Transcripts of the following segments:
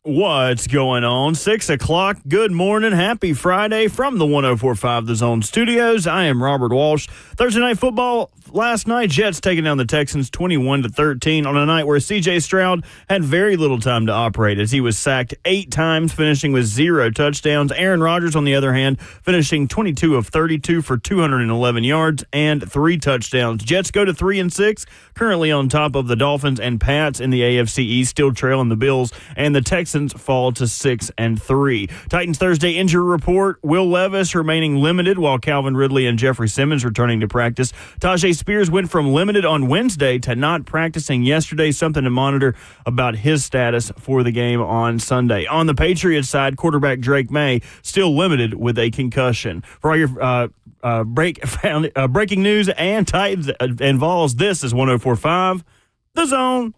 What's going on? 6 o'clock. Good morning. Happy Friday from the 104.5 The Zone Studios. I am Robert Walsh. Thursday Night Football last night, Jets taking down the Texans 21-13 on a night where C.J. Stroud had very little time to operate as he was sacked 8 times, finishing with 0 touchdowns. Aaron Rodgers, on the other hand, finishing 22 of 32 for 211 yards and 3 touchdowns. Jets go to 3-6, currently on top of the Dolphins and Pats in the AFC East, still trailing the Bills, and the Texans fall to 6-3. Titans Thursday injury report: Will Levis remaining limited, while Calvin Ridley and Jeffrey Simmons returning to practice. Tajay Spears went from limited on Wednesday to not practicing yesterday. Something to monitor about his status for the game on Sunday. On the Patriots side, quarterback Drake May still limited with a concussion. For all your breaking news and Titans and Vols, this is 104.5 The Zone.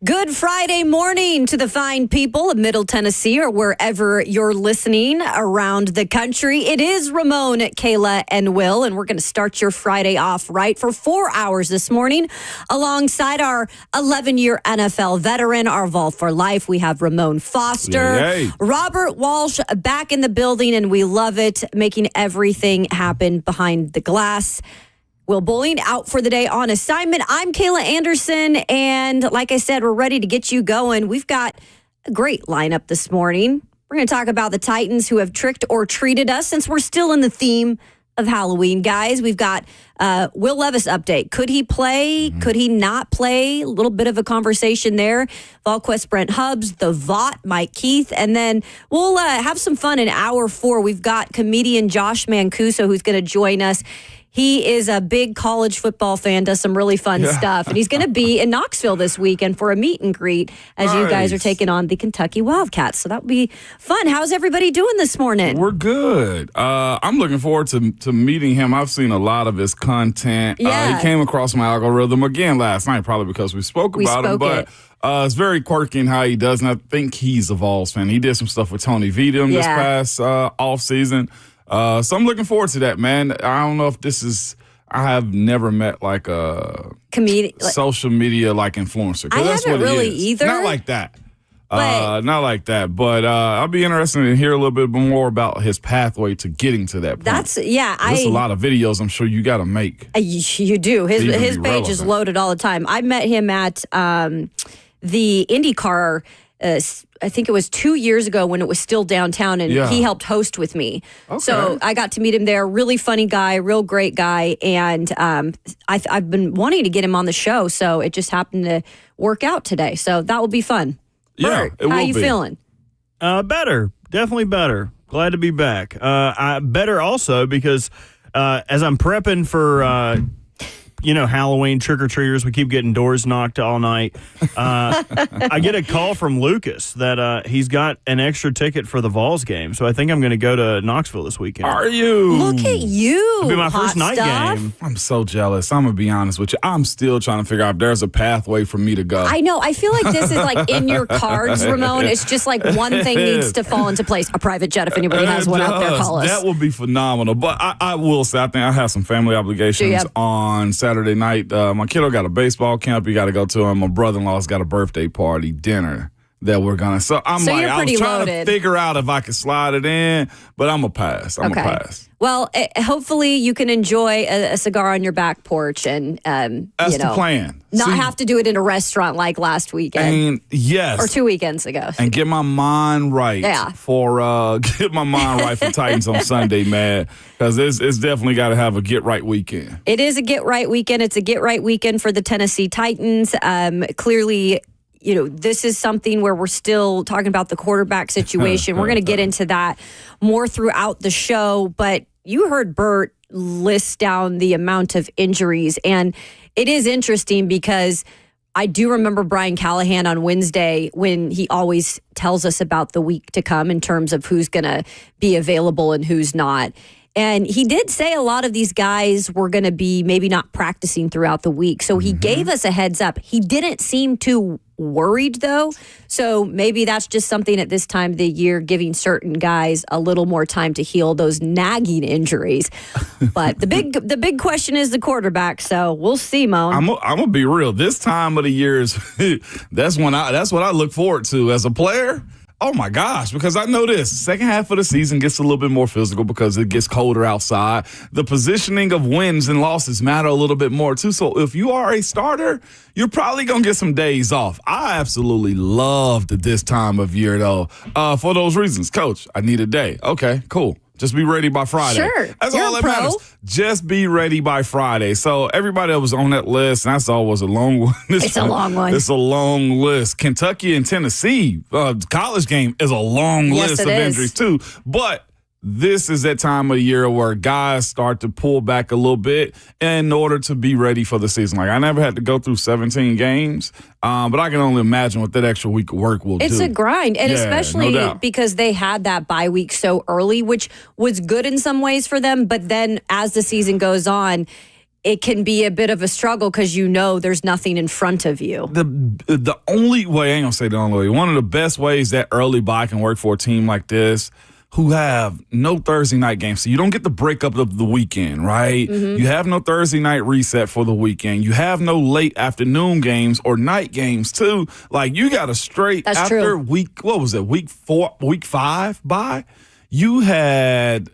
Good Friday morning to the fine people of Middle Tennessee or wherever you're listening around the country. It is Ramon, Kayla, and Will, and we're going to start your Friday off right for 4 hours this morning alongside our 11-year NFL veteran, our Vol for Life. We have Ramon Foster, Yay. Robert Walsh back in the building, and we love it, making everything happen behind the glass. Will Bowling out for the day on assignment. I'm Kayla Anderson, and like I said, we're ready to get you going. We've got a great lineup this morning. We're going to talk about the Titans who have tricked or treated us, since we're still in the theme of Halloween, guys. We've got Will Levis update. Could he play? Could he not play? A little bit of a conversation there. VolQuest, Brent Hubbs, the VOTT, Mike Keith. And then we'll have some fun in hour 4. We've got comedian Josh Mancueso who's going to join us. He is a big college football fan, does some really fun stuff. And he's going to be in Knoxville this weekend for a meet and greet as you guys are taking on the Kentucky Wildcats. So that would be fun. How's everybody doing this morning? We're good. I'm looking forward to meeting him. I've seen a lot of his content. Yeah. He came across my algorithm again last night, probably because we spoke about him. But it's very quirky in how he does, and I think he's a Vols fan. He did some stuff with Tony Vidum this past offseason. So I'm looking forward to that, man. I don't know if this is – I have never met like a social media like influencer. I that's haven't what really it is. either. Not like that. Not like that. But I'll be interested to hear a little bit more about his pathway to getting to that point. There's a lot of videos I'm sure you got to make. You do. His page is loaded all the time. I met him at the IndyCar I think it was 2 years ago when it was still downtown, and he helped host with me. Okay. So I got to meet him there. Really funny guy, real great guy, and I've been wanting to get him on the show, so it just happened to work out today. So that will be fun. Yeah, Bert, how you feeling? Better. Definitely better. Glad to be back. Better also because as I'm prepping for Halloween trick-or-treaters, we keep getting doors knocked all night. I get a call from Lucas that he's got an extra ticket for the Vols game, so I think I'm going to go to Knoxville this weekend. Are you? Look at you. It'll be my first night game. I'm so jealous. I'm going to be honest with you. I'm still trying to figure out if there's a pathway for me to go. I know. I feel like this is like in your cards, Ramon. It's just like one thing needs to fall into place. A private jet, if anybody has one out there, call us. That would be phenomenal. But I will say, I think I have some family obligations on Saturday night. My kiddo got a baseball camp he got to go to, and my brother-in-law's got a birthday party dinner that we're gonna. So I was trying to figure out if I could slide it in, but I'm a pass. I'm a pass. Well, hopefully you can enjoy a cigar on your back porch and that's the plan. Not have to do it in a restaurant like last weekend. Yes, or 2 weekends ago. And get my mind right. For Titans on Sunday, man, because it's definitely got to have a get right weekend. It is a get right weekend. It's a get right weekend for the Tennessee Titans. Clearly, this is something where we're still talking about the quarterback situation. We're going to get into that more throughout the show. But you heard Bert lists down the amount of injuries. And it is interesting because I do remember Brian Callahan on Wednesday when he always tells us about the week to come in terms of who's going to be available and who's not. And he did say a lot of these guys were going to be maybe not practicing throughout the week. So he gave us a heads up. He didn't seem too worried, though. So maybe that's just something at this time of the year, giving certain guys a little more time to heal those nagging injuries. But the big question is the quarterback. So we'll see, Moan. I'm gonna be real. This time of the year is that's what I look forward to as a player. Oh, my gosh, because I know this. Second half of the season gets a little bit more physical because it gets colder outside. The positioning of wins and losses matter a little bit more, too. So if you are a starter, you're probably going to get some days off. I absolutely loved this time of year, though, for those reasons. Coach, I need a day. Okay, cool. Just be ready by Friday. Sure. That's all that matters. Just be ready by Friday. So everybody that was on that list, and that's always a long one. It's a long one. It's a long list. Kentucky and Tennessee, college game is a long list of injuries too. But this is that time of year where guys start to pull back a little bit in order to be ready for the season. Like, I never had to go through 17 games, but I can only imagine what that extra week of work will do. It's a grind, and especially because they had that bye week so early, which was good in some ways for them, but then as the season goes on, it can be a bit of a struggle because there's nothing in front of you. The only way, I ain't going to say the only way, one of the best ways that early bye can work for a team like this who have no Thursday night games. So you don't get the breakup of the weekend, right? You have no Thursday night reset for the weekend. You have no late afternoon games or night games, too. Like, you got a straight after week 5 bye. You had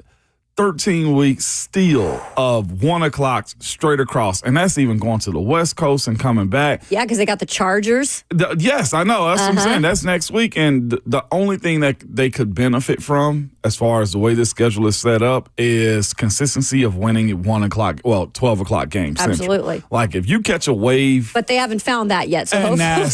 13 weeks still of 1 o'clock straight across. And that's even going to the West Coast and coming back. Yeah, because they got the Chargers. Yes, I know. That's what I'm saying. That's next week. And the only thing that they could benefit from, as far as the way this schedule is set up, is consistency of winning at 12 o'clock games. Absolutely. Central. Like, if you catch a wave. But they haven't found that yet. So hopefully.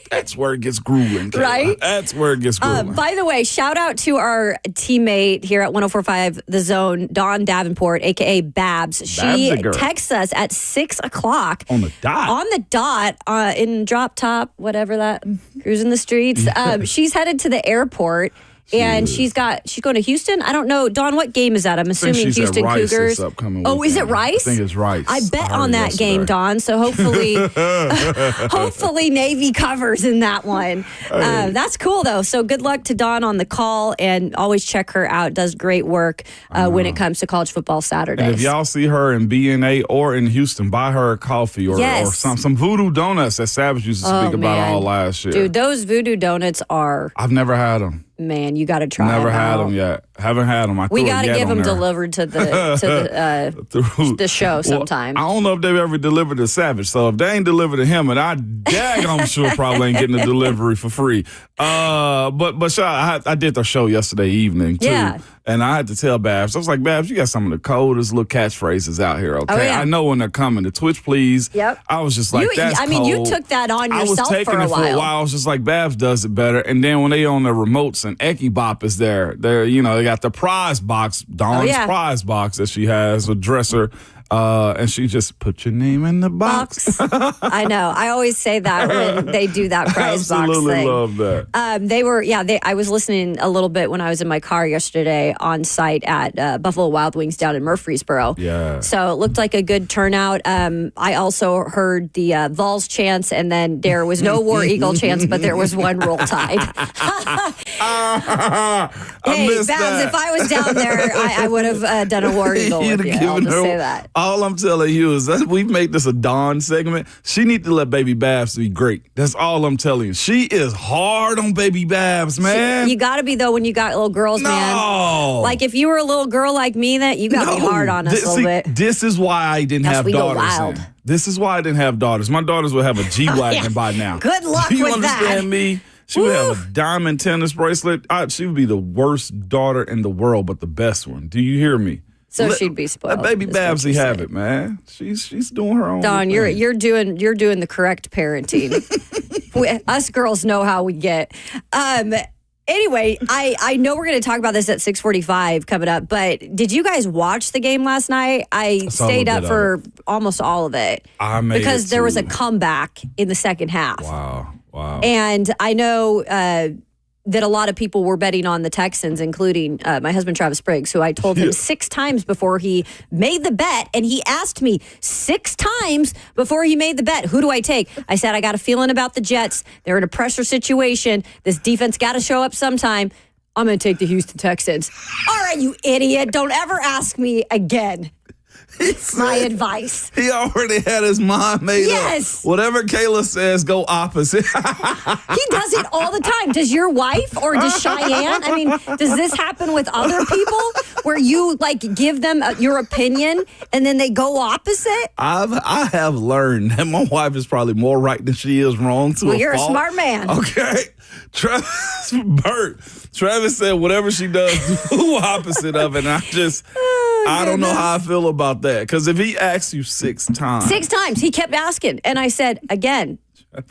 That's where it gets grueling. Right? That's where it gets grueling. By the way, shout out to our teammate here at 104.5 The Zone, Dawn Davenport, a.k.a. Babs. She texts us at 6 o'clock. On the dot. In drop top, whatever that, cruising the streets. She's headed to the airport. And she's going to Houston. I don't know, Dawn. What game is that? I'm assuming Houston Cougars. Oh, is it Rice? I think it's Rice. I bet on that game, Dawn. So hopefully, hopefully Navy covers in that one. That's cool though. So good luck to Dawn on the call, and always check her out. Does great work when it comes to college football Saturdays. And if y'all see her in BNA or in Houston, buy her a coffee or some Voodoo Donuts that Savage used to speak about all last year. Dude, those Voodoo Donuts are. I've never had them. Man, you got to try. Never had them yet. Haven't had them. We got to give them delivered to the show sometime. I don't know if they've ever delivered to Savage. So if they ain't delivered to him, and I'm sure probably ain't getting a delivery for free. But I did the show yesterday evening too. Yeah. And I had to tell Babs, I was like, Babs, you got some of the coldest little catchphrases out here, okay? Oh, yeah. I know when they're coming. The Twitch, please. Yep. I was just like, that's cold. You took that on yourself for a while. I was taking it for a while. I was just like, Babs does it better. And then when they on the remotes and Eki Bop is there, they got the prize box, Dawn's prize box that she has, a dresser. And she just put your name in the box. I know. I always say that when they do that prize box thing. Absolutely love that. I was listening a little bit when I was in my car yesterday on site at Buffalo Wild Wings down in Murfreesboro. Yeah. So it looked like a good turnout. I also heard the Vols chants, and then there was no War Eagle chants, but there was one Roll Tide. Hey, Babs, if I was down there, I would have done a War Eagle with you. I'll just say that. All I'm telling you is that we've made this a Dawn segment. She need to let Baby Babs be great. That's all I'm telling you. She is hard on Baby Babs, man. You got to be, though, when you got little girls, man. Like, if you were a little girl like me, that you got to be hard on us a little bit. This is why I didn't have daughters. This is why I didn't have daughters. My daughters would have a G-Wagon by now. Good luck Do you with understand me? She would have a diamond tennis bracelet. She would be the worst daughter in the world, but the best one. Do you hear me? So she'd be spoiled. Baby Babsy have it, man. She's doing her own. Dawn, you're doing the correct parenting. Us girls know how we get. Anyway, I know we're going to talk about this at 6:45 coming up, but did you guys watch the game last night? I stayed up for almost all of it because there was a comeback in the second half. Wow. And I know that a lot of people were betting on the Texans, including my husband, Travis Briggs, who I told him 6 times before he made the bet. And he asked me 6 times before he made the bet, who do I take? I said, I got a feeling about the Jets. They're in a pressure situation. This defense got to show up sometime. I'm going to take the Houston Texans. All right, you idiot. Don't ever ask me again. My advice. He already had his mind made up. Whatever Kayla says, go opposite. He does it all the time. Does your wife or does Cheyenne? I mean, does this happen with other people where you give them your opinion and then they go opposit? I have learned that my wife is probably more right than she is wrong. Well, you're a smart man. Okay. Travis said whatever she does, do opposite of it. And I don't know how I feel about that. Because if he asks you 6 times. 6 times. He kept asking. And I said, again,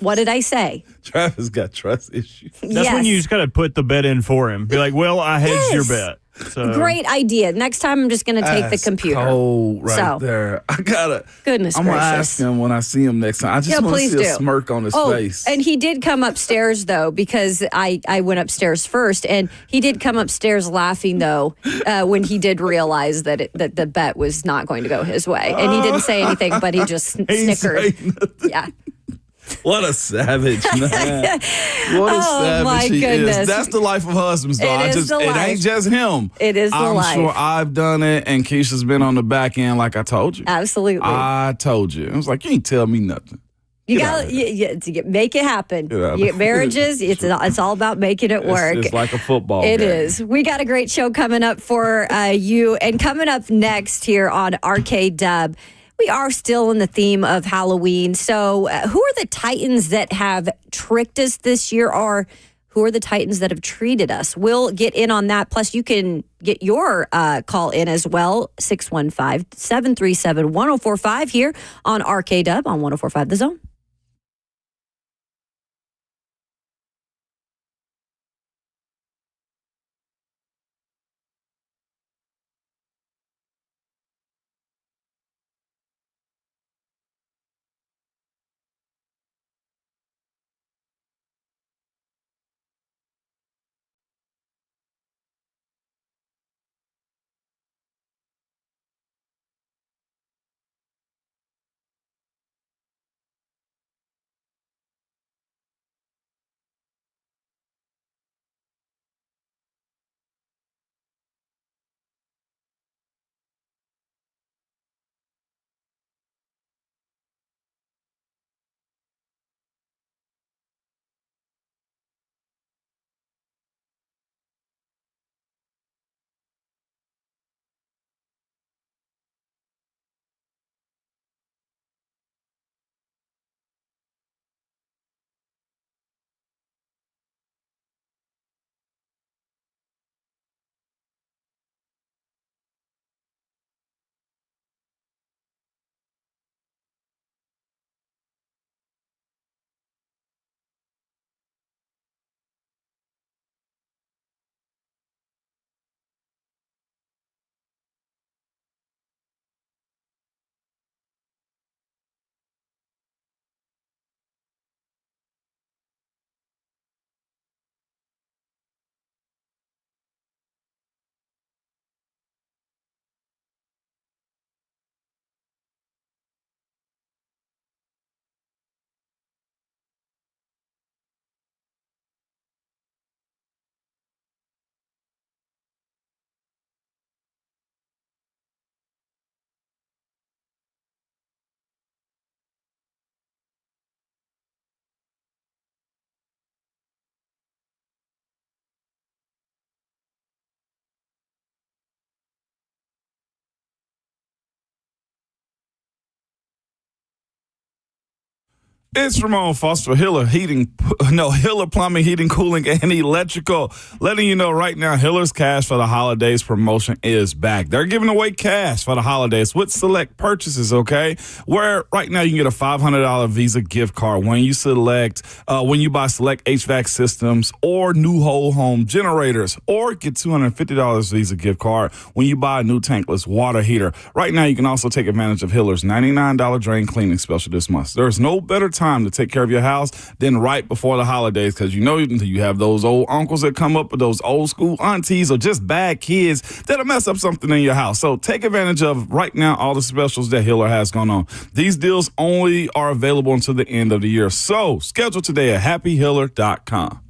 what did I say? Travis got trust issues. That's when you just got to put the bet in for him. Be like, well, I hedged your bet. So. Great idea. Next time, I'm just going to take the computer. Cold there. I gotta. Goodness I'm gracious. gonna ask him when I see him next time. I just want to see a smirk on his face. And he did come upstairs though, because I went upstairs first, and he did come upstairs laughing though when he did realize that the bet was not going to go his way, and he didn't say anything, but he just snickered. Yeah. What a savage, man. What a savage he is. That's the life of husbands, though. It ain't just him. It is the life. I'm sure I've done it, and Keisha's been on the back end like I told you. Absolutely. I told you. It was like, you ain't tell me nothing. You got to make it happen. You get marriages, it's all about making it work. It's like a football game. It is. We got a great show coming up for you. And coming up next here on RKW, we are still in the theme of Halloween. So who are the Titans that have tricked us this year, or who are the Titans that have treated us? We'll get in on that. Plus, you can get your call in as well, 615-737-1045 here on RKW on 1045 The Zone. It's Ramon Foster, Hiller Plumbing, Heating, Cooling, and Electrical. Letting you know right now, Hiller's Cash for the Holidays promotion is back. They're giving away cash for the holidays with select purchases, okay? Where right now you can get a $500 Visa gift card when you buy select HVAC systems or new whole home generators, or get $250 Visa gift card when you buy a new tankless water heater. Right now you can also take advantage of Hiller's $99 drain cleaning special this month. There's no better time to take care of your house than right before the holidays, because you have those old uncles that come up with those old school aunties or just bad kids that'll mess up something in your house. So take advantage of right now all the specials that Hiller has going on. These deals only are available until the end of the year. So schedule today at happyhiller.com.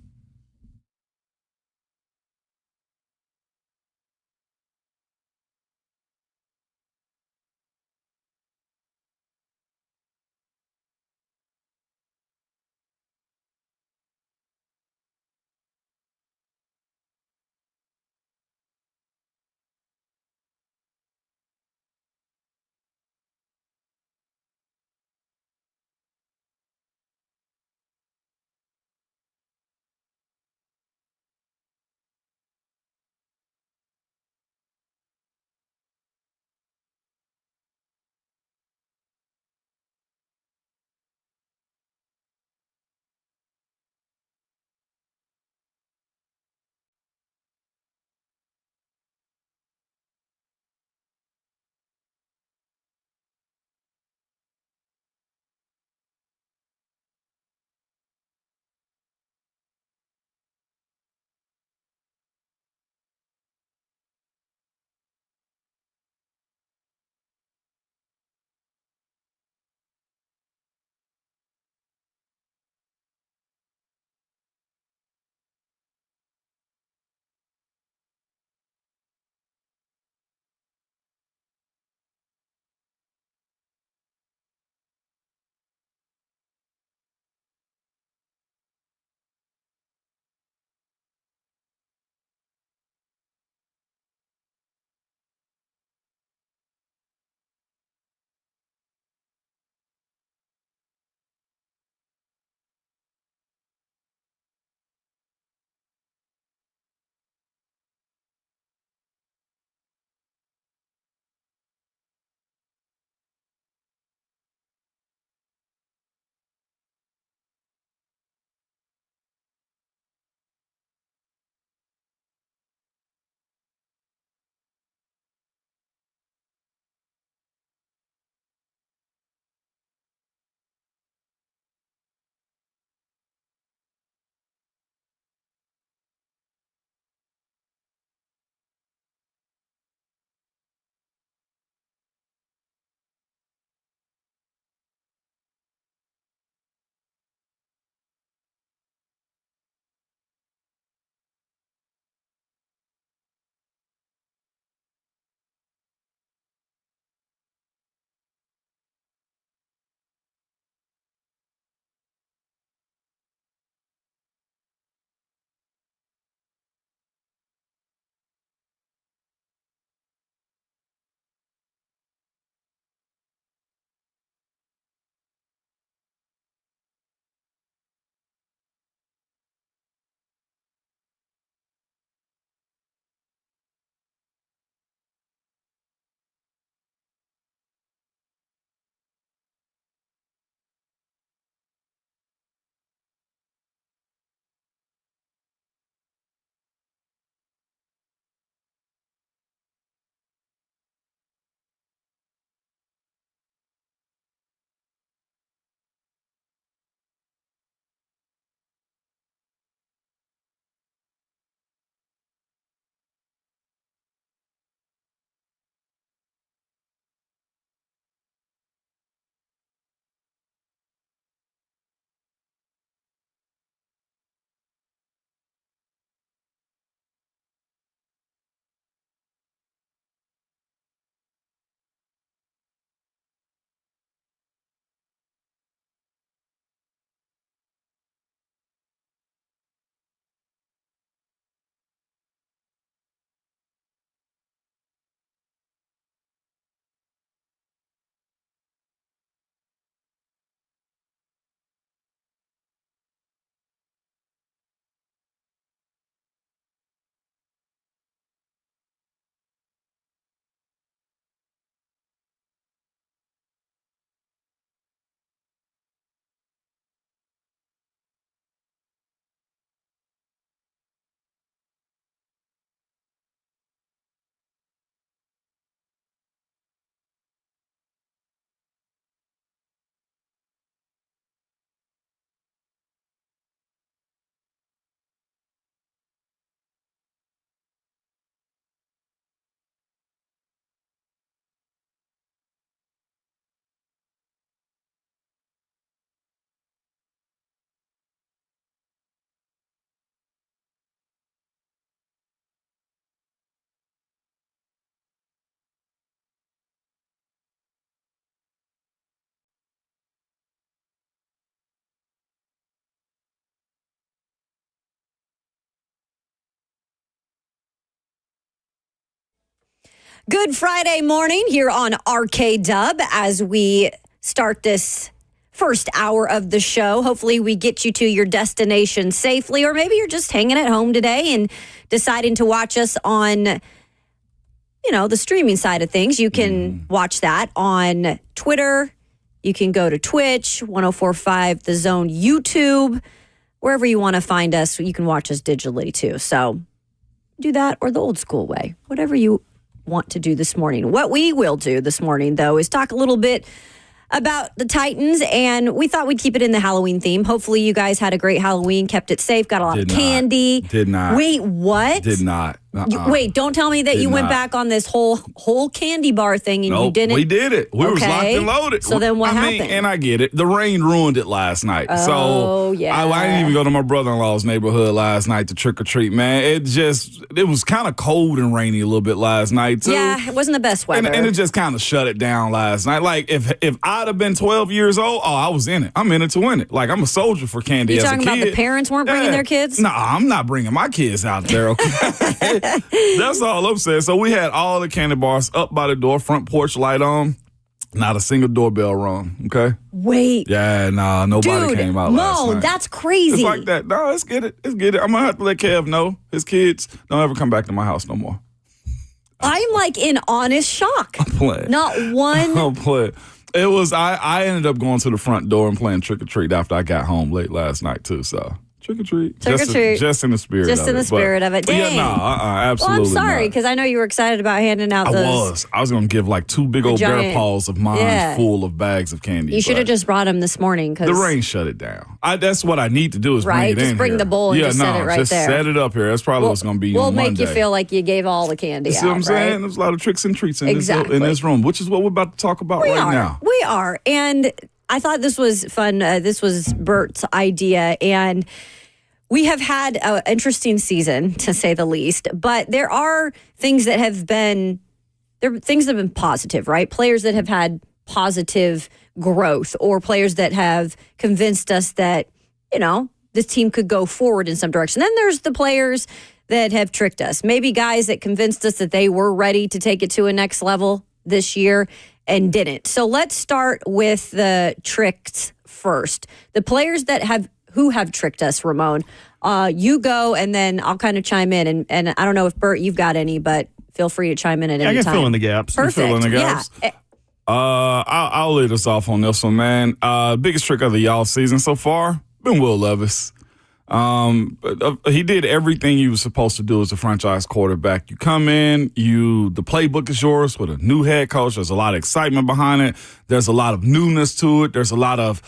Good Friday morning here on RKW as we start this first hour of the show. Hopefully we get you to your destination safely, or maybe you're just hanging at home today and deciding to watch us on, the streaming side of things. You can watch that on Twitter. You can go to Twitch, 104.5 The Zone, YouTube, wherever you want to find us. You can watch us digitally too. So do that, or the old school way, whatever you want to do this morning. What we will do this morning, though, is talk a little bit about the Titans, and we thought we'd keep it in the Halloween theme. Hopefully you guys had a great Halloween, kept it safe, got a lot of candy. Did not. Wait, what? Did not. Wait, don't tell me that you went back on this whole candy bar thing and you didn't. We did it. We was locked and loaded. So then what happened? And I get it. The rain ruined it last night. Oh, yeah. I didn't even go to my brother-in-law's neighborhood last night to trick-or-treat, man. It was kind of cold and rainy a little bit last night, too. Yeah, it wasn't the best weather. And it just kind of shut it down last night. Like, if I'd have been 12 years old, I was in it. I'm in it to win it. Like, I'm a soldier for candy as a kid. You talking about the parents weren't bringing their kids? No, I'm not bringing my kids out there, okay? That's all I'm saying. So we had all the candy bars up by the door, front porch light on. Not a single doorbell rung, okay? Wait. Yeah, nah, nobody came out last night. That's crazy. It's like that. No, let's get it. I'm going to have to let Kev know, his kids, don't ever come back to my house no more. I'm like in honest shock. I'm playing. Not one. I'm playing. It was, I ended up going to the front door and playing trick-or-treat after I got home late last night, too, so. Trick-or-treat. Trick-or-treat. Just in the spirit of it. Just in the spirit of it. Dang. Yeah, absolutely. Well, I'm sorry, because I know you were excited about handing out those. I was going to give like 2 big old bear paws of mine full of bags of candy. You should have just brought them this morning. The rain shut it down. That's what I need to do is bring it in just bring here. the bowl and just set it right just there. Set it up here. That's probably what's going to be We'll on make Monday. you feel like you gave all the candy out, See what I'm saying? right? There's a lot of tricks and treats in this room, which is what we're about to talk about now. We are. And I thought this was fun. This was Bert's idea. And we have had an interesting season, to say the least, but there are things that have been positive, right? Players that have had positive growth, or players that have convinced us that, this team could go forward in some direction. Then there's the players that have tricked us. Maybe guys that convinced us that they were ready to take it to a next level this year and didn't. So let's start with the tricks first. The players who have tricked us, Ramon. You go, and then I'll kind of chime in. And I don't know if, Bert, you've got any, but feel free to chime in at any time. I can fill in the gaps. Perfect. Fill in the gaps. Yeah. I'll lead us off on this one, man. Biggest trick of the y'all season so far, been Will Levis. He did everything he was supposed to do as a franchise quarterback. You come in, the playbook is yours with a new head coach. There's a lot of excitement behind it. There's a lot of newness to it. There's a lot of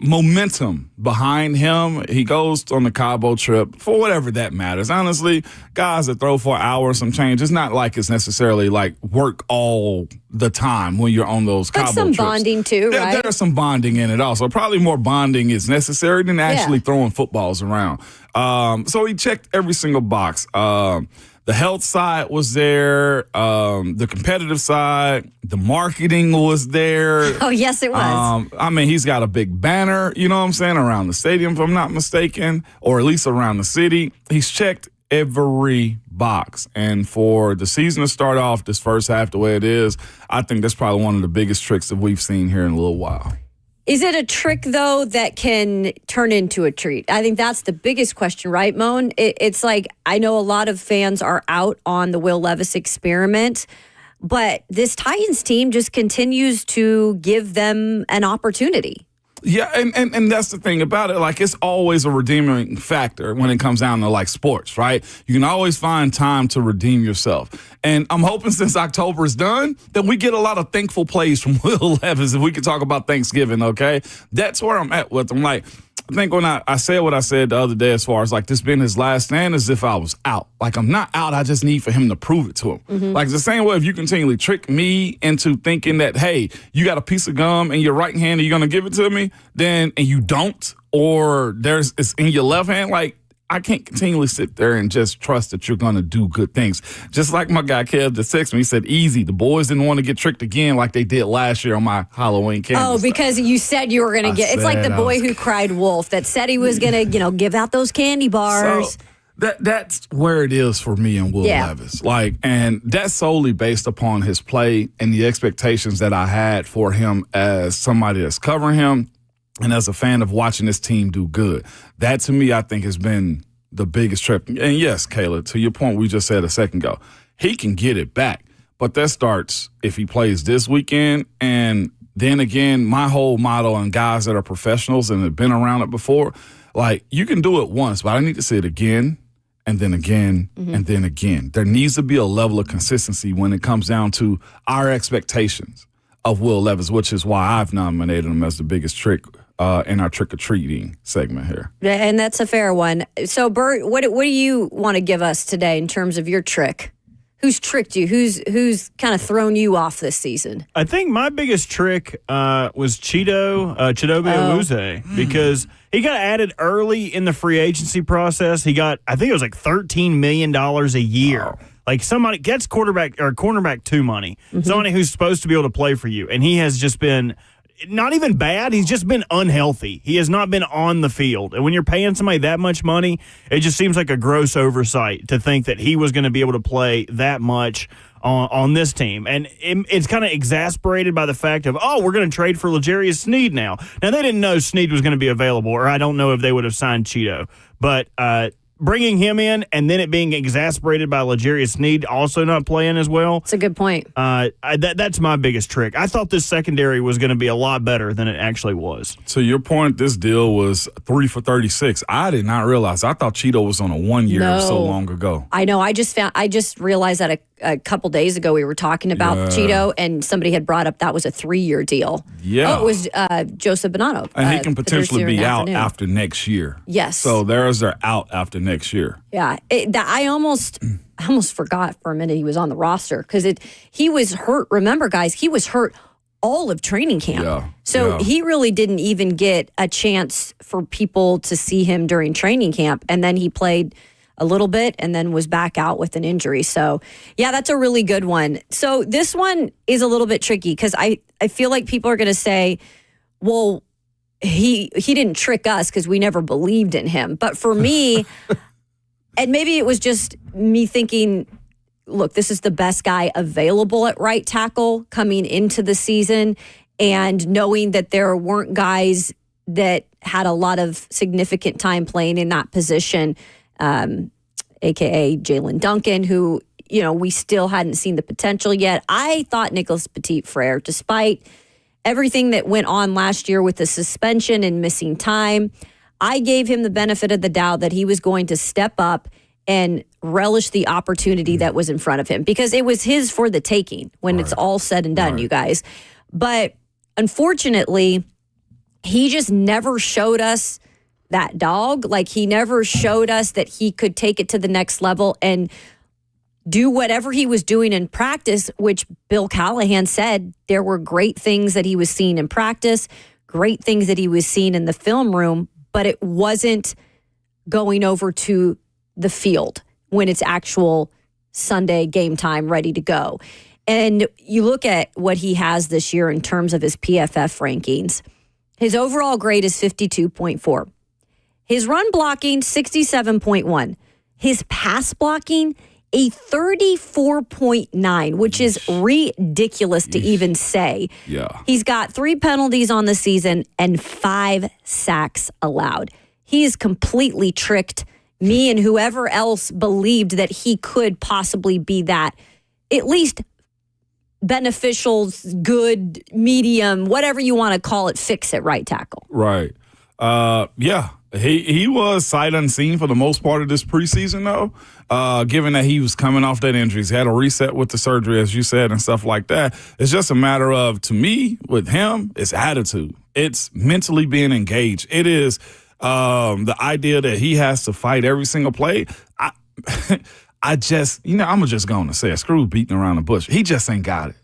momentum behind him. He goes on the Cabo trip for whatever that matters. Honestly, guys that throw for an hour or some change, it's not like it's necessarily like work all the time when you're on those Cabo trips. Some bonding too, right? There's some bonding in it also. Probably more bonding is necessary than actually throwing footballs around. So he checked every single box. The health side was there. The competitive side, the marketing was there. Oh, yes, it was. He's got a big banner, you know what I'm saying, around the stadium, if I'm not mistaken, or at least around the city. He's checked every box. And for the season to start off this first half the way it is, I think that's probably one of the biggest tricks that we've seen here in a little while. Is it a trick, though, that can turn into a treat? I think that's the biggest question, right, Moan? It's like, I know a lot of fans are out on the Will Levis experiment, but this Titans team just continues to give them an opportunity. Yeah, and that's the thing about it. Like, it's always a redeeming factor when it comes down to, like, sports, right? You can always find time to redeem yourself. And I'm hoping since October is done that we get a lot of thankful plays from Will Levis if we can talk about Thanksgiving, okay? That's where I'm at with him. Like, I think when I said what I said the other day as far as, like, this being his last stand, as if I was out. Like, I'm not out. I just need for him to prove it to him. Mm-hmm. Like, the same way if you continually trick me into thinking that, hey, you got a piece of gum in your right hand and you're going to give it to me, and you don't, or it's in your left hand, like, I can't continually sit there and just trust that you're going to do good things. Just like my guy Kev that texted me, he said, easy. The boys didn't want to get tricked again like they did last year on my Halloween candy. Oh, because you said you were going to get, it's like the boy who cried wolf that said he was going to, give out those candy bars. So, That's where it is for me and Will Levis. And that's solely based upon his play and the expectations that I had for him as somebody that's covering him and as a fan of watching this team do good. That, to me, I think has been the biggest trip. And yes, Kayla, to your point we just said a second ago, he can get it back. But that starts if he plays this weekend. And then again, my whole motto on guys that are professionals and have been around it before, you can do it once, but I need to see it again. And then again, and then again. There needs to be a level of consistency when it comes down to our expectations of Will Levis, which is why I've nominated him as the biggest trick in our trick-or-treating segment here. And that's a fair one. So, Bert, what do you want to give us today in terms of your trick? Who's tricked you? Who's kind of thrown you off this season? I think my biggest trick was Chidobe Awuzie, because he got added early in the free agency process. He got, I think it was $13 million a year. Wow. Somebody gets cornerback 2 money. Somebody who's supposed to be able to play for you. And he has just been not even bad. He's just been unhealthy. He has not been on the field. And when you're paying somebody that much money, it just seems like a gross oversight to think that he was going to be able to play that much on this team. And it's kind of exasperated by the fact of, we're going to trade for L'Jarius Sneed now. Now, they didn't know Sneed was going to be available, or I don't know if they would have signed Cheeto. But bringing him in and then it being exasperated by L'Jarius Sneed also not playing as well. That's a good point. That's my biggest trick. I thought this secondary was going to be a lot better than it actually was. To your point, this deal was 3 for $36. I did not realize. I thought Cheeto was on a 1 year so long ago. I know. I just realized that a couple days ago we were talking about Cheeto, and somebody had brought up that was a 3-year deal. Yeah. Oh, it was Joseph Bonanno. And he can potentially be out after next year. Yes. So they're out after next year. Yeah. I almost forgot for a minute he was on the roster because he was hurt. Remember, guys, he was hurt all of training camp. Yeah. So he really didn't even get a chance for people to see him during training camp. And then he played a little bit and then was back out with an injury. So, yeah, that's a really good one. So this one is a little bit tricky because I feel like people are going to say, well, he didn't trick us because we never believed in him. But for me, and maybe it was just me thinking, look, this is the best guy available at right tackle coming into the season, and knowing that there weren't guys that had a lot of significant time playing in that position, a.k.a. Jalen Duncan, who, we still hadn't seen the potential yet. I thought Nicholas Petit-Frere, despite everything that went on last year with the suspension and missing time, I gave him the benefit of the doubt that he was going to step up and relish the opportunity that was in front of him, because it was his for the taking when it's all said and done, you guys. But unfortunately, he just never showed us that dog. He never showed us that he could take it to the next level and do whatever he was doing in practice, which Bill Callahan said there were great things that he was seeing in practice, great things that he was seeing in the film room, but it wasn't going over to the field when it's actual Sunday game time ready to go. And you look at what he has this year in terms of his PFF rankings. His overall grade is 52.4. His run blocking, 67.1. His pass blocking, a 34.9, which is ridiculous to even say. Yeah. He's got 3 penalties on the season and 5 sacks allowed. He has completely tricked me and whoever else believed that he could possibly be that, at least beneficial, good, medium, whatever you want to call it, fix it right tackle. Right. Yeah. He was sight unseen for the most part of this preseason, though, given that he was coming off that injury. He had a reset with the surgery, as you said, and stuff like that. It's just a matter of, to me, with him, it's attitude. It's mentally being engaged. It is the idea that he has to fight every single play. I'm just going to say it. Screw beating around the bush. He just ain't got it.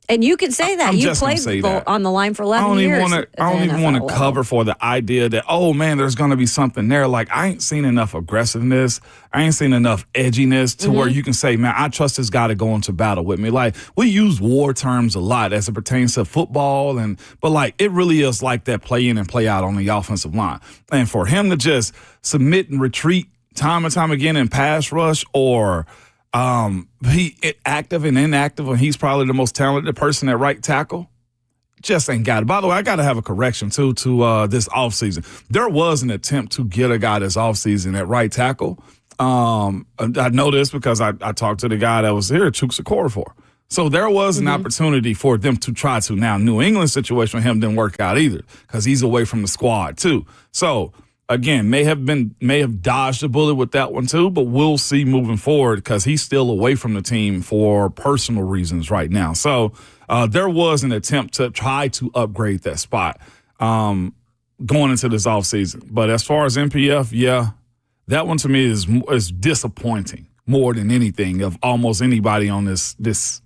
And you can say that. You played on the line for 11 years. I don't even want to cover for the idea that, oh, man, there's going to be something there. I ain't seen enough aggressiveness. I ain't seen enough edginess to where you can say, man, I trust this guy to go into battle with me. We use war terms a lot as it pertains to football, but it really is like that play in and play out on the offensive line. And for him to just submit and retreat time and time again in pass rush, or he active and inactive, and he's probably the most talented person at right tackle. Just ain't got it. By the way, I got to have a correction, too, to this offseason. There was an attempt to get a guy this offseason at right tackle. I know this because I talked to the guy that was here, Chuk Okorafor. So there was an opportunity for them to try to. Now, New England's situation with him didn't work out either because he's away from the squad, too. So, again, may have dodged a bullet with that one, too, but we'll see moving forward because he's still away from the team for personal reasons right now. So there was an attempt to try to upgrade that spot going into this offseason. But as far as MPF, yeah, that one to me is disappointing more than anything of almost anybody on this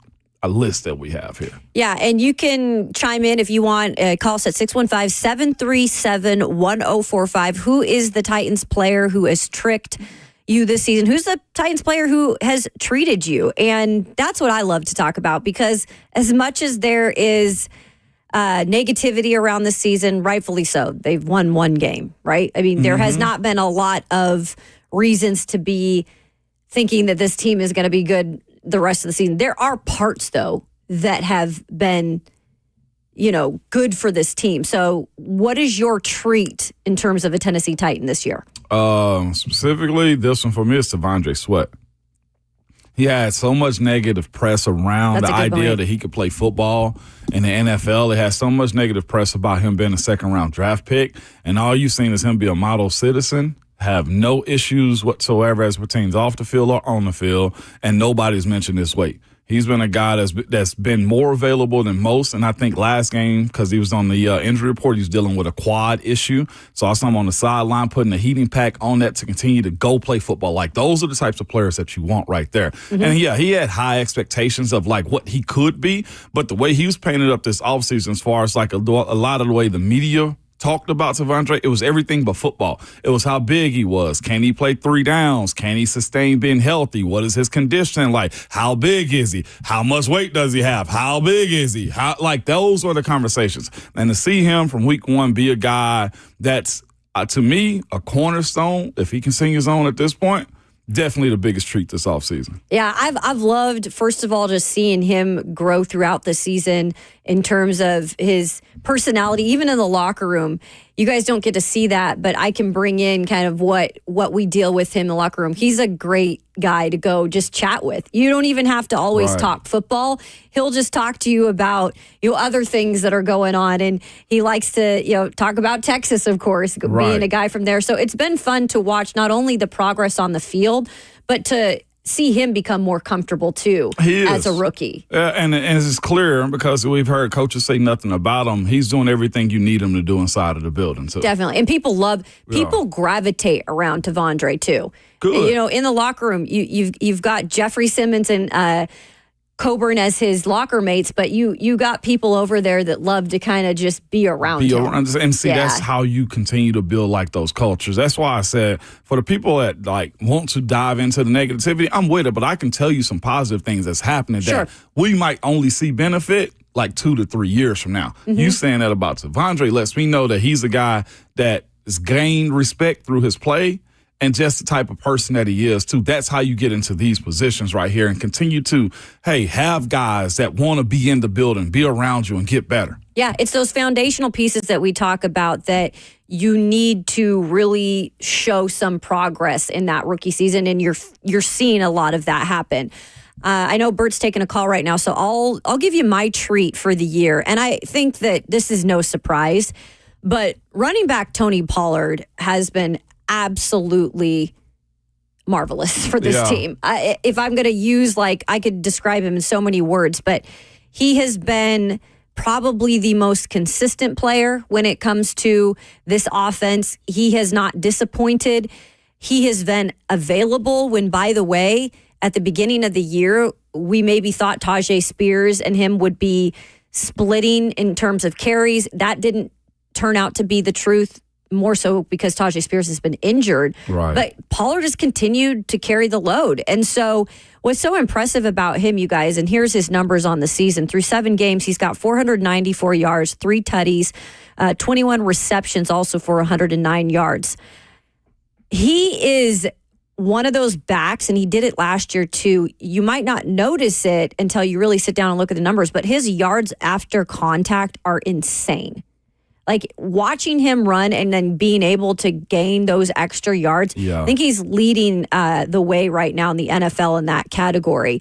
list that we have here. Yeah, and you can chime in if you want. Call us at 615-737-1045. Who is the Titans player who has tricked you this season? Who's the Titans player who has treated you? And that's what I love to talk about, because as much as there is negativity around this season, rightfully so. They've won one game, right? I mean, there has not been a lot of reasons to be thinking that this team is going to be good the rest of the season. There are parts, though, that have been, good for this team. So what is your treat in terms of a Tennessee Titan this year? Specifically, this one for me is T'Vondre Sweat. He had so much negative press around the idea that he could play football in the NFL. It has so much negative press about him being a second-round draft pick, and all you've seen is him be a model citizen, have no issues whatsoever as pertains off the field or on the field, and nobody's mentioned his weight. He's been a guy that's been more available than most, and I think last game, because he was on the injury report, he's dealing with a quad issue. So I saw him on the sideline putting a heating pack on that to continue to go play football. Like, those are the types of players that you want right there. And, yeah, he had high expectations of, like, what he could be, but the way he was painted up this offseason as far as, like, a lot of the way the media talked about T'Vondre, it was everything but football. It was how big he was. Can he play 3 downs? Can he sustain being healthy? What is his conditioning like? How big is he? How much weight does he have? How big is he? Those were the conversations. And to see him from week one be a guy that's, to me, a cornerstone, if he can sing his own at this point, definitely the biggest treat this offseason. Yeah, I've loved, first of all, just seeing him grow throughout the season in terms of his personality, even in the locker room. You guys don't get to see that, but I can bring in kind of what we deal with him in the locker room. He's a great guy to go just chat with. You don't even have to always talk football. He'll just talk to you about other things that are going on, and he likes to talk about Texas, of course, being a guy from there. So it's been fun to watch not only the progress on the field, but to see him become more comfortable too as a rookie. And it's clear because we've heard coaches say nothing about him. He's doing everything you need him to do inside of the building too. Definitely. And people gravitate around T'Vondre too. Good. In the locker room, you've got Jeffrey Simmons and Coburn as his locker mates, but you got people over there that love to kind of just be around him. And see, that's how you continue to build like those cultures. That's why I said for the people that like want to dive into the negativity, I'm with it, but I can tell you some positive things that's happening that we might only see benefit like 2 to 3 years from now. You saying that about T'Vondre lets me know that he's a guy that has gained respect through his play. And just the type of person that he is, too. That's how you get into these positions right here and continue to, have guys that want to be in the building, be around you, and get better. Yeah, it's those foundational pieces that we talk about that you need to really show some progress in that rookie season, and you're seeing a lot of that happen. I know Bert's taking a call right now, so I'll give you my treat for the year. And I think that this is no surprise, but running back Tony Pollard has been absolutely marvelous for this team. If I'm going to use, I could describe him in so many words, but he has been probably the most consistent player when it comes to this offense. He has not disappointed. He has been available when, by the way, at the beginning of the year, we maybe thought Tajay Spears and him would be splitting in terms of carries. That didn't turn out to be the truth. More so because Tajay Spears has been injured. Right. But Pollard has continued to carry the load. And so what's so impressive about him, you guys, and here's his numbers on the season. Through 7 games, he's got 494 yards, 3 tutties, 21 receptions also for 109 yards. He is one of those backs, and he did it last year too. You might not notice it until you really sit down and look at the numbers, but his yards after contact are insane. Like watching him run and then being able to gain those extra yards. I think he's leading the way right now in the NFL in that category.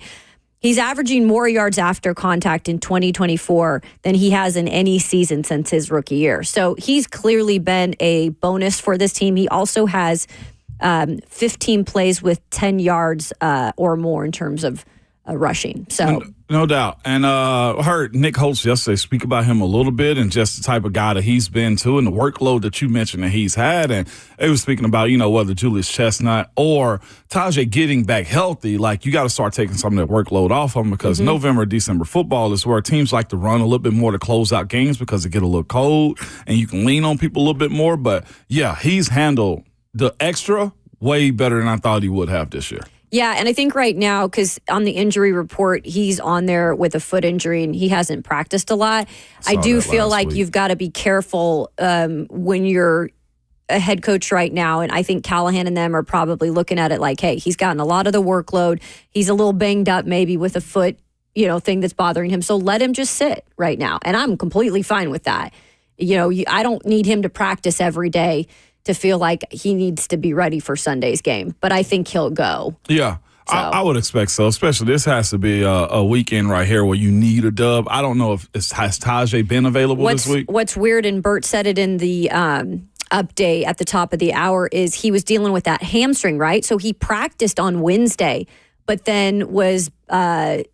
He's averaging more yards after contact in 2024 than he has in any season since his rookie year. So he's clearly been a bonus for this team. He also has 15 plays with 10 yards or more in terms of rushing. So no doubt. And I heard Nick Holtz yesterday speak about him a little bit and just the type of guy that he's been to and the workload that you mentioned that he's had. And they was speaking about, whether Julius Chestnut or Tajay getting back healthy, like you got to start taking some of that workload off of him because November, December football is where teams like to run a little bit more to close out games because it get a little cold and you can lean on people a little bit more. But yeah, he's handled the extra way better than I thought he would have this year. Yeah, and I think right now, because on the injury report, he's on there with a foot injury and he hasn't practiced a lot. I do feel like you've got to be careful when you're a head coach right now. And I think Callahan and them are probably looking at it like, hey, he's gotten a lot of the workload. He's a little banged up maybe with a foot, thing that's bothering him. So let him just sit right now. And I'm completely fine with that. I don't need him to practice every day to feel like he needs to be ready for Sunday's game. But I think he'll go. Yeah, so. I would expect so, especially this has to be a weekend right here where you need a dub. I don't know if has Tajay been available this week? What's weird, and Bert said it in the update at the top of the hour, is he was dealing with that hamstring, right? So he practiced on Wednesday, but then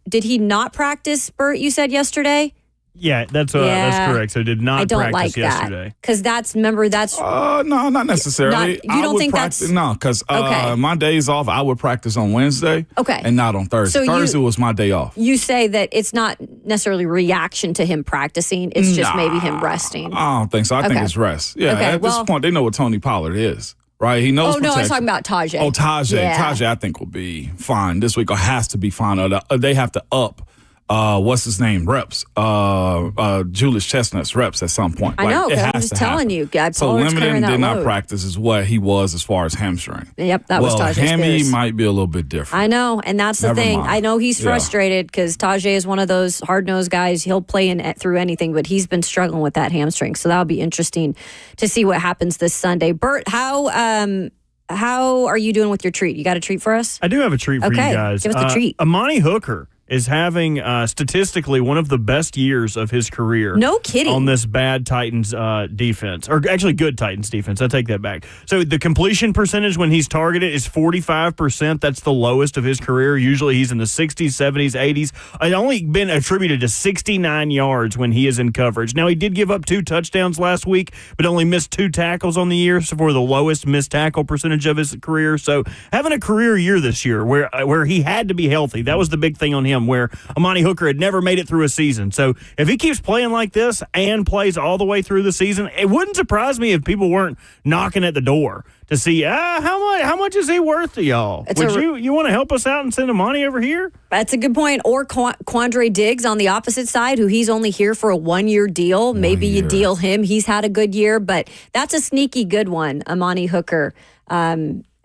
did he not practice, Bert, you said yesterday? Yeah, that's correct. So did not practice yesterday. Because remember that's... no, not necessarily. You don't think that's... No, because my days off, I would practice on Wednesday and not on Thursday. So Thursday was my day off. You say that it's not necessarily reaction to him practicing. It's just maybe him resting. I don't think so. I think it's rest. Yeah, at this point, they know what Tony Pollard is. Right, he knows. Oh no, I was talking about Tajay. Oh, Tajay. Yeah. Tajay, I think will be fine this week, or has to be fine. Or they have to up. What's his name? Reps. Julius Chestnut's reps at some point. I know. I'm just telling you. So limited and did not practice is what he was as far as hamstring. Yep, that was Tajay hammy might be a little bit different. I know, and that's the thing. I know he's frustrated because Tajay is one of those hard-nosed guys. He'll play through anything, but he's been struggling with that hamstring. So that'll be interesting to see what happens this Sunday. Bert, how are you doing with your treat? You got a treat for us? I do have a treat for you guys. Give us the treat. Amani Hooker is having statistically one of the best years of his career. No kidding. On this bad Titans defense, or actually good Titans defense. I take that back. So the completion percentage when he's targeted is 45%. That's the lowest of his career. Usually he's in the 60s, 70s, 80s. It's only been attributed to 69 yards when he is in coverage. Now, he did give up 2 touchdowns last week, but only missed 2 tackles on the year, so for the lowest missed tackle percentage of his career. So having a career year this year where he had to be healthy, that was the big thing on him, where Amani Hooker had never made it through a season. So if he keeps playing like this and plays all the way through the season, it wouldn't surprise me if people weren't knocking at the door to see how much is he worth to y'all. You want to help us out and send Amani over here? That's a good point. Or Quandre Diggs on the opposite side, who he's only here for a 1-year deal. Maybe you deal him. He's had a good year, but that's a sneaky good one. Amani Hooker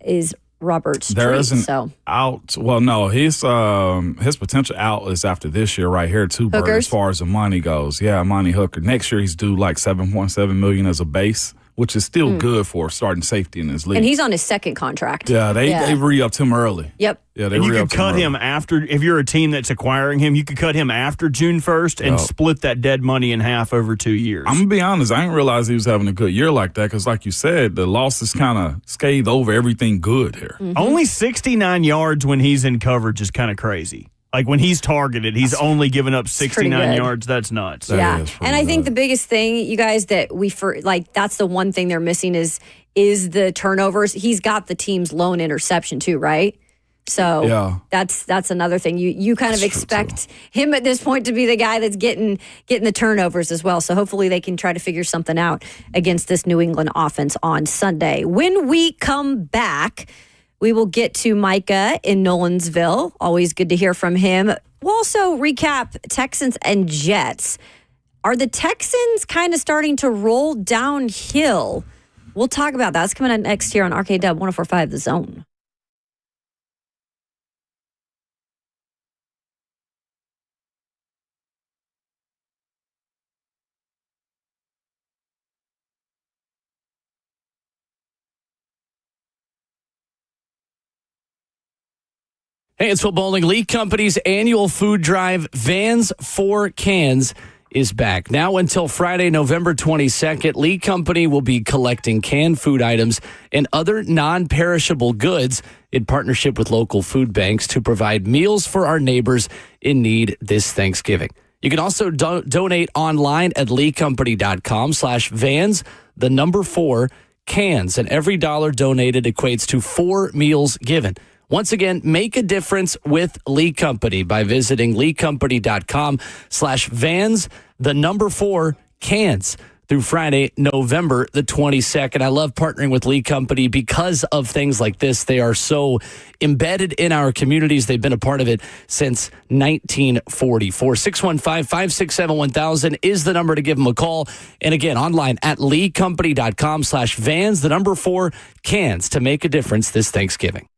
is Robert's there treat, is an out. Well, no, his potential out is after this year right here too. Bert, as far as the money goes, Amani Hooker. Next year he's due like $7.7 million as a base, which is still good for starting safety in this league. And he's on his second contract. Yeah, they re-upped him early. Yep. Yeah, and you could cut him after, if you're a team that's acquiring him, you could cut him after June 1st and split that dead money in half over 2 years. I'm going to be honest, I didn't realize he was having a good year like that because, like you said, the losses kind of scathed over everything good here. Mm-hmm. Only 69 yards when he's in coverage is kind of crazy. Like when he's targeted, he's only given up 69 yards. That's nuts. And I think the biggest thing, you guys, that that's the one thing they're missing is the turnovers. He's got the team's lone interception too, right? So that's another thing. You kind of expect him at this point to be the guy that's getting the turnovers as well. So hopefully they can try to figure something out against this New England offense on Sunday. When we come back, we will get to Micah in Nolensville. Always good to hear from him. We'll also recap Texans and Jets. Are the Texans kind of starting to roll downhill? We'll talk about that. That's coming up next here on RKW 104.5 The Zone. Hey, it's Will Bowling. Lee Company's annual food drive, Vans for Cans, is back. Now until Friday, November 22nd, Lee Company will be collecting canned food items and other non-perishable goods in partnership with local food banks to provide meals for our neighbors in need this Thanksgiving. You can also donate online at leecompany.com/Vans, the number 4 cans, and every dollar donated equates to 4 meals given. Once again, make a difference with Lee Company by visiting leecompany.com/Vans, the number 4 cans, through Friday, November the 22nd. I love partnering with Lee Company because of things like this. They are so embedded in our communities. They've been a part of it since 1944. 615-567-1000 is the number to give them a call. And again, online at leecompany.com/Vans, the number 4 cans, to make a difference this Thanksgiving.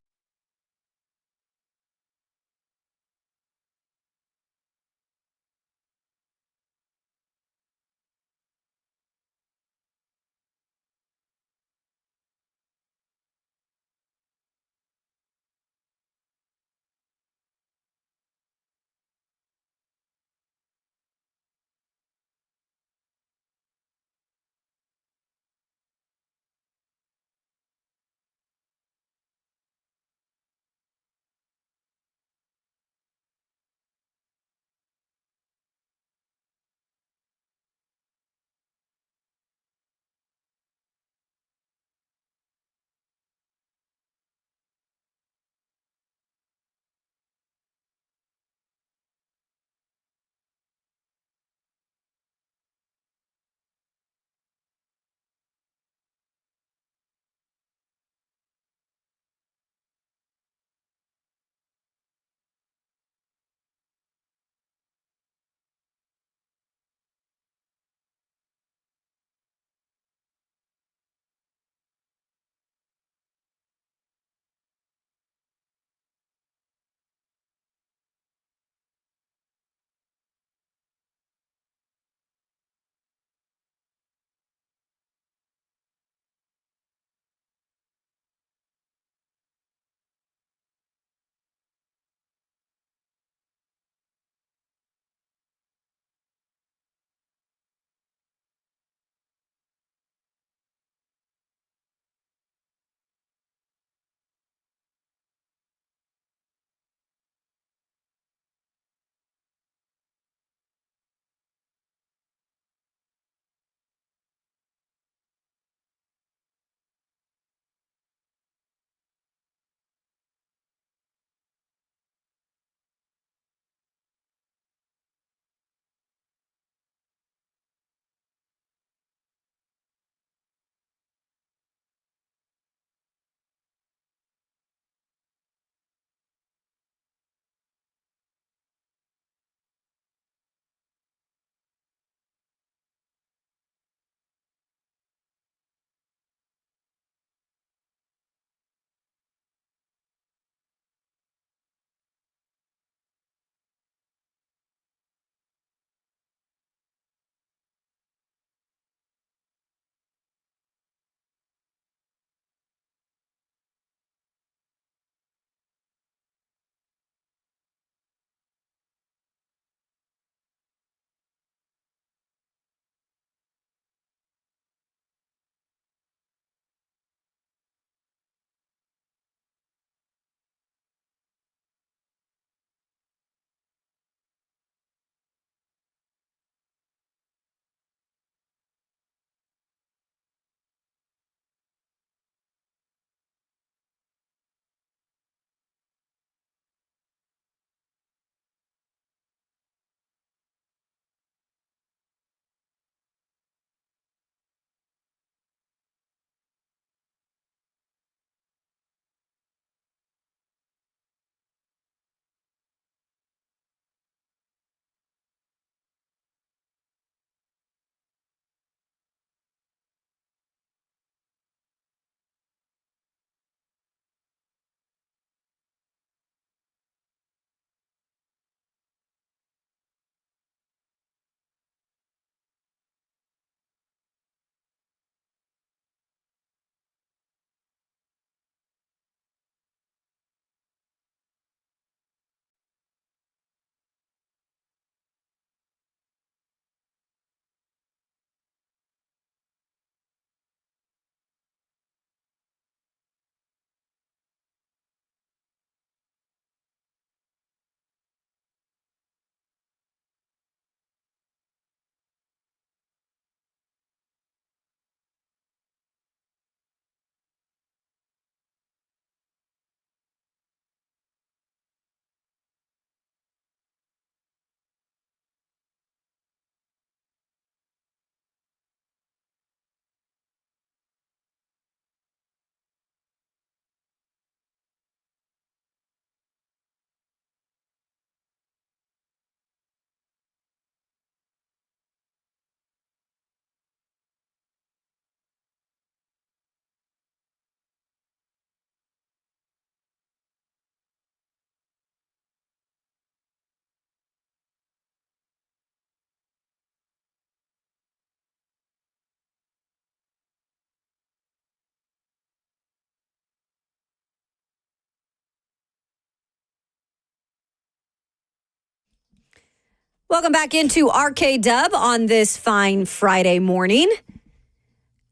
Welcome back into RK on this fine Friday morning.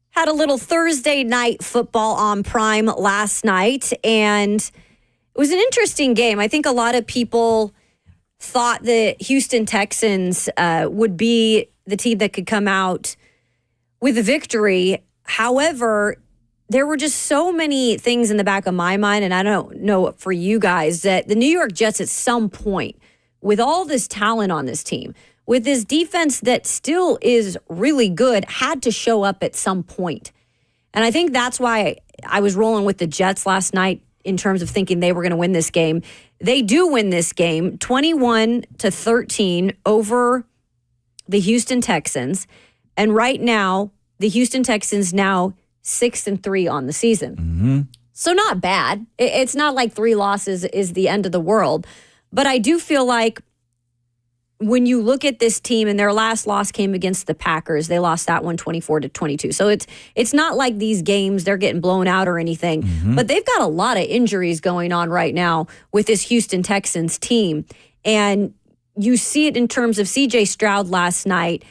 Had a little Thursday night football on Prime last night, and it was an interesting game. I think a lot of people thought the Houston Texans would be the team that could come out with a victory. However, there were just so many things in the back of my mind, and I don't know for you guys, that the New York Jets at some point, with all this talent on this team, with this defense that still is really good, had to show up at some point. And I think that's why I was rolling with the Jets last night in terms of thinking they were going to win this game. They do win this game 21-13 over the Houston Texans. And right now, the Houston Texans now 6-3 on the season. Mm-hmm. So not bad. It's not like 3 losses is the end of the world. But I do feel like when you look at this team, and their last loss came against the Packers, they lost that one 24-22. So it's not like these games, they're getting blown out or anything. Mm-hmm. But they've got a lot of injuries going on right now with this Houston Texans team. And you see it in terms of C.J. Stroud last night,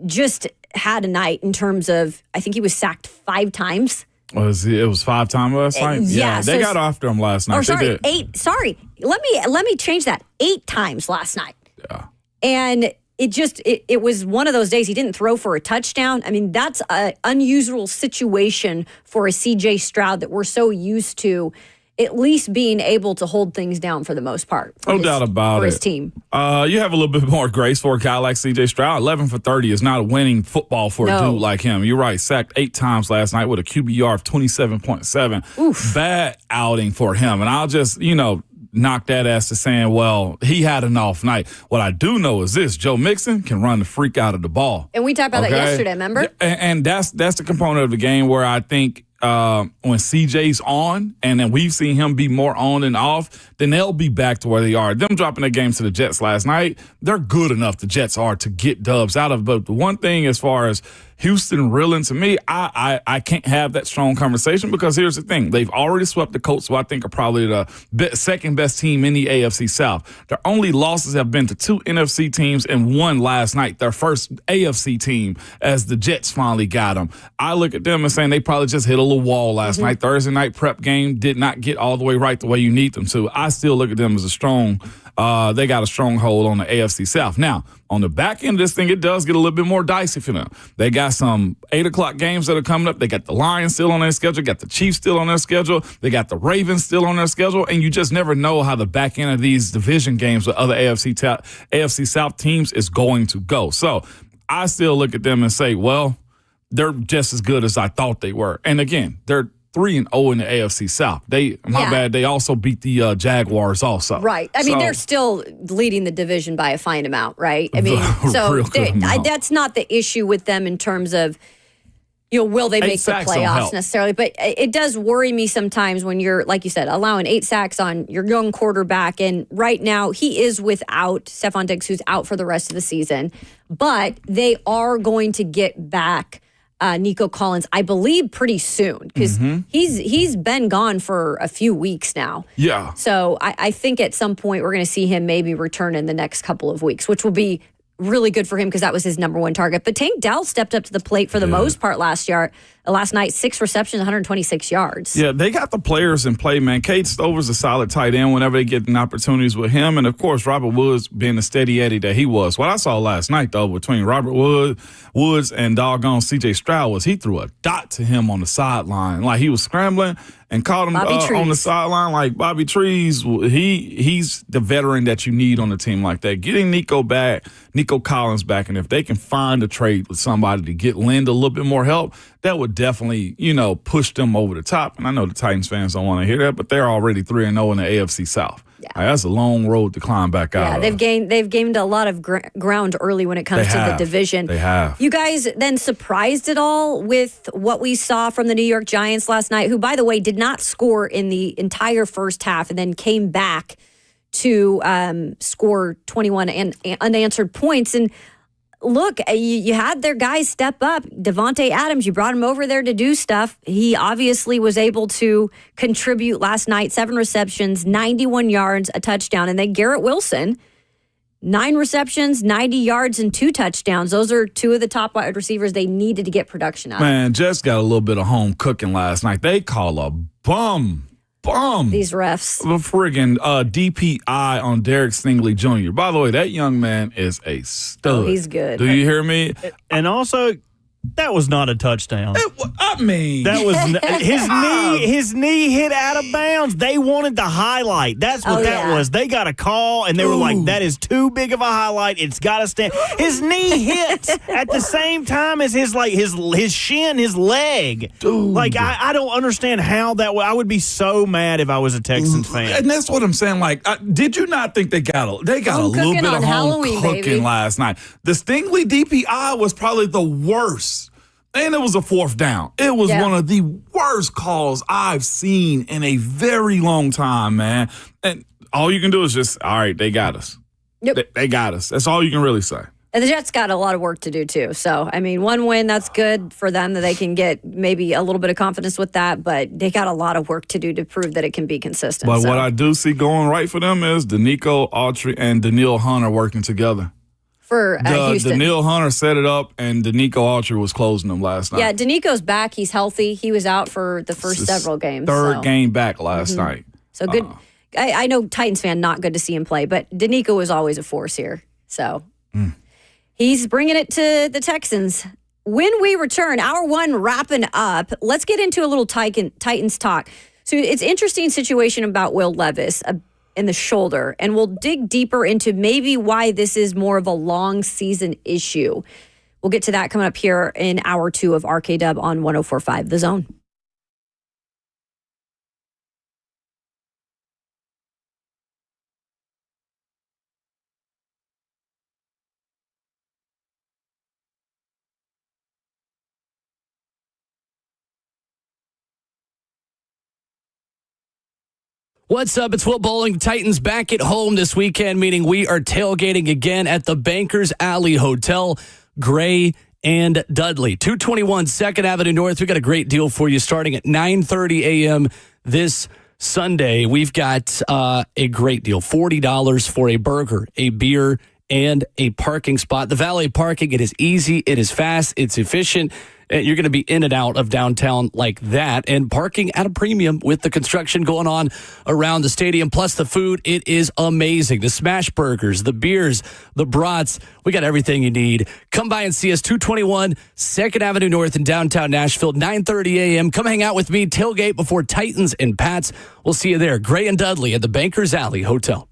just had a night in terms of, I think he was sacked 5 times. It was 5 times last night? Yeah, they got after him last night. Or sorry, 8. Sorry. Let me change that. 8 times last night. Yeah. And it was one of those days he didn't throw for a touchdown. I mean, that's an unusual situation for a CJ Stroud that we're so used to at least being able to hold things down for the most part. No doubt about it. For his team. You have a little bit more grace for a guy like C.J. Stroud. 11 for 30 is not a winning football for a dude like him. You're right. Sacked 8 times last night with a QBR of 27.7. Oof. Bad outing for him. And I'll just, knock that ass to saying, well, he had an off night. What I do know is this: Joe Mixon can run the freak out of the ball. And we talked about that yesterday, remember? And that's the component of the game where I think when CJ's on, and then we've seen him be more on than off, then they'll be back to where they are. Them dropping their games to the Jets last night, they're good enough, the Jets are, to get dubs out of it. But the one thing as far as Houston reeling, to me, I can't have that strong conversation, because here's the thing. They've already swept the Colts, who I think are probably the second best team in the AFC South. Their only losses have been to 2 NFC teams and 1 last night, their first AFC team, as the Jets finally got them. I look at them and saying they probably just hit a little wall last night. Thursday night prep game did not get all the way right the way you need them to. I still look at them as a strong they got a stronghold on the AFC South. Now, on the back end of this thing, it does get a little bit more dicey for them. They got some 8 o'clock games that are coming up. They got the Lions still on their schedule, got the Chiefs still on their schedule, they got the Ravens still on their schedule, and you just never know how the back end of these division games with other AFC South teams is going to go. So I still look at them and say, well, they're just as good as I thought they were. And again, they're 3-0 in the AFC South. They also beat the Jaguars also. Right. I mean, they're still leading the division by a fine amount, right? I mean, so that's not the issue with them in terms of, will they make the playoffs necessarily? But it does worry me sometimes when you're, like you said, allowing 8 sacks on your young quarterback. And right now he is without Stephon Diggs, who's out for the rest of the season. But they are going to get back Nico Collins, I believe, pretty soon, because he's been gone for a few weeks now. Yeah. So I think at some point we're going to see him maybe return in the next couple of weeks, which will be really good for him because that was his number 1 target. But Tank Dell stepped up to the plate for the most part last night, 6 receptions, 126 yards. Yeah, they got the players in play, man. Cade Stover's a solid tight end whenever they get opportunities with him. And, of course, Robert Woods being the steady Eddie that he was. What I saw last night, though, between Robert Woods and doggone C.J. Stroud was he threw a dot to him on the sideline. Like, he was scrambling and caught him on the sideline. Like, Bobby Trees, he's the veteran that you need on the team like that. Getting Nico Collins back, and if they can find a trade with somebody to lend a little bit more help, that would definitely, push them over the top. And I know the Titans fans don't want to hear that, but they're already 3-0 in the AFC South. Yeah. That's a long road to climb back out. Yeah, they've gained a lot of ground early when it comes to the division. They have. You guys then surprised at all with what we saw from the New York Giants last night, who, by the way, did not score in the entire first half and then came back to score 21 unanswered points. And look, you had their guys step up. Devontae Adams, you brought him over there to do stuff. He obviously was able to contribute last night. 7 receptions, 91 yards, a touchdown. And then Garrett Wilson, 9 receptions, 90 yards, and 2 touchdowns. Those are 2 of the top wide receivers they needed to get production out of. Man, Jets got a little bit of home cooking last night. They call a bum. These refs. The friggin' DPI on Derek Stingley Jr. By the way, that young man is a stud. Oh, he's good. Do you hear me? And also, that was not a touchdown. I mean, That was his knee hit out of bounds. They wanted the highlight. That's what that was. They got a call and they were like, "That is too big of a highlight. It's got to stand." His knee hit at the same time as his shin, his leg. Dude. Like I don't understand how that. I would be so mad if I was a Texans fan. And that's what I'm saying. Like, did you not think they got a little bit of Halloween, home cooking baby. last night? The Stingley DPI was probably the worst. And it was a 4th down. It was one of the worst calls I've seen in a very long time, man. And all you can do is just, all right, they got us. Yep. They got us. That's all you can really say. And the Jets got a lot of work to do, too. So, I mean, 1 win, that's good for them that they can get maybe a little bit of confidence with that. But they got a lot of work to do to prove that it can be consistent. But what I do see going right for them is Danico Autry and Daniil Hunter working together. For Houston. Daniil Hunter set it up, and Danico Autry was closing them last night. Yeah, Danico's back. He's healthy. He was out for the first several games. Third game back last night. So good. I know Titans fan, not good to see him play, but Danico is always a force here. So he's bringing it to the Texans. When we return, hour 1 wrapping up, let's get into a little Titans talk. So it's an interesting situation about Will Levis in the shoulder, and we'll dig deeper into maybe why this is more of a long season issue. We'll get to that coming up here in hour 2 of RKW on 104.5 The Zone. What's up? It's Will Bowling. Titans back at home this weekend, meaning we are tailgating again at the Bankers Alley Hotel, Gray and Dudley. 221 2nd Avenue North. We got a great deal for you starting at 9:30 a.m. this Sunday. We've got a great deal, $40 for a burger, a beer, and a parking spot. The valet parking, it is easy, it is fast, it's efficient. You're going to be in and out of downtown like that, and parking at a premium with the construction going on around the stadium. Plus the food, it is amazing. The smash burgers, the beers, the brats, we got everything you need. Come by and see us, 221 2nd Avenue North in downtown Nashville, 9:30 a.m. Come hang out with me, tailgate before Titans and Pats. We'll see you there. Gray and Dudley at the Bankers Alley Hotel.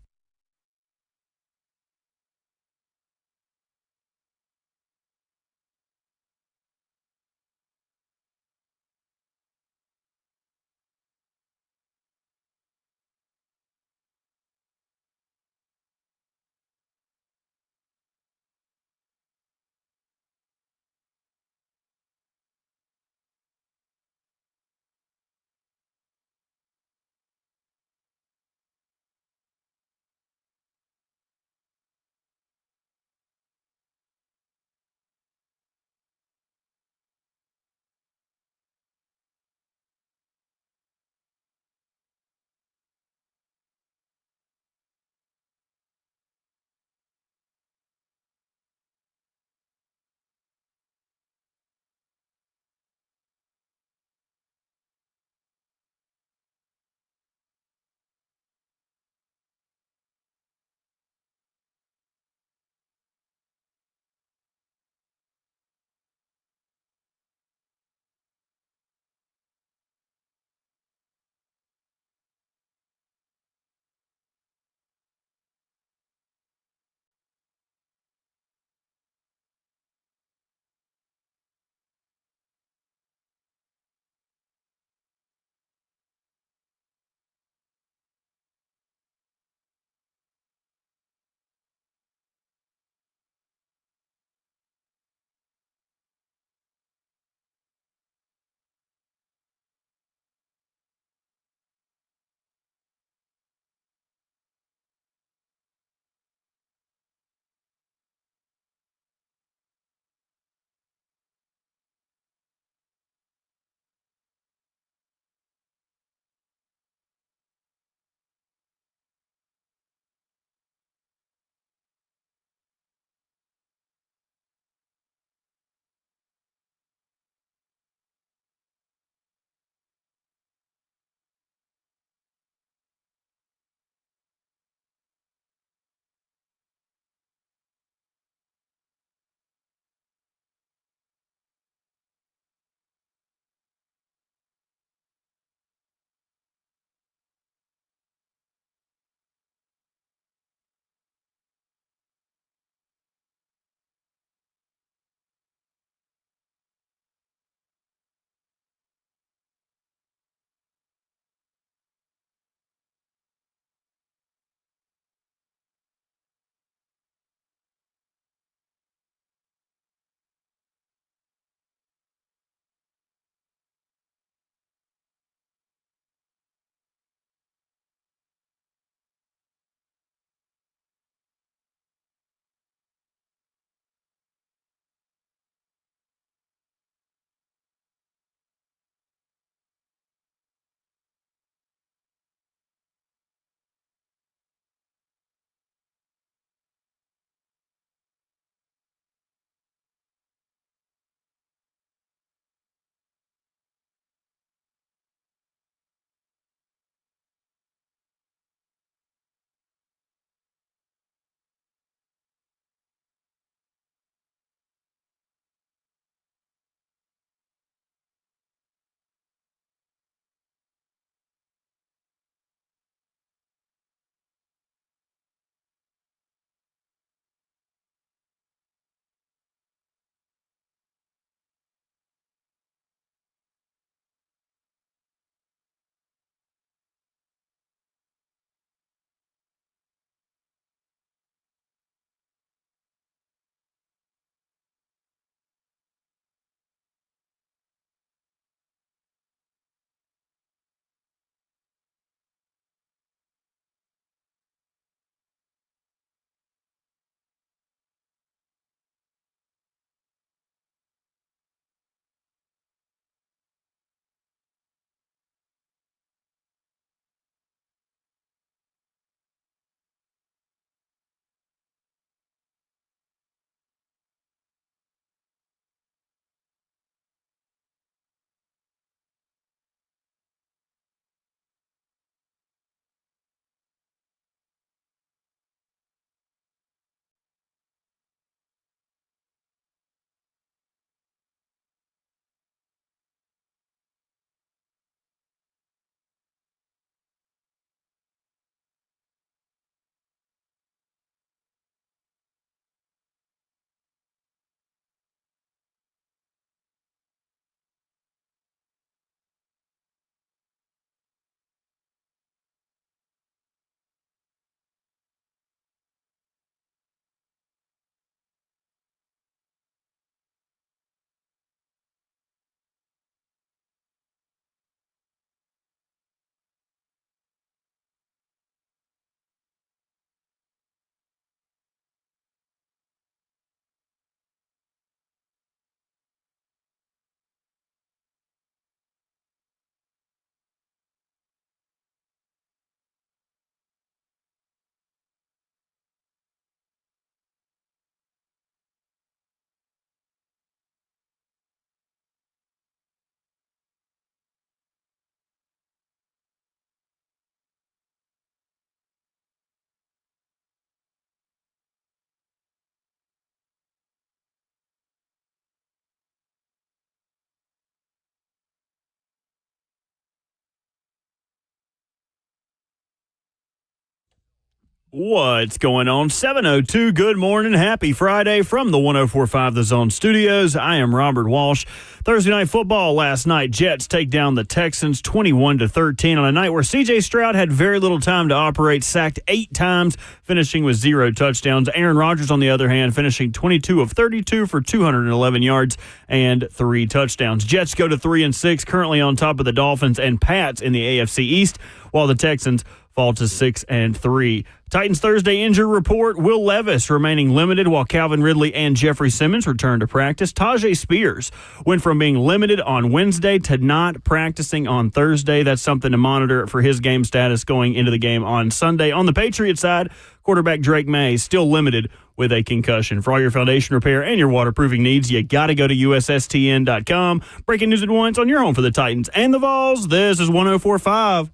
What's going on? 7:02. Good morning. Happy Friday from the 104.5 The Zone Studios. I am Robert Walsh. Thursday night football last night. Jets take down the Texans 21-13 on a night where C.J. Stroud had very little time to operate, sacked 8 times, finishing with 0 touchdowns. Aaron Rodgers, on the other hand, finishing 22 of 32 for 211 yards and 3 touchdowns. Jets go to 3-6, currently on top of the Dolphins and Pats in the AFC East, while the Texans fall to 6-3. Titans Thursday injury report. Will Levis remaining limited while Calvin Ridley and Jeffrey Simmons return to practice. Tajay Spears went from being limited on Wednesday to not practicing on Thursday. That's something to monitor for his game status going into the game on Sunday. On the Patriots side, quarterback Drake May still limited with a concussion. For all your foundation repair and your waterproofing needs, you got to go to USSTN.com. Breaking news at once on your home for the Titans and the Vols. This is 104.5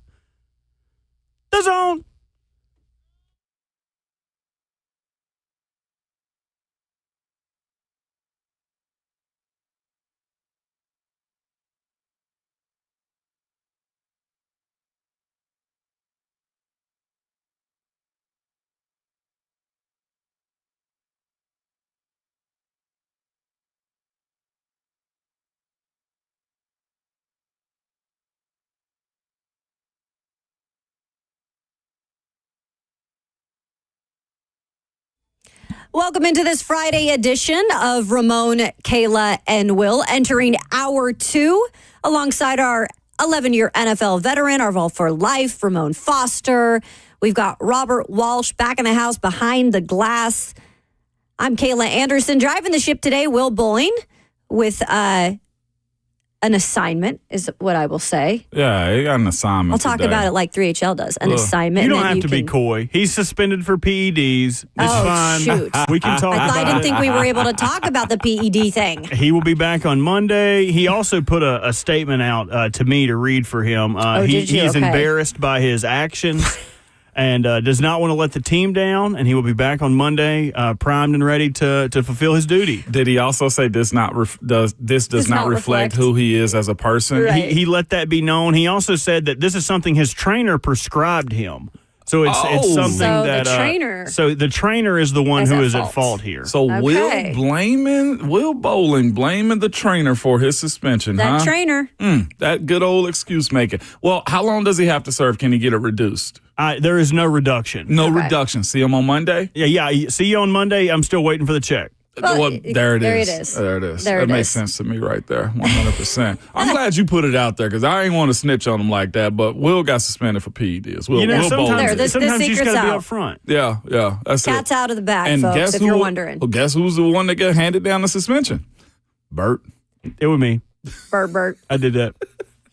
The Zone. Welcome into this Friday edition of Ramon, Kayla, and Will, entering hour 2 alongside our 11-year NFL veteran, our Vol for Life, Ramon Foster. We've got Robert Walsh back in the house behind the glass. I'm Kayla Anderson, driving the ship today. Will Bowling with an assignment is what I will say. Yeah, he got an assignment. I'll talk about it like 3HL does. An assignment. You don't have to be coy. He's suspended for PEDs. It's fine. Shoot. We can talk about it. I didn't think we were able to talk about the PED thing. He will be back on Monday. He also put a statement out to me to read for him. Did you? He's Okay. embarrassed by his actions and does not want to let the team down, and he will be back on Monday primed and ready to fulfill his duty. Did he also say this does not reflect who he is as a person? Right. He let that be known. He also said that this is something his trainer prescribed him. So it's something So that the trainer So the trainer is the one is who at is at fault. fault here. So Okay. Will Bowling blaming the trainer for his suspension, that huh? trainer. That good old excuse making. Well, how long does he have to serve? Can he get it reduced? There is no reduction. No reduction. See him on Monday? Yeah. See you on Monday. I'm still waiting for the check. Well, there it there is. it is. There it is. There That it makes is. sense to me right there, 100%. I'm glad you put it out there because I ain't want to snitch on him like that, but Will got suspended for PEDs. Will Sometimes, Bowling. There, the sometimes you just secret's got to be out. up front. Yeah. That's Cat's it. out of the bag, And folks, guess if who, you're wondering. well, guess who's the one that got handed down the suspension? Bert. It was me. Bert. I did that.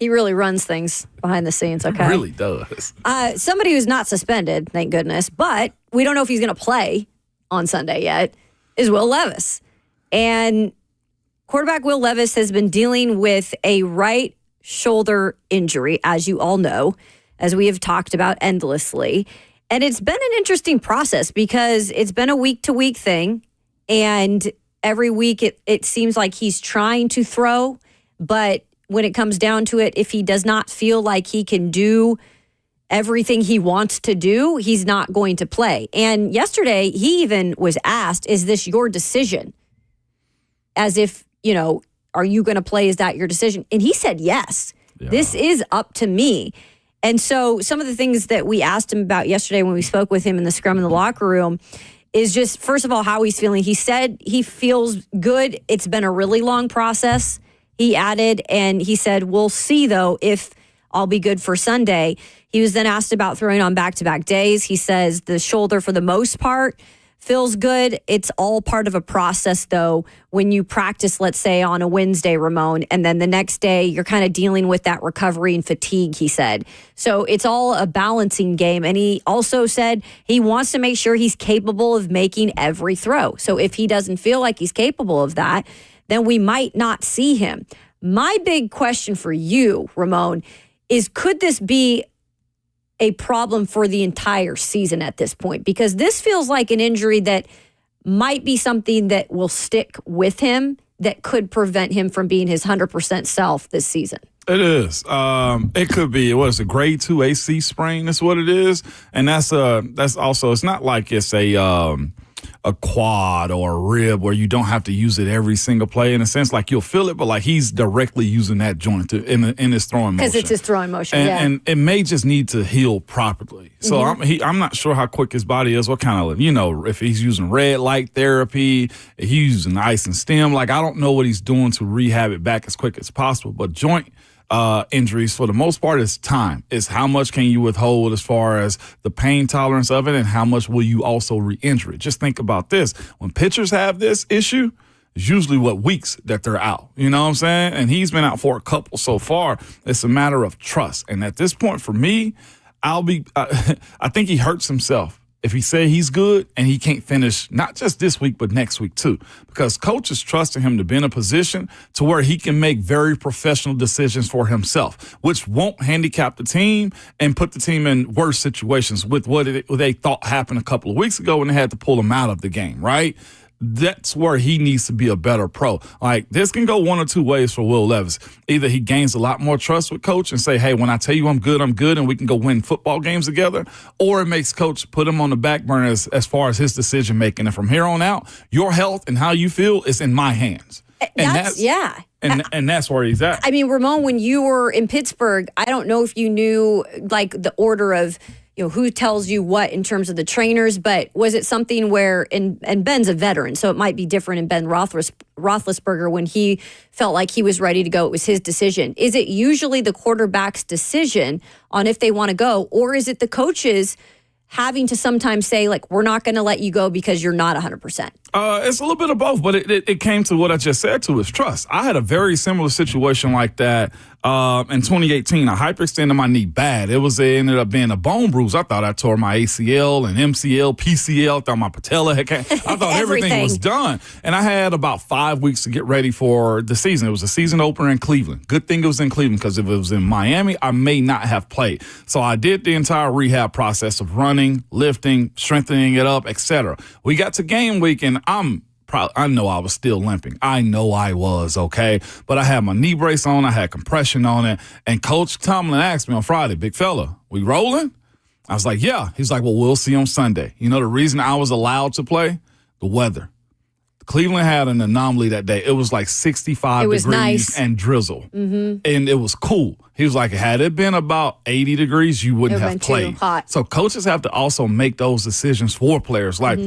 He really runs things behind the scenes, okay? Really does. Somebody who's not suspended, thank goodness, but we don't know if he's going to play on Sunday yet, is Will Levis. And quarterback Will Levis has been dealing with a right shoulder injury, as you all know, as we have talked about endlessly. And it's been an interesting process because it's been a week-to-week thing. And every week it seems like he's trying to throw. But when it comes down to it, if he does not feel like he can do everything he wants to do, he's not going to play. And yesterday, he even was asked, is this your decision? As if, are you going to play? Is that your decision? And he said, yes, this is up to me. And so some of the things that we asked him about yesterday when we spoke with him in the scrum in the locker room is just, first of all, how he's feeling. He said he feels good. It's been a really long process, he added. And he said, we'll see, though, if I'll be good for Sunday. He was then asked about throwing on back-to-back days. He says the shoulder, for the most part, feels good. It's all part of a process, though, when you practice, let's say, on a Wednesday, Ramon, and then the next day you're kind of dealing with that recovery and fatigue, he said. So it's all a balancing game. And he also said he wants to make sure he's capable of making every throw. So if he doesn't feel like he's capable of that, then we might not see him. My big question for you, Ramon, is could this be a problem for the entire season at this point? Because this feels like an injury that might be something that will stick with him that could prevent him from being his 100% self this season. It is. It could be, what is it, grade 2 AC sprain is what it is. And that's also, it's not like it's a quad or a rib where you don't have to use it every single play. In a sense, like you'll feel it, but like he's directly using that joint in his throwing motion. Because it's his throwing motion, and it may just need to heal properly. So I'm not sure how quick his body is, what kind of, if he's using red light therapy, if he's using ice and stem. Like, I don't know what he's doing to rehab it back as quick as possible. But joint injuries, for the most part, is time. It's how much can you withhold as far as the pain tolerance of it, and how much will you also re-injure it. Just think about this. When pitchers have this issue, it's usually weeks that they're out. You know what I'm saying? And he's been out for a couple so far. It's a matter of trust. And at this point, for me, I think he hurts himself if he say he's good and he can't finish not just this week, but next week too, because coach is trusting him to be in a position to where he can make very professional decisions for himself, which won't handicap the team and put the team in worse situations with what they thought happened a couple of weeks ago when they had to pull him out of the game, right? That's where he needs to be a better pro. Like, this can go one or two ways for Will Levis. Either he gains a lot more trust with coach and say, hey, when I tell you I'm good, and we can go win football games together. Or it makes coach put him on the back burner as far as his decision making. And from here on out, your health and how you feel is in my hands. And that's where he's at. I mean, Ramon, when you were in Pittsburgh, I don't know if you knew like the order of who tells you what in terms of the trainers, but was it something where, and Ben's a veteran, so it might be different in Ben Roethlisberger when he felt like he was ready to go, it was his decision. Is it usually the quarterback's decision on if they want to go, or is it the coaches having to sometimes say, like, we're not going to let you go because you're not 100%? It's a little bit of both, but it came to what I just said to is trust. I had a very similar situation like that in 2018. I hyperextended my knee bad. It ended up being a bone bruise. I thought I tore my ACL and MCL, PCL. I thought my patella had I thought everything was done. And I had about 5 weeks to get ready for the season. It was a season opener in Cleveland. Good thing it was in Cleveland, because if it was in Miami, I may not have played. So I did the entire rehab process of running, lifting, strengthening it up, etc. We got to game week, and I know I was still limping. I know I was, okay? But I had my knee brace on. I had compression on it. And Coach Tomlin asked me on Friday, big fella, we rolling? I was like, yeah. He's like, well, we'll see on Sunday. You know the reason I was allowed to play? The weather. Cleveland had an anomaly that day. It was like 65 degrees nice. And drizzle. Mm-hmm. And it was cool. He was like, had it been about 80 degrees, you wouldn't have played. Too hot. So coaches have to also make those decisions for players. Like,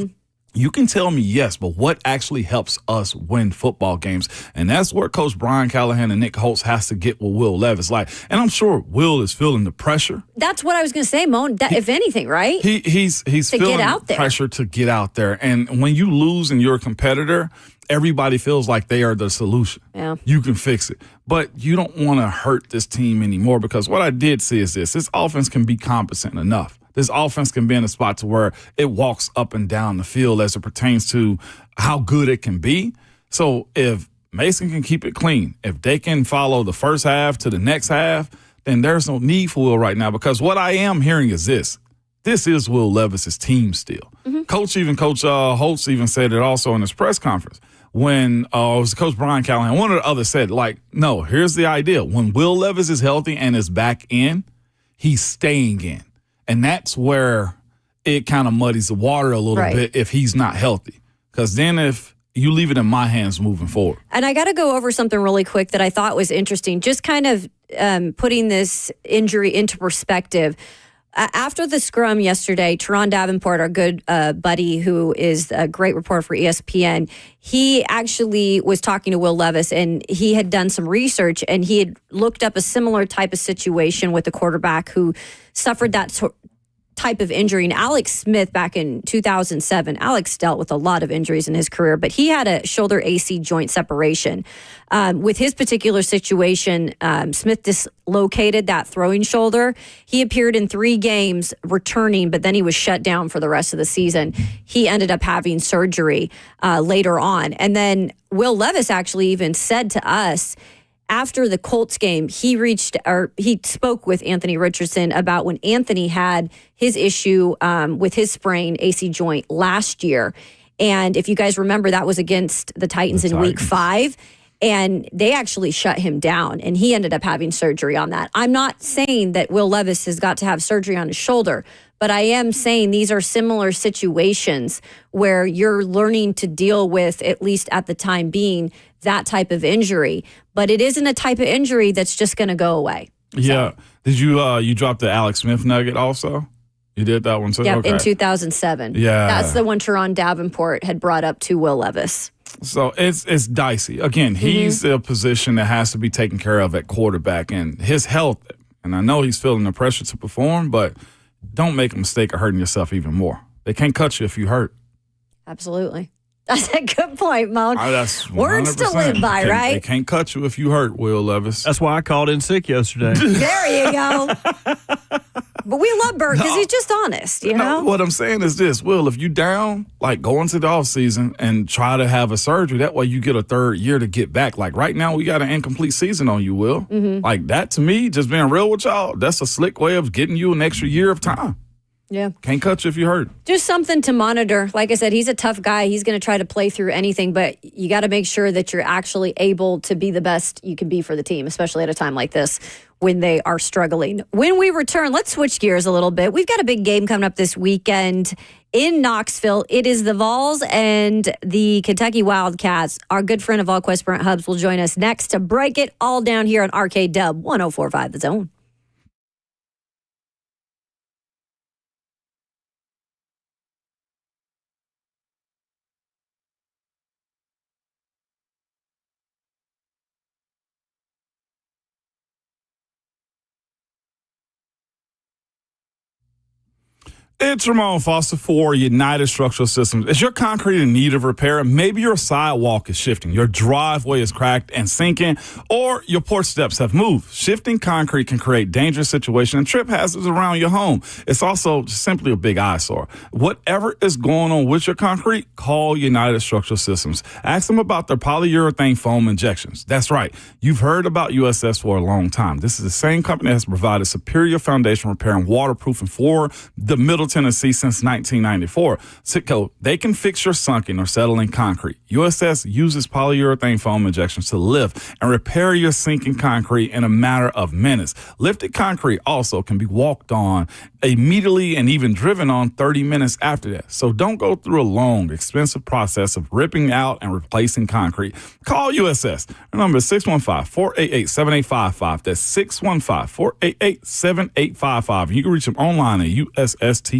you can tell me yes, but what actually helps us win football games? And that's where Coach Brian Callahan and Nick Holtz has to get with Will Levis. Like, and I'm sure Will is feeling the pressure. That's what I was going to say, Moan. If anything, right? He's feeling the pressure to get out there. And when you lose and you're a competitor, everybody feels like they are the solution. Yeah. You can fix it. But you don't want to hurt this team anymore, because what I did see is this offense can be competent enough. This offense can be in a spot to where it walks up and down the field as it pertains to how good it can be. So if Mason can keep it clean, if they can follow the first half to the next half, then there's no need for Will right now, because what I am hearing is this is Will Levis's team still. Mm-hmm. Coach Holtz even said it also in his press conference. When it was Coach Brian Callahan, one or the other said, like, no, here's the idea. When Will Levis is healthy and is back in, he's staying in. And that's where it kind of muddies the water a little bit if he's not healthy. Because then if you leave it in my hands moving forward. And I got to go over something really quick that I thought was interesting, just kind of putting this injury into perspective. After the scrum yesterday, Teron Davenport, our good buddy, who is a great reporter for ESPN, he actually was talking to Will Levis, and he had done some research, and he had looked up a similar type of situation with a quarterback who suffered that type of injury. And Alex Smith, back in 2007, Alex dealt with a lot of injuries in his career, but he had a shoulder AC joint separation. With his particular situation, Smith dislocated that throwing shoulder. He appeared in 3 games returning, but then he was shut down for the rest of the season. He ended up having surgery later on. And then Will Levis actually even said to us, after the Colts game, he spoke with Anthony Richardson about when Anthony had his issue with his sprained AC joint last year. And if you guys remember, that was against the Titans in week 5. And they actually shut him down, and he ended up having surgery on that. I'm not saying that Will Levis has got to have surgery on his shoulder, but I am saying these are similar situations where you're learning to deal with, at least at the time being, that type of injury. But it isn't a type of injury that's just going to go away. Yeah. So. Did you drop the Alex Smith nugget also? You did that one too? Yep, in 2007. Yeah. That's the one Teron Davenport had brought up to Will Levis. So it's dicey. Again, he's a position that has to be taken care of at quarterback, and his health, and I know he's feeling the pressure to perform, but don't make a mistake of hurting yourself even more. They can't cut you if you hurt. Absolutely. That's a good point, Moan. That's words to live by, right? They can't cut you if you hurt, Will Levis. That's why I called in sick yesterday. There you go. But we love Bert because he's just honest, you know? What I'm saying is this, Will, if you down, like go into the offseason and try to have a surgery, that way you get a third year to get back. Like right now we got an incomplete season on you, Will. Mm-hmm. Like that to me, just being real with y'all, that's a slick way of getting you an extra year of time. Yeah. Can't cut you if you hurt. Just something to monitor. Like I said, he's a tough guy. He's going to try to play through anything, but you got to make sure that you're actually able to be the best you can be for the team, especially at a time like this when they are struggling. When we return, let's switch gears a little bit. We've got a big game coming up this weekend in Knoxville. It is the Vols and the Kentucky Wildcats. Our good friend of VolQuest, Brent Hubbs, will join us next to break it all down here on RKW 104.5 The Zone. It's Ramon Foster for United Structural Systems. Is your concrete in need of repair? Maybe your sidewalk is shifting, your driveway is cracked and sinking, or your porch steps have moved. Shifting concrete can create dangerous situations and trip hazards around your home. It's also simply a big eyesore. Whatever is going on with your concrete, call United Structural Systems. Ask them about their polyurethane foam injections. That's right. You've heard about USS for a long time. This is the same company that has provided superior foundation repair and waterproofing for the Middle Tennessee since 1994. Sitco, they can fix your sunken or settling concrete. USS uses polyurethane foam injections to lift and repair your sinking concrete in a matter of minutes. Lifted concrete also can be walked on immediately and even driven on 30 minutes after that. So don't go through a long, expensive process of ripping out and replacing concrete. Call USS. Their number is 615-488-7855. That's 615-488-7855. You can reach them online at USSTN.com.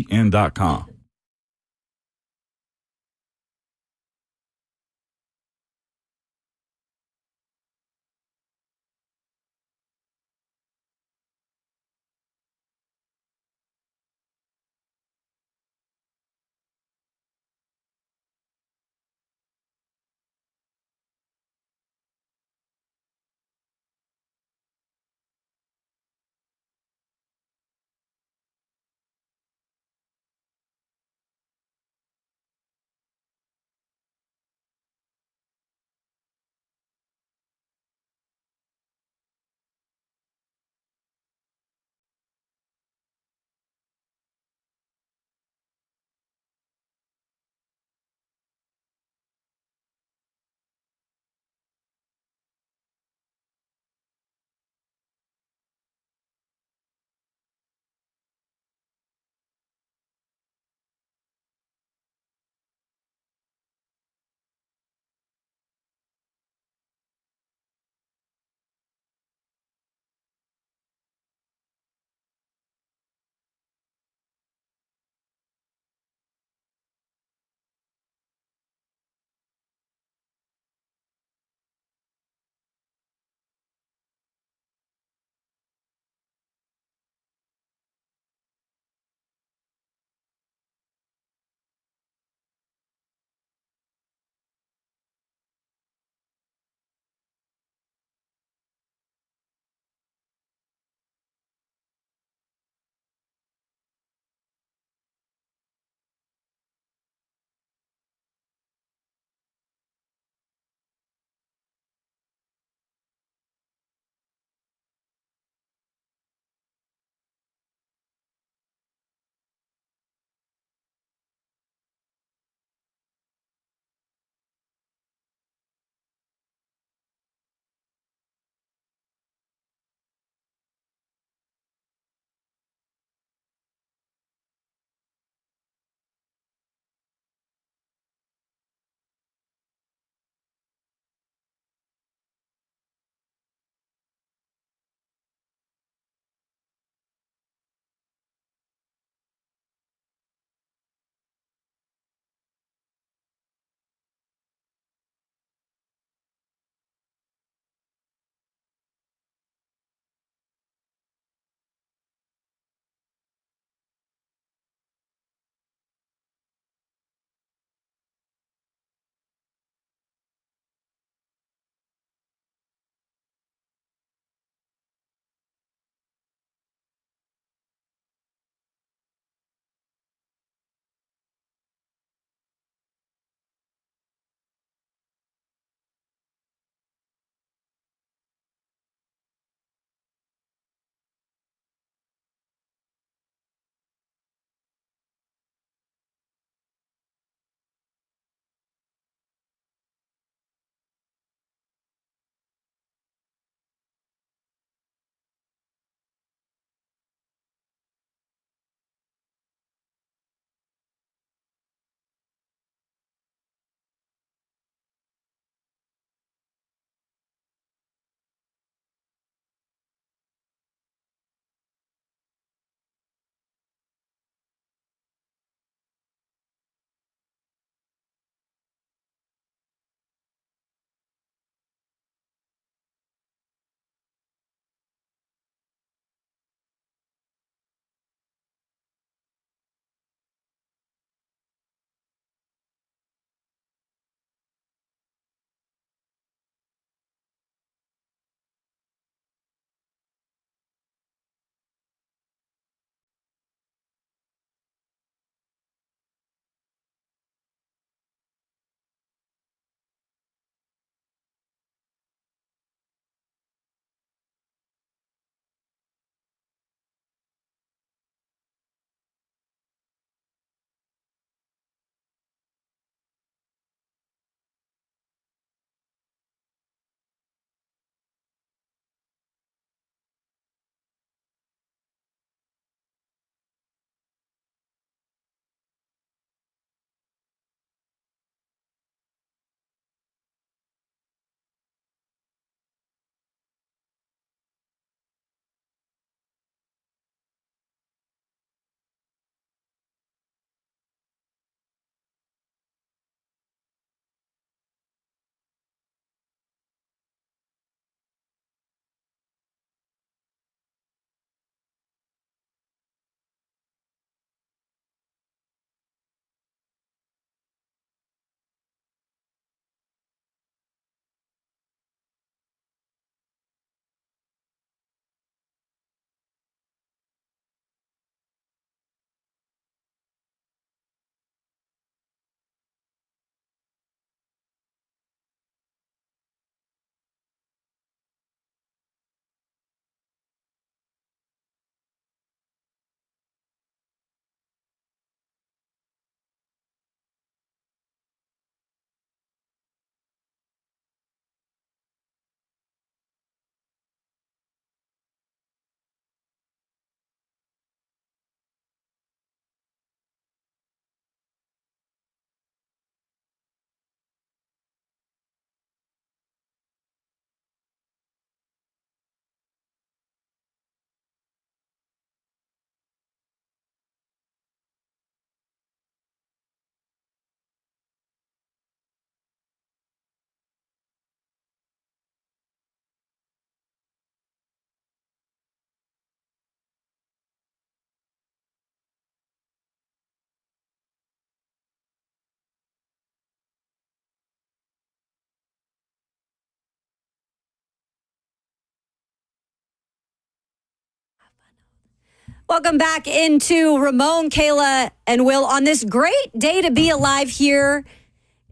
Welcome back into Ramon, Kayla, and Will on this great day to be alive here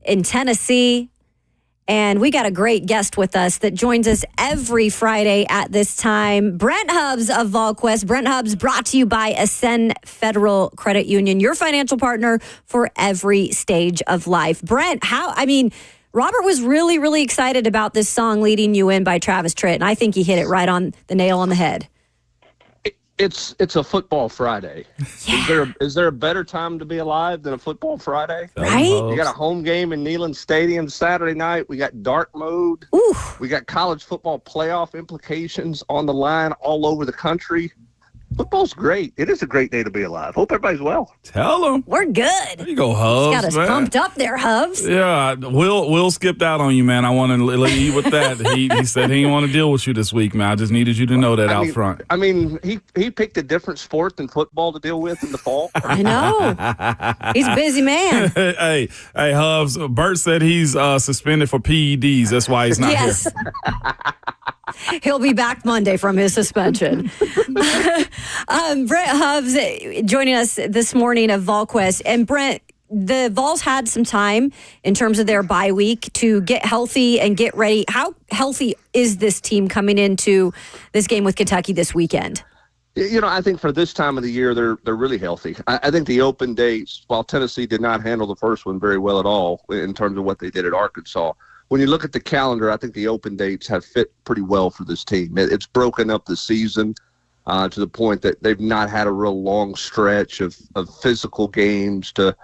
in Tennessee. And we got a great guest with us that joins us every Friday at this time. Brent Hubbs of VolQuest. Brent Hubbs brought to you by Ascend Federal Credit Union, your financial partner for every stage of life. Brent, Robert was really, really excited about this song Leading You In by Travis Tritt, and I think he hit it right on the nail on the head. It's a football Friday. Yeah. Is there a better time to be alive than a football Friday? Right? You got a home game in Neyland Stadium Saturday night. We got dark mode. Ooh. We got college football playoff implications on the line all over the country. Football's great. It is a great day to be alive. Hope everybody's well. Tell them. We're good. There you go, Hubs. Got us pumped up there, Hubs. Yeah, Will skipped out on you, man. I want to leave with that. He said he didn't want to deal with you this week, man. I just needed you to know that out front. He picked a different sport than football to deal with in the fall. I know. He's a busy man. Hey, Hubs. Bert said he's suspended for PEDs. That's why he's not here. He'll be back Monday from his suspension. Brent Hubbs joining us this morning of VolQuest. And Brent, the Vols had some time in terms of their bye week to get healthy and get ready. How healthy is this team coming into this game with Kentucky this weekend? I think for this time of the year, they're really healthy. I think the open dates, while Tennessee did not handle the first one very well at all in terms of what they did at Arkansas, when you look at the calendar, I think the open dates have fit pretty well for this team. It's broken up the season to the point that they've not had a real long stretch of physical games to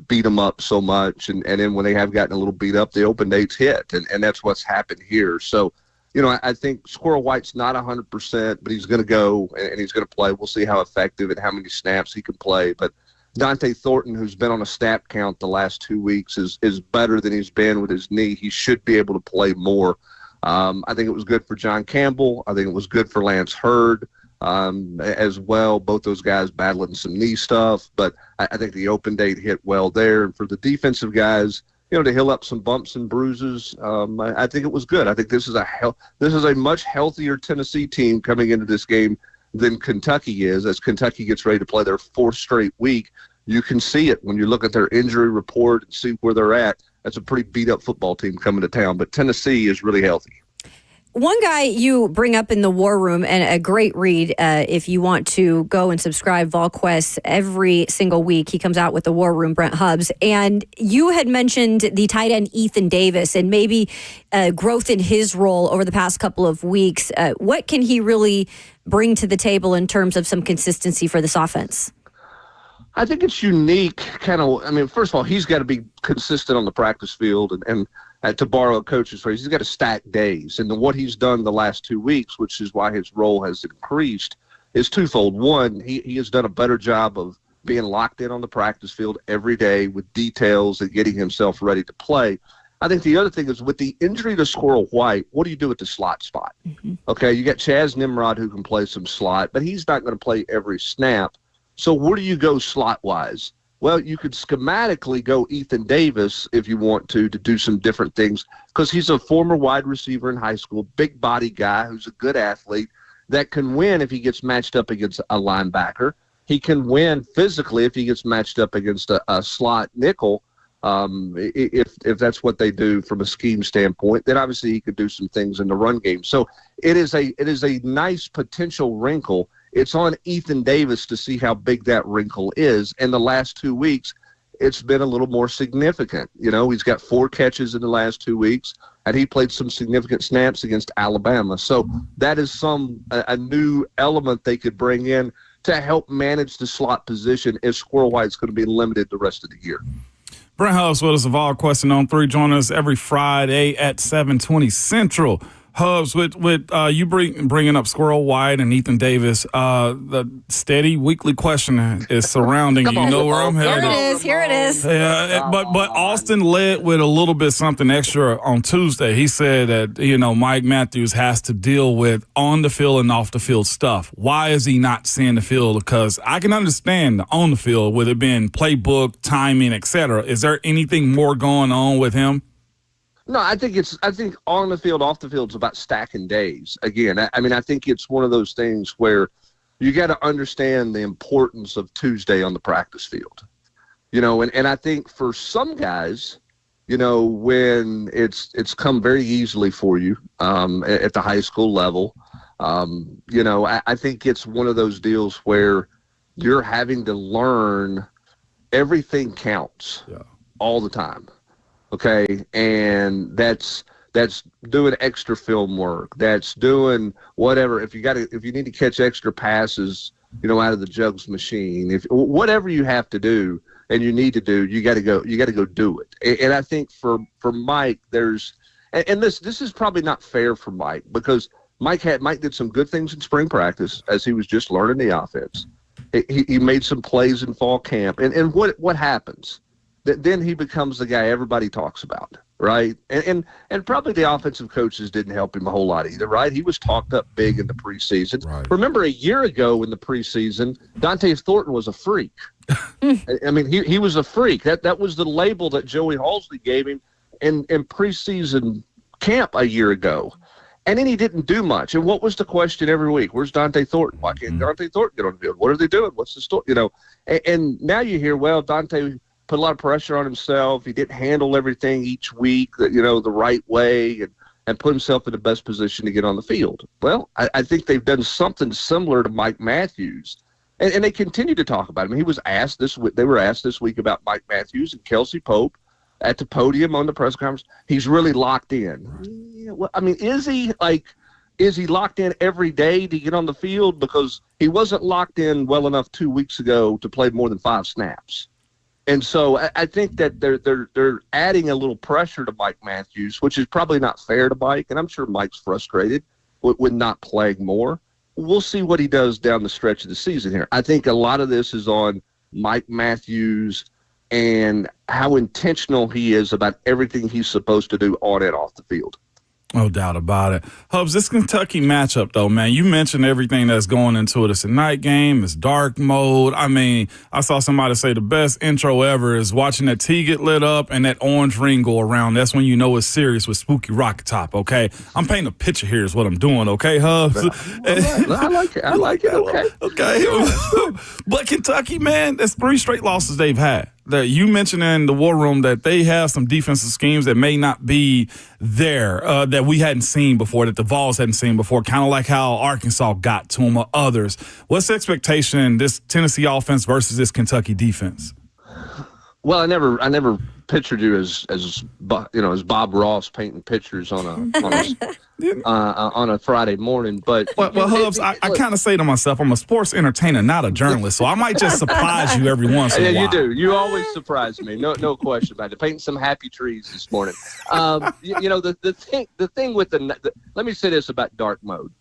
beat them up so much. And then when they have gotten a little beat up, the open dates hit. And that's what's happened here. So, I think Squirrel White's not 100%, but he's going to go and he's going to play. We'll see how effective and how many snaps he can play. But Dante Thornton, who's been on a snap count the last 2 weeks, is better than he's been with his knee. He should be able to play more. I think it was good for John Campbell. I think it was good for Lance Hurd as well. Both those guys battling some knee stuff. But I think the open date hit well there. And for the defensive guys, to heal up some bumps and bruises, I think it was good. I think this is a much healthier Tennessee team coming into this game than Kentucky is, as Kentucky gets ready to play their fourth straight week. You can see it when you look at their injury report and see where they're at. That's a pretty beat-up football team coming to town, but Tennessee is really healthy. One guy you bring up in the War Room, and a great read if you want to go and subscribe, VolQuest, every single week he comes out with the War Room, Brent Hubbs. And you had mentioned the tight end Ethan Davis and maybe growth in his role over the past couple of weeks. What can he really bring to the table in terms of some consistency for this offense? I think it's unique, first of all, he's got to be consistent on the practice field and to borrow a coach's phrase, he's got to stack days. And what he's done the last 2 weeks, which is why his role has increased, is twofold. One, he has done a better job of being locked in on the practice field every day with details and getting himself ready to play. I think the other thing is with the injury to Squirrel White, what do you do at the slot spot? Mm-hmm. Okay, you got Chaz Nimrod who can play some slot, but he's not going to play every snap. So where do you go slot-wise? Well, you could schematically go Ethan Davis if you want to do some different things because he's a former wide receiver in high school, big body guy who's a good athlete that can win if he gets matched up against a linebacker. He can win physically if he gets matched up against a slot nickel. If that's what they do from a scheme standpoint, then obviously he could do some things in the run game. So it is a nice potential wrinkle. It's on Ethan Davis to see how big that wrinkle is. And the last 2 weeks, it's been a little more significant. He's got 4 catches in the last 2 weeks, and he played some significant snaps against Alabama. So that is a new element they could bring in to help manage the slot position if Squirrel White's going to be limited the rest of the year. Brent Hubbs with us of VolQuest on 3. Join us every Friday at 7:20 Central. Hubs, with you bringing up Squirrel White and Ethan Davis, the steady weekly question is surrounding you. You know where I'm headed. Here it is. Yeah, but Austin led with a little bit something extra on Tuesday. He said that, Mike Matthews has to deal with on the field and off the field stuff. Why is he not seeing the field? Because I can understand the on the field with it being playbook, timing, etc. Is there anything more going on with him? No, I think on the field, off the field, it's about stacking days. Again, I think it's one of those things where you got to understand the importance of Tuesday on the practice field. And I think for some guys, when it's come very easily for you at the high school level, I think it's one of those deals where you're having to learn everything counts all the time. Okay. And that's doing extra film work. That's doing whatever. If you need to catch extra passes, out of the jugs machine, if whatever you have to do and you need to do, you got to go do it. And I think for Mike, this is probably not fair for Mike, because Mike did some good things in spring practice as he was just learning the offense. He made some plays in fall camp, and what happens? Then he becomes the guy everybody talks about, right? And probably the offensive coaches didn't help him a whole lot either, right? He was talked up big in the preseason. Right. Remember a year ago in the preseason, Dante Thornton was a freak. I mean, he was a freak. That was the label that Joey Halsley gave him in preseason camp a year ago. And then he didn't do much. And what was the question every week? Where's Dante Thornton? Why can't Dante Thornton get on the field? What are they doing? What's the story? And now you hear, well, Dante put a lot of pressure on himself. He didn't handle everything each week, the right way, and put himself in the best position to get on the field. Well, I think they've done something similar to Mike Matthews, and they continue to talk about him. They were asked this week about Mike Matthews and Kelsey Pope at the podium on the press conference. He's really locked in. I mean, is he locked in every day to get on the field? Because he wasn't locked in well enough 2 weeks ago to play more than 5 snaps. And so I think that they're adding a little pressure to Mike Matthews, which is probably not fair to Mike. And I'm sure Mike's frustrated with not playing more. We'll see what he does down the stretch of the season here. I think a lot of this is on Mike Matthews and how intentional he is about everything he's supposed to do on and off the field. No doubt about it. Hubs, this Kentucky matchup, though, man, you mentioned everything that's going into it. It's a night game. It's dark mode. I mean, I saw somebody say the best intro ever is watching that tee get lit up and that orange ring go around. That's when you know it's serious with Spooky Rocket Top, okay? I'm painting a picture here is what I'm doing, okay, Hubs? I like it, okay. Okay. But Kentucky, man, that's 3 straight losses they've had. That you mentioned in the war room that they have some defensive schemes that may not be there, that we hadn't seen before, that the Vols hadn't seen before, kind of like how Arkansas got to them or others. What's the expectation in this Tennessee offense versus this Kentucky defense? Well, I never pictured you as Bob Ross painting pictures on a Friday morning. But well Hubs, I kind of say to myself, I'm a sports entertainer, not a journalist, so I might just surprise you every once in a while. Yeah, you do. You always surprise me. No question about it. Painting some happy trees this morning. The thing with let me say this about dark mode.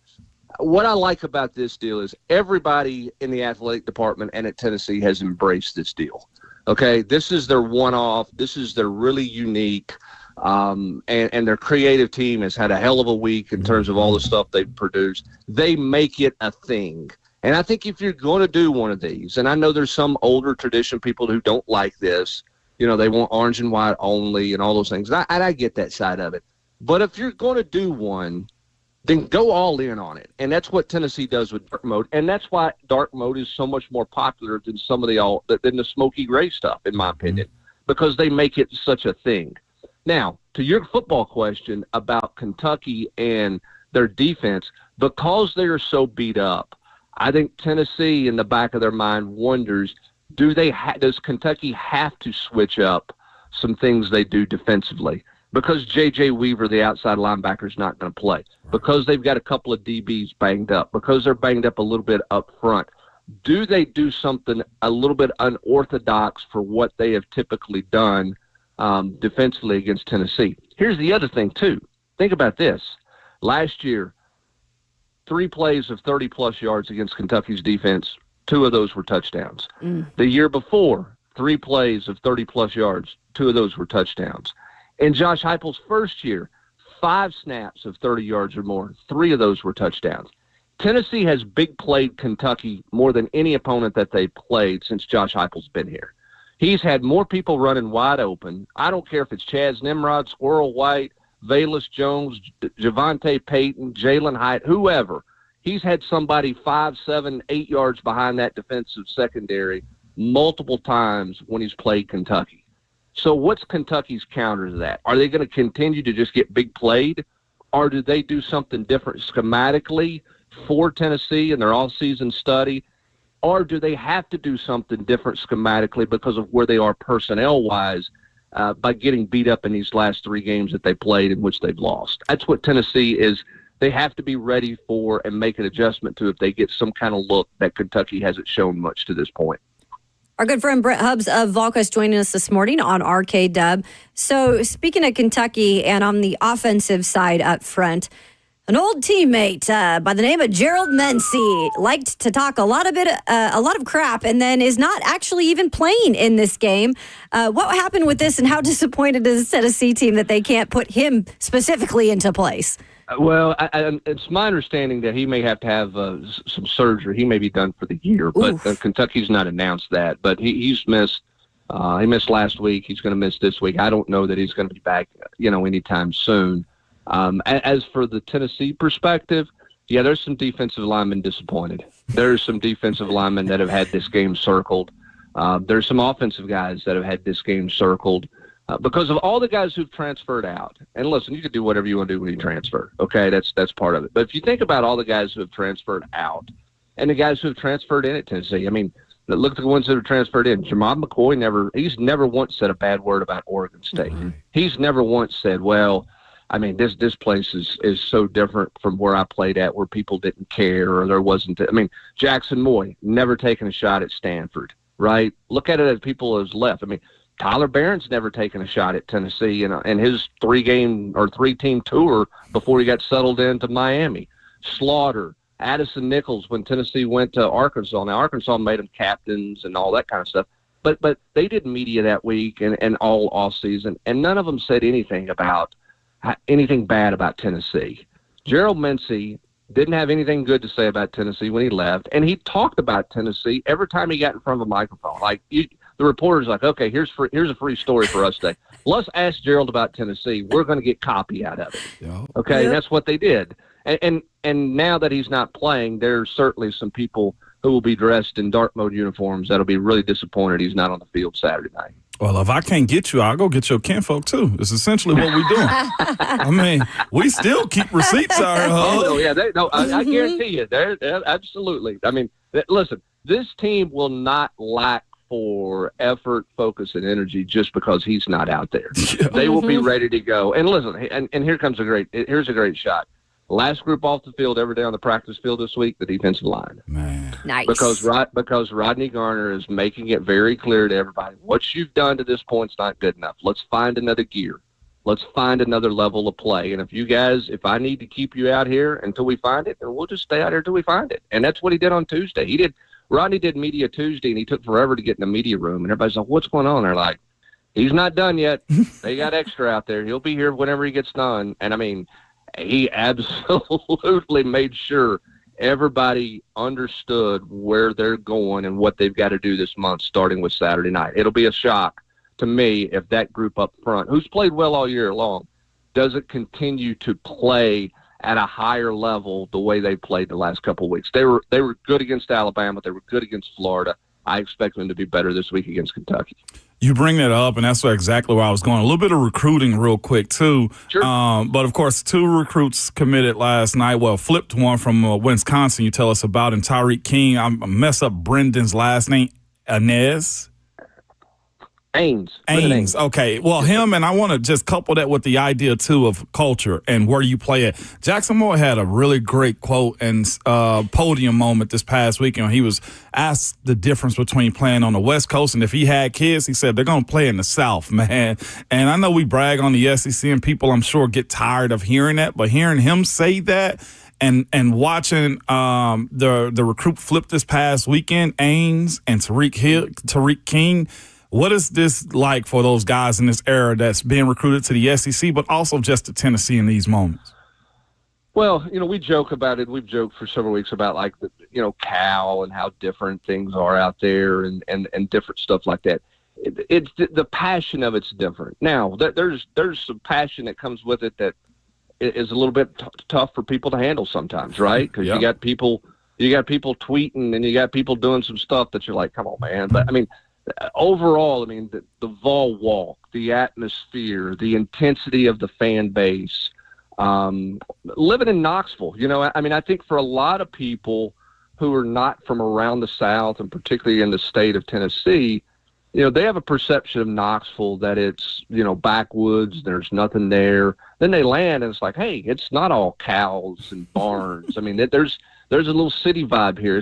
What I like about this deal is everybody in the athletic department and at Tennessee has embraced this deal. Okay, this is their one-off. This is their really unique, and their creative team has had a hell of a week in terms of all the stuff they've produced. They make it a thing. And I think if you're going to do one of these, and I know there's some older tradition people who don't like this, they want orange and white only and all those things. And I get that side of it. But if you're going to do one, then go all in on it. And that's what Tennessee does with dark mode. And that's why dark mode is so much more popular than than the smoky gray stuff, in my opinion, because they make it such a thing. Now, to your football question about Kentucky and their defense, because they are so beat up, I think Tennessee in the back of their mind wonders, does Kentucky have to switch up some things they do defensively? Because J.J. Weaver, the outside linebacker, is not going to play. Because they've got a couple of DBs banged up. Because they're banged up a little bit up front. Do they do something a little bit unorthodox for what they have typically done defensively against Tennessee? Here's the other thing, too. Think about this. Last year, 3 plays of 30-plus yards against Kentucky's defense. 2 of those were touchdowns. The year before, 3 plays of 30-plus yards. 2 of those were touchdowns. In Josh Heupel's first year, 5 snaps of 30 yards or more. 3 of those were touchdowns. Tennessee has big played Kentucky more than any opponent that they played since Josh Heupel's been here. He's had more people running wide open. I don't care if it's Chaz Nimrod, Squirrel White, Velus Jones, Javonte Payton, Jalen Hyatt, whoever. He's had somebody 5, 7, 8 yards behind that defensive secondary multiple times when he's played Kentucky. So what's Kentucky's counter to that? Are they going to continue to just get big played, or do they do something different schematically for Tennessee in their all-season study, or do they have to do something different schematically because of where they are personnel-wise by getting beat up in these last 3 games that they played in which they've lost? That's what Tennessee is. They have to be ready for and make an adjustment to if they get some kind of look that Kentucky hasn't shown much to this point. Our good friend Brent Hubbs of VolQuest joining us this morning on RKW. So speaking of Kentucky and on the offensive side up front, an old teammate by the name of Gerald Mency liked to talk a lot of crap and then is not actually even playing in this game. What happened with this, and how disappointed is the Tennessee team that they can't put him specifically into place? Well, it's my understanding that he may have to have some surgery. He may be done for the year, but Kentucky's not announced that. But he's missed. He missed last week. He's going to miss this week. I don't know that he's going to be back, anytime soon. As for the Tennessee perspective, yeah, there's some defensive linemen disappointed. There's some defensive linemen that have had this game circled. There's some offensive guys that have had this game circled. Because of all the guys who've transferred out, and listen, you can do whatever you want to do when you transfer, okay? That's part of it. But if you think about all the guys who have transferred out and the guys who have transferred in at Tennessee, I mean, look at the ones that have transferred in. Jamon McCoy he's never once said a bad word about Oregon State. Mm-hmm. He's never once said, well, I mean, this place is so different from where I played at, where people didn't care or there wasn't. I mean, Jackson Moy never taken a shot at Stanford, right? Look at it as people has left. I mean, Tyler Barron's never taken a shot at Tennessee in his 3-team tour before he got settled into Miami. Slaughter, Addison Nichols when Tennessee went to Arkansas. Now, Arkansas made them captains and all that kind of stuff. But they did media that week and all off season, and none of them said anything bad about Tennessee. Gerald Mency didn't have anything good to say about Tennessee when he left, and he talked about Tennessee every time he got in front of a microphone. The reporter's like, okay, here's a free story for us today. Let's ask Gerald about Tennessee. We're going to get copy out of it. Okay, and that's what they did. And now that he's not playing, there's certainly some people who will be dressed in dark mode uniforms that'll be really disappointed he's not on the field Saturday night. Well, if I can't get you, I'll go get your kinfolk, too. It's essentially what we're doing. I mean, we still keep receipts out here. Oh, yeah. I guarantee you. Absolutely. I mean, listen, this team will not lack for effort, focus, and energy just because he's not out there. Yeah. They will be ready to go. And listen, and here's a great shot. Last group off the field every day on the practice field this week, the defensive line. Man. Nice. Because Rodney Garner is making it very clear to everybody, what you've done to this point is not good enough. Let's find another gear. Let's find another level of play. And if I need to keep you out here until we find it, then we'll just stay out here until we find it. And that's what he did on Tuesday. Rodney did media Tuesday, and he took forever to get in the media room. And everybody's like, what's going on? They're like, he's not done yet. They got extra out there. He'll be here whenever he gets done. And, I mean, he absolutely made sure everybody understood where they're going and what they've got to do this month, starting with Saturday night. It'll be a shock to me if that group up front, who's played well all year long, doesn't continue to play at a higher level the way they played the last couple of weeks. They were good against Alabama. They were good against Florida. I expect them to be better this week against Kentucky. You bring that up, and that's exactly where I was going. A little bit of recruiting real quick, too. Sure. But, of course, 2 recruits committed last night. Well, flipped one from Wisconsin you tell us about, and Tyreek King. I mess up Brendan's last name, Inez. Ames. Okay. Well, him, and I want to just couple that with the idea, too, of culture and where you play it. Jackson Moore had a really great quote and podium moment this past weekend. He was asked the difference between playing on the West Coast, and if he had kids, he said, they're going to play in the South, man. And I know we brag on the SEC, and people, I'm sure, get tired of hearing that, but hearing him say that and watching the recruit flip this past weekend, Ames and Tyreek King, what is this like for those guys in this era that's being recruited to the SEC, but also just to Tennessee in these moments? Well, we joke about it. We've joked for several weeks about Cal and how different things are out there and different stuff like that. It's the passion of it's different. Now, there's some passion that comes with it that is a little bit tough for people to handle sometimes, right? Because you got people tweeting and you got people doing some stuff that you're like, come on, man. But I mean, overall, I mean, the Vol walk, the atmosphere, the intensity of the fan base, living in Knoxville, I mean, I think for a lot of people who are not from around the South and particularly in the state of Tennessee, they have a perception of Knoxville that it's, backwoods, there's nothing there. Then they land and it's like, hey, it's not all cows and barns. I mean, there's a little city vibe here.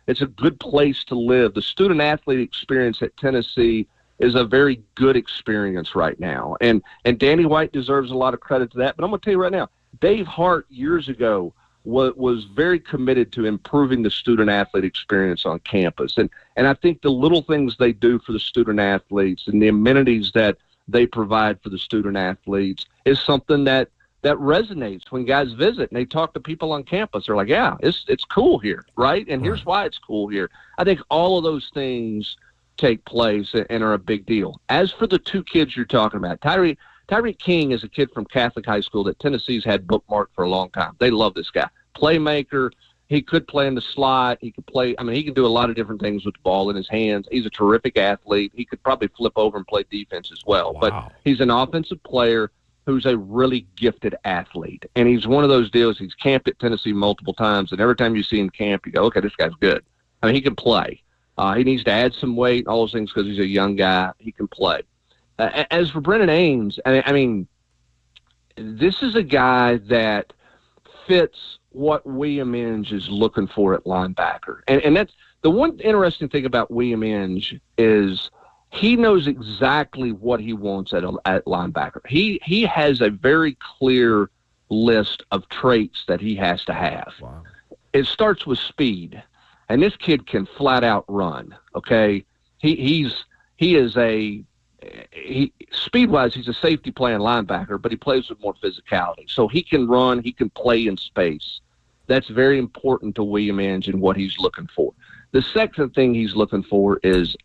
It's a good place to live. The student athlete experience at Tennessee is a very good experience right now. And Danny White deserves a lot of credit to that. But I'm going to tell you right now, Dave Hart years ago was very committed to improving the student athlete experience on campus. And I think the little things they do for the student athletes and the amenities that they provide for the student athletes is something that resonates when guys visit and they talk to people on campus. They're like, yeah, it's cool here, right? And here's why it's cool here. I think all of those things take place and are a big deal. As for the two kids you're talking about, Tyreek King is a kid from Catholic high school that Tennessee's had bookmarked for a long time. They love this guy. Playmaker. He could play in the slot. He could play. I mean, he can do a lot of different things with the ball in his hands. He's a terrific athlete. He could probably flip over and play defense as well. Wow. But he's an offensive player who's a really gifted athlete. And he's one of those deals. He's camped at Tennessee multiple times, and every time you see him camp, you go, okay, this guy's good. I mean, he can play. He needs to add some weight, all those things, because he's a young guy. He can play. As for Brennan Ames, I mean, this is a guy that fits what William Inge is looking for at linebacker. And that's the one interesting thing about William Inge is he knows exactly what he wants at linebacker. He has a very clear list of traits that he has to have. Wow. It starts with speed, and this kid can flat out run. Okay, speed-wise, he's a safety playing linebacker, but he plays with more physicality. So he can run, he can play in space. That's very important to William Inge and what he's looking for. The second thing he's looking for is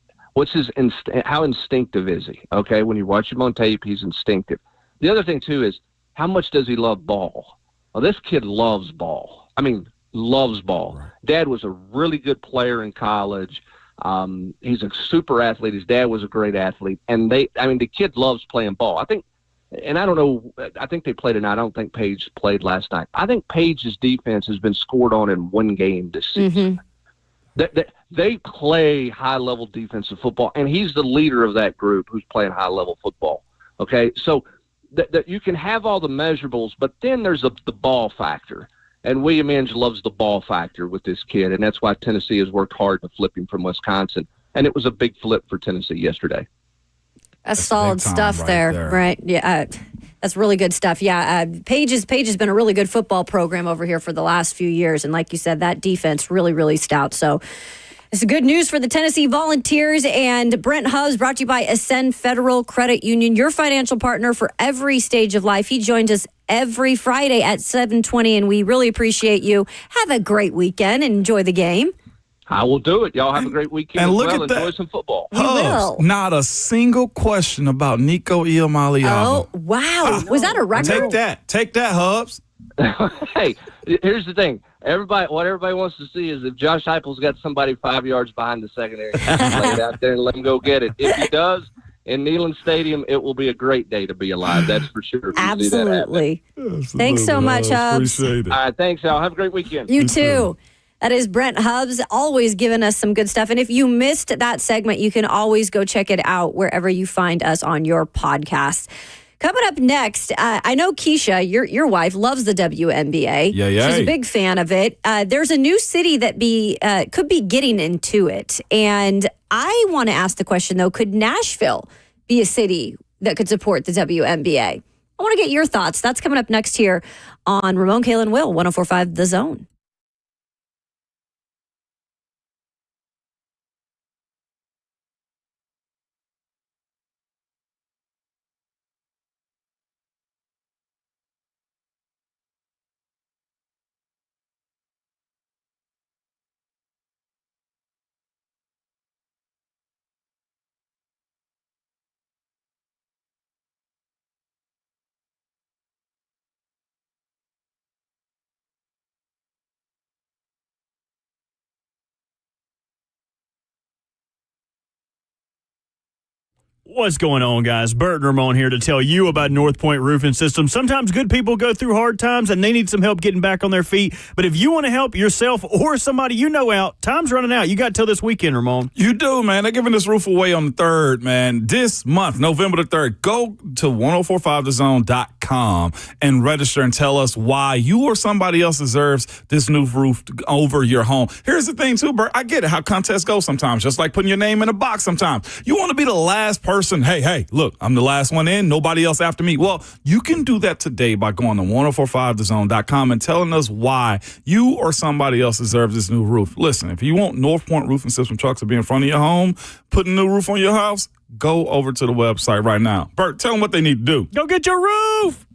how instinctive is he? Okay, when you watch him on tape, he's instinctive. The other thing, too, is how much does he love ball? Well, this kid loves ball. I mean, loves ball. Right. Dad was a really good player in college. He's a super athlete. His dad was a great athlete. And the kid loves playing ball. I think, and I don't know, I think they played tonight. I don't think Page played last night. I think Page's defense has been scored on in one game this season. They play high-level defensive football, and he's the leader of that group who's playing high-level football. Okay, so that you can have all the measurables, but then there's the ball factor. And William Inge loves the ball factor with this kid, and that's why Tennessee has worked hard to flip him from Wisconsin. And it was a big flip for Tennessee yesterday. That's solid stuff there, right? Yeah, that's really good stuff. Yeah, Page has been a really good football program over here for the last few years, and like you said, that defense really, really stout. So it's good news for the Tennessee Volunteers. And Brent Hubs, brought to you by Ascend Federal Credit Union, your financial partner for every stage of life. He joins us every Friday at 7:20, and we really appreciate you. Have a great weekend and enjoy the game. I will do it. Y'all have a great weekend and as look well. at that. Enjoy some football. Will. Not a single question about Nico Iamaleava. Oh, wow. Was that a record? Take that, Hubs. Hey, here's the thing. What everybody wants to see is if Josh Heupel's got somebody 5 yards behind the secondary, lay it out there and let him go get it. If he does, in Neyland Stadium, it will be a great day to be alive. That's for sure. Absolutely. Thanks so much, Hubs. Appreciate it. All right, thanks, Al. Have a great weekend. You too. That is Brent Hubs, always giving us some good stuff. And if you missed that segment, you can always go check it out wherever you find us on your podcast. Coming up next, I know Keisha, your wife, loves the WNBA. Yeah. She's a big fan of it. There's a new city that could be getting into it. And I want to ask the question, though, could Nashville be a city that could support the WNBA? I want to get your thoughts. That's coming up next here on Ramon, Kayla, and Will, 104.5 The Zone. What's going on, guys? Bert and Ramon here to tell you about North Point Roofing Systems. Sometimes good people go through hard times and they need some help getting back on their feet. But if you want to help yourself or somebody you know out, time's running out. You got till this weekend, Ramon. You do, man. They're giving this roof away on the 3rd, man. This month, November the 3rd. Go to 1045thezone.com and register and tell us why you or somebody else deserves this new roof over your home. Here's the thing, too, Bert. I get it how contests go sometimes, just like putting your name in a box sometimes. You want to be the last person. Hey, look, I'm the last one in. Nobody else after me. Well, you can do that today by going to 1045thezone.com and telling us why you or somebody else deserves this new roof. Listen, if you want North Point Roofing System trucks to be in front of your home, putting a new roof on your house, go over to the website right now. Bert, tell them what they need to do. Go get your roof.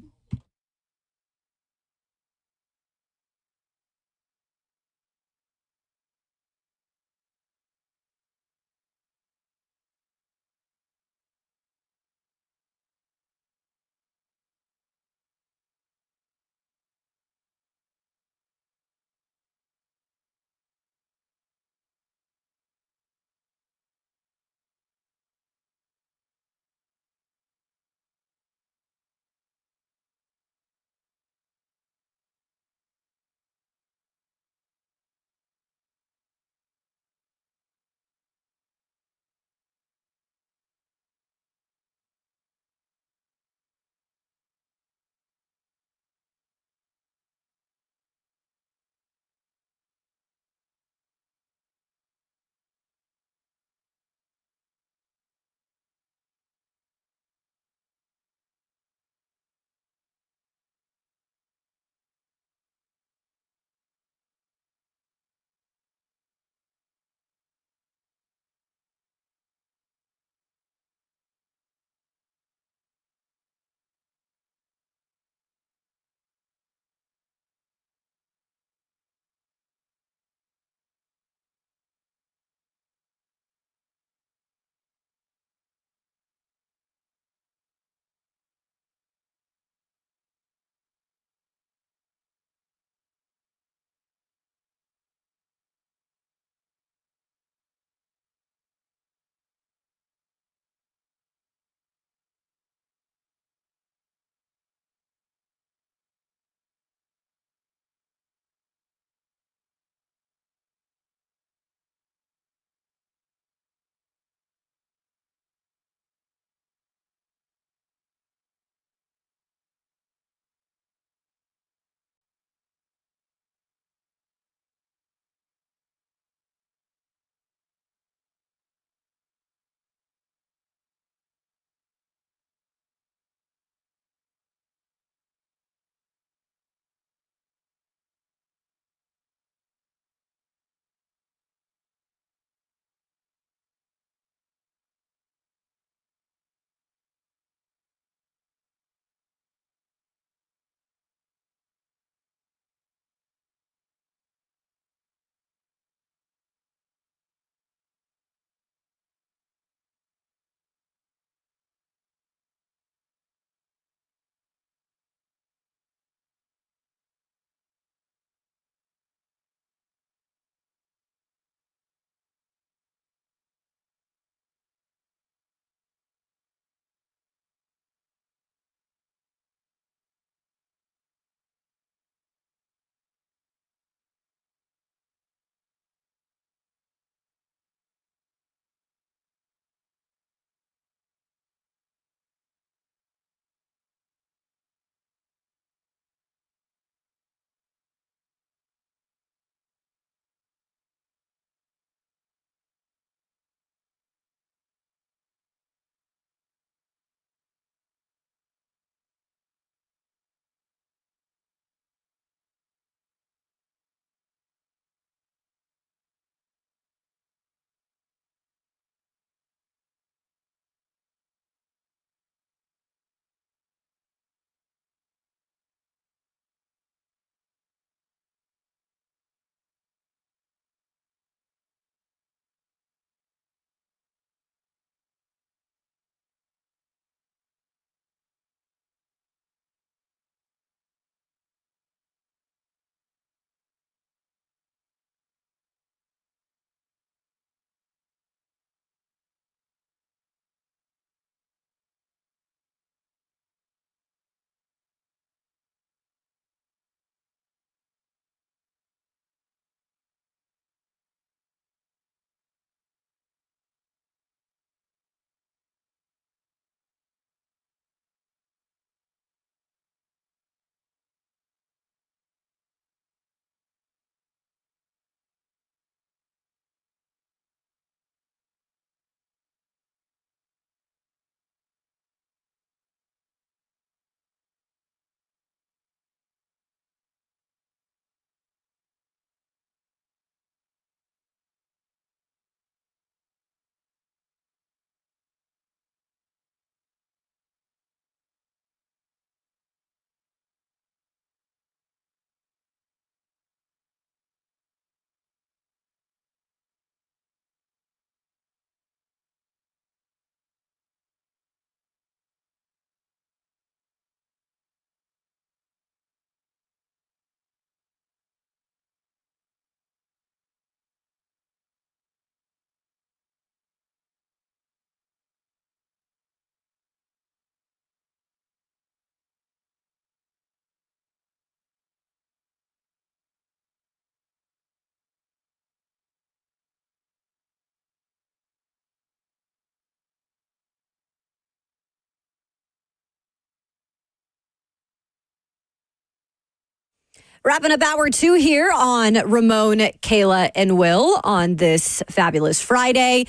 Wrapping up hour 2 here on Ramon, Kayla, and Will on this fabulous Friday.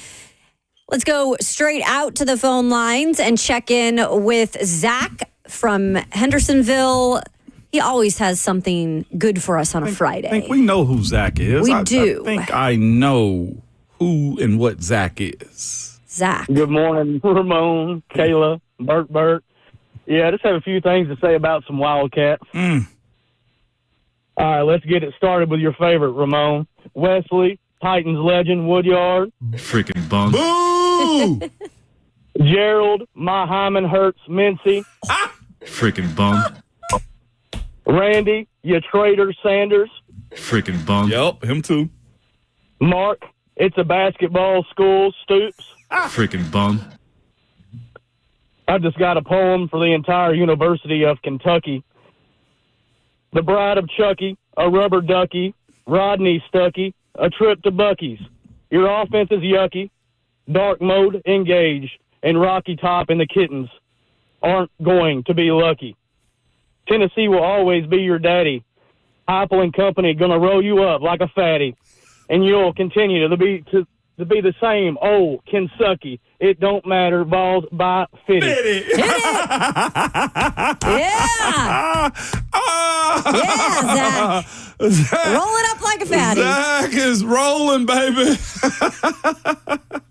Let's go straight out to the phone lines and check in with Zach from Hendersonville. He always has something good for us on a Friday. I think we know who Zach is. We do. I think I know who and what Zach is. Zach. Good morning, Ramon, Kayla, Bert. Yeah, I just have a few things to say about some Wildcats. All right, let's get it started with your favorite, Ramon. Wesley, Titans legend, Woodyard. Freaking bum. Boo! Gerald, my hymen hurts, Mincy. Freaking bum. Randy, you traitor, Sanders. Freaking bum. Yep, him too. Mark, it's a basketball school, Stoops. Freaking bum. I just got a poem for the entire University of Kentucky. The Bride of Chucky, a rubber ducky, Rodney Stuckey, a trip to Bucky's. Your offense is yucky. Dark mode engaged, and Rocky Top and the Kittens aren't going to be lucky. Tennessee will always be your daddy. Heupel and company gonna roll you up like a fatty, and you'll continue to be the same old Kentucky. It don't matter, balls by 50. Hit it. Yeah. Yeah, Zach. Rolling up like a fatty. Zach is rolling, baby.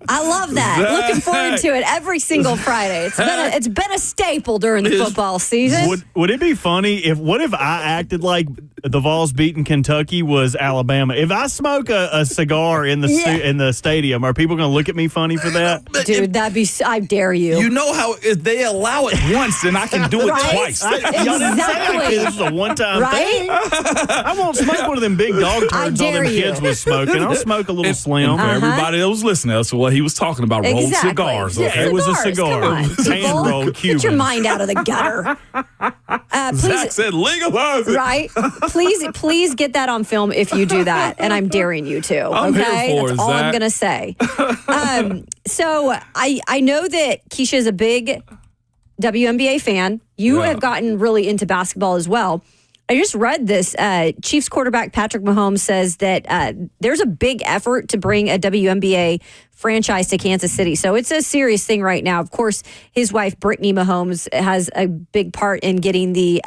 I love that. Zach. Looking forward to it every single Friday. It's been a staple during the football season. Would it be funny if I acted like the Vols beating Kentucky was Alabama? If I smoke a cigar in the stadium, are people going to look at me funny for that? Dude, that'd be. I dare you. You know how if they allow it once, then I can do it Right? twice. Y'all didn't say Exactly. this is a one-time Right? thing. I won't smoke one of them big dog I turds all dare them you. kids was smoking. I'll smoke a little slim. For everybody that was listening, that's what he was talking about. Rolled Exactly. cigars. Yeah, Okay? It was a cigars, cigar. come on, people. Hand-rolled Cuban. Get your mind out of the gutter. Zach Please, said legalize it. right? Please get that on film if you do that, and I'm daring you to. I'm here Okay, for that's it, all I'm Zach. gonna say. So I know that Keisha is a big WNBA fan. You have gotten really into basketball as well. I just read this. Chiefs quarterback Patrick Mahomes says that there's a big effort to bring a WNBA franchise to Kansas City. So it's a serious thing right now. Of course, his wife, Brittany Mahomes, has a big part in getting the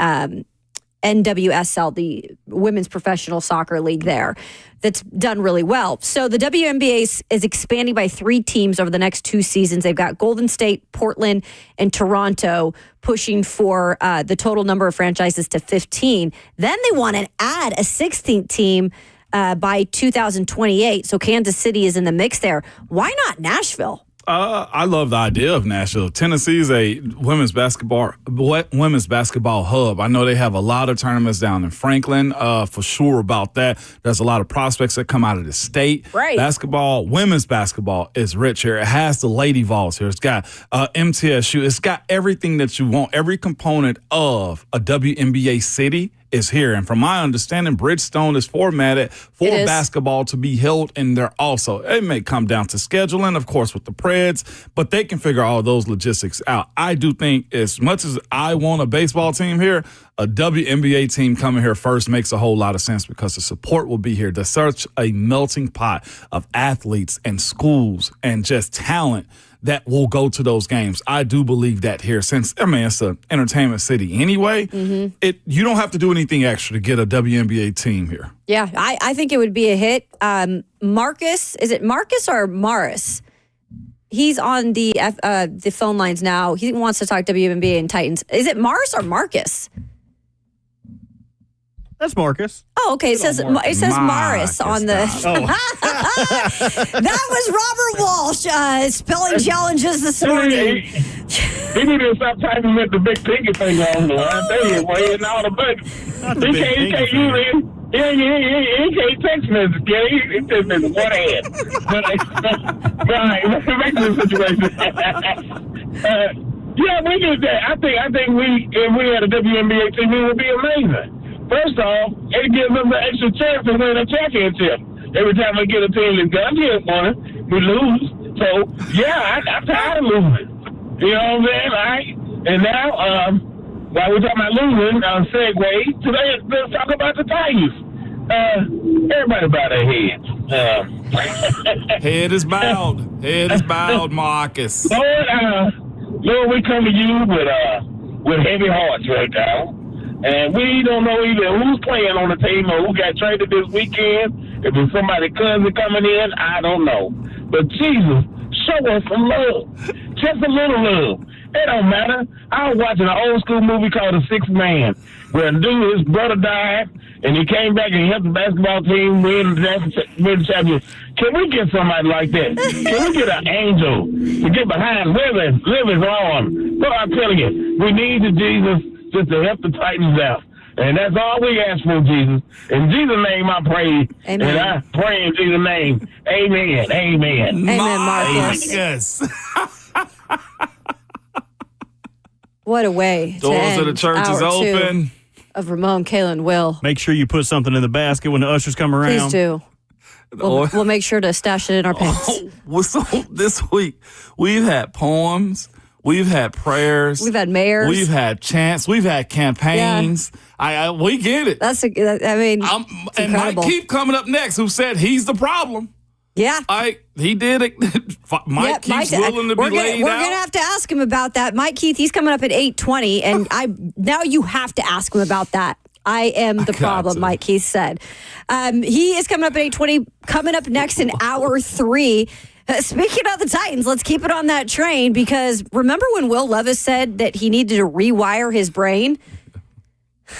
NWSL, the Women's Professional Soccer League there. That's done really well. So the WNBA is expanding by 3 teams over the next 2 seasons. They've got Golden State, Portland, and Toronto pushing for the total number of franchises to 15. Then they want to add a 16th team by 2028. So Kansas City is in the mix there. Why not Nashville? I love the idea of Nashville. Tennessee is a women's basketball hub. I know they have a lot of tournaments down in Franklin, for sure about that. There's a lot of prospects that come out of the state. Right. Women's basketball is rich here. It has the Lady Vols here. It's got MTSU. It's got everything that you want. Every component of a WNBA city is here. And from my understanding, Bridgestone is formatted for basketball to be held in there also. It may come down to scheduling, of course, with the Preds, but they can figure all those logistics out. I do think as much as I want a baseball team here, a WNBA team coming here first makes a whole lot of sense because the support will be here. There's such a melting pot of athletes and schools and just talent that will go to those games. I do believe that here since, it's an entertainment city anyway. You don't have to do anything extra to get a WNBA team here. Yeah, I think it would be a hit. Marcus, is it Marcus or Morris? He's on the phone lines now. He wants to talk WNBA and Titans. Is it Morris or Marcus? That's Marcus. Oh, okay. It says Morris on the. That was Robert Walsh spelling challenges this morning. He need to stop typing with the big pinky finger on the line. They ain't weighing all the buttons. He can't use it. He can't text message. He just in one hand. Right, back to the situation. Yeah, we did that. I think if we had a WNBA team, it would be amazing. First off, it gives them the extra chance to win a championship. Every time we get a team that's gonna get one, we lose. So yeah, I'm tired of losing. You know what I'm saying? Right? And now while we're talking about losing, segue, today let's talk about the Tigers. Everybody bow their heads. Head is bowed. Head is bowed, Marcus. Lord, we come to you with heavy hearts right now. And we don't know either who's playing on the team or who got traded this weekend. If it's somebody's cousin coming in, I don't know. But Jesus, show us some love. Just a little love. It don't matter. I was watching an old school movie called The Sixth Man, where a dude, his brother died, and he came back and helped the basketball team win the championship. Can we get somebody like that? Can we get an angel to get behind Levis arm? So I'm telling you, we need the Jesus just to help the Titans out. And that's all we ask for, Jesus. In Jesus' name I pray. Amen. And I pray in Jesus' name. Amen. Amen. Amen, Marcus. What a way. Doors of the church is open. Of Ramon, Kalen, Will. Make sure you put something in the basket when the ushers come around. Please do. We'll make sure to stash it in our pants. So this week, we've had poems. We've had prayers. We've had mayors. We've had chants. We've had campaigns. Yeah. We get it. And Mike Keith coming up next, who said he's the problem. Yeah. He did it. Mike Keith's willing to be laid out. We're going to have to ask him about that. Mike Keith, he's coming up at 8:20, and now you have to ask him about that. I am the problem, Mike Keith said. He is coming up at 8:20, coming up next in hour 3. Speaking of the Titans, let's keep it on that train, because remember when Will Levis said that he needed to rewire his brain?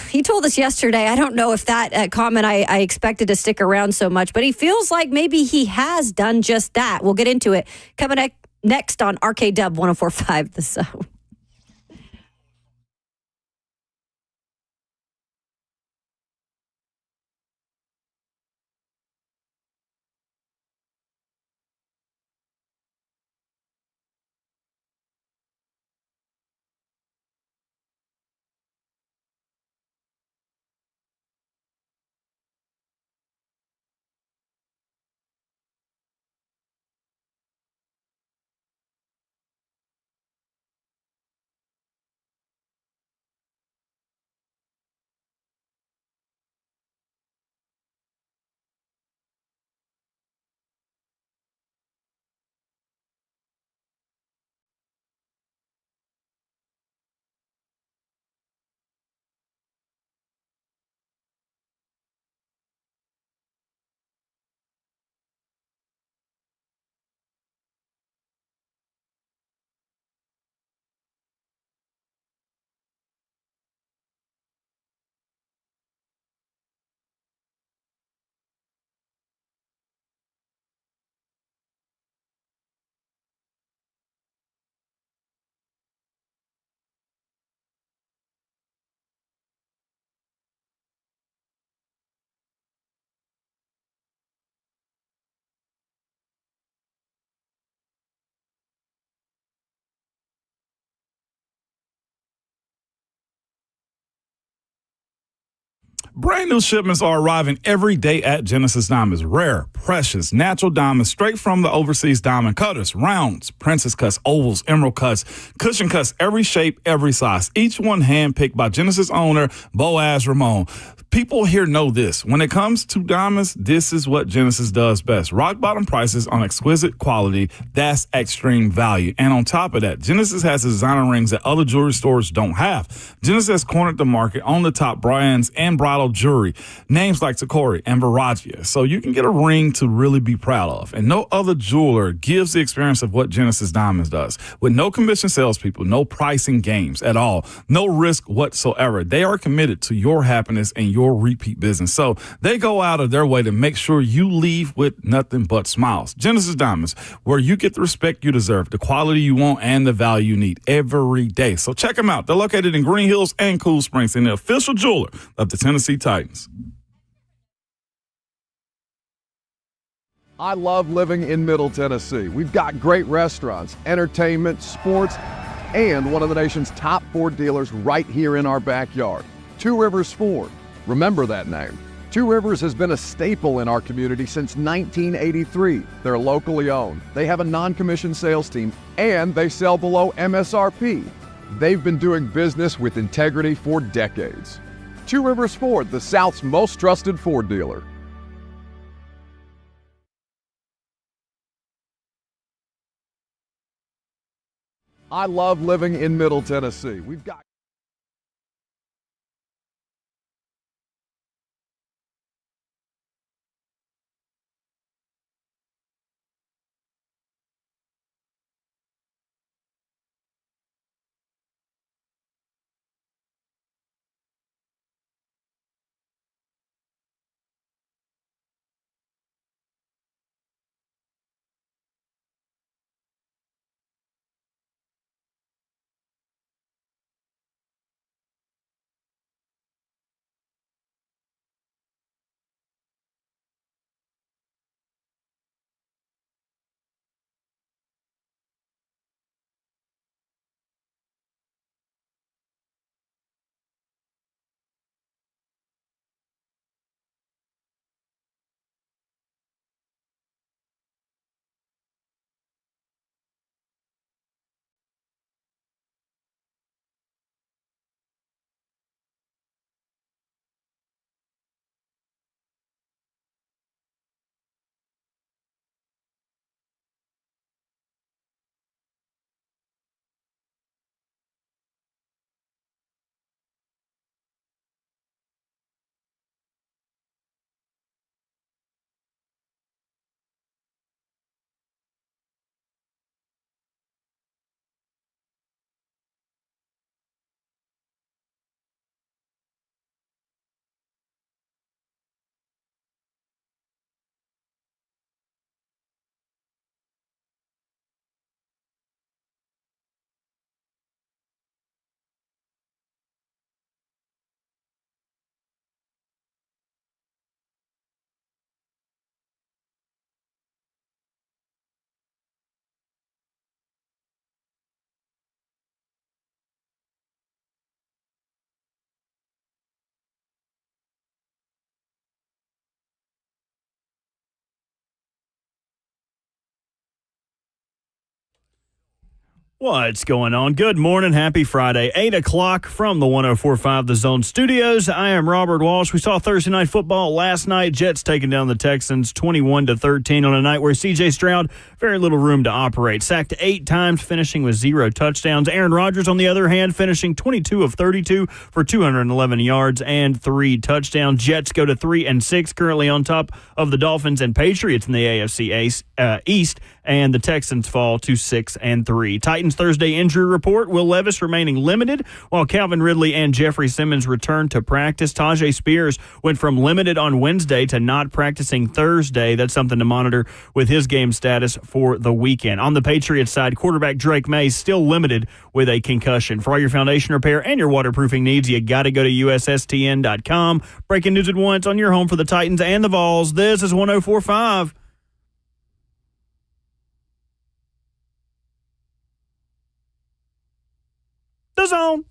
He told us yesterday, I don't know if that comment I expected to stick around so much, but he feels like maybe he has done just that. We'll get into it. Coming next on RKW 104.5 The Zone. Brand new shipments are arriving every day at Genesis Diamonds. Rare, precious, natural diamonds straight from the overseas diamond cutters. Rounds, princess cuts, ovals, emerald cuts, cushion cuts, every shape, every size. Each one handpicked by Genesis owner Boaz Ramon. People here know this. When it comes to diamonds, this is what Genesis does best. Rock bottom prices on exquisite quality. That's extreme value. And on top of that, Genesis has designer rings that other jewelry stores don't have. Genesis has cornered the market on the top brands and bridal jewelry. Names like Tacori and Viragia. So you can get a ring to really be proud of. And no other jeweler gives the experience of what Genesis Diamonds does. With no commission salespeople, no pricing games at all, no risk whatsoever. They are committed to your happiness and your repeat business. So they go out of their way to make sure you leave with nothing but smiles. Genesis Diamonds, where you get the respect you deserve, the quality you want, and the value you need every day. So check them out. They're located in Green Hills and Cool Springs, and the official jeweler of the Tennessee Titans. I love living in Middle Tennessee. We've got great restaurants, entertainment, sports, and one of the nation's top Ford dealers right here in our backyard. Two Rivers Ford. Remember that name. Two Rivers has been a staple in our community since 1983. They're locally owned. They have a non-commissioned sales team, and they sell below MSRP. They've been doing business with integrity for decades. Two Rivers Ford, the South's most trusted Ford dealer. I love living in Middle Tennessee. We've got What's going on? Good morning. Happy Friday. 8 o'clock from the 104.5 The Zone Studios. I am Robert Walsh. We saw Thursday night football last night. Jets taking down the Texans 21-13 on a night where C.J. Stroud, very little room to operate. Sacked 8 times, finishing with 0 touchdowns. Aaron Rodgers, on the other hand, finishing 22 of 32 for 211 yards and 3 touchdowns. Jets go to 3-6, currently on top of the Dolphins and Patriots in the AFC East, and the Texans fall to 6-3. Titans Thursday injury report: Will Levis remaining limited, while Calvin Ridley and Jeffrey Simmons return to practice. Tajay Spears went from limited on Wednesday to not practicing Thursday. That's something to monitor with his game status for the weekend. On the Patriots side, quarterback Drake May still limited with a concussion. For all your foundation repair and your waterproofing needs, you got to go to USSTN.com. Breaking news at once on your home for the Titans and the Vols. This is 104.5. The Zone.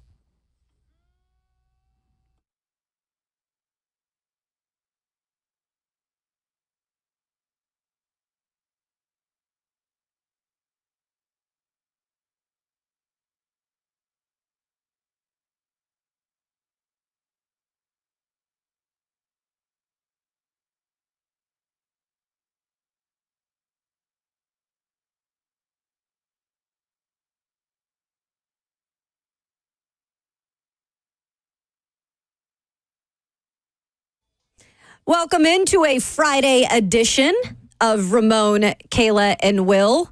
Welcome into a Friday edition of Ramon, Kayla, and Will.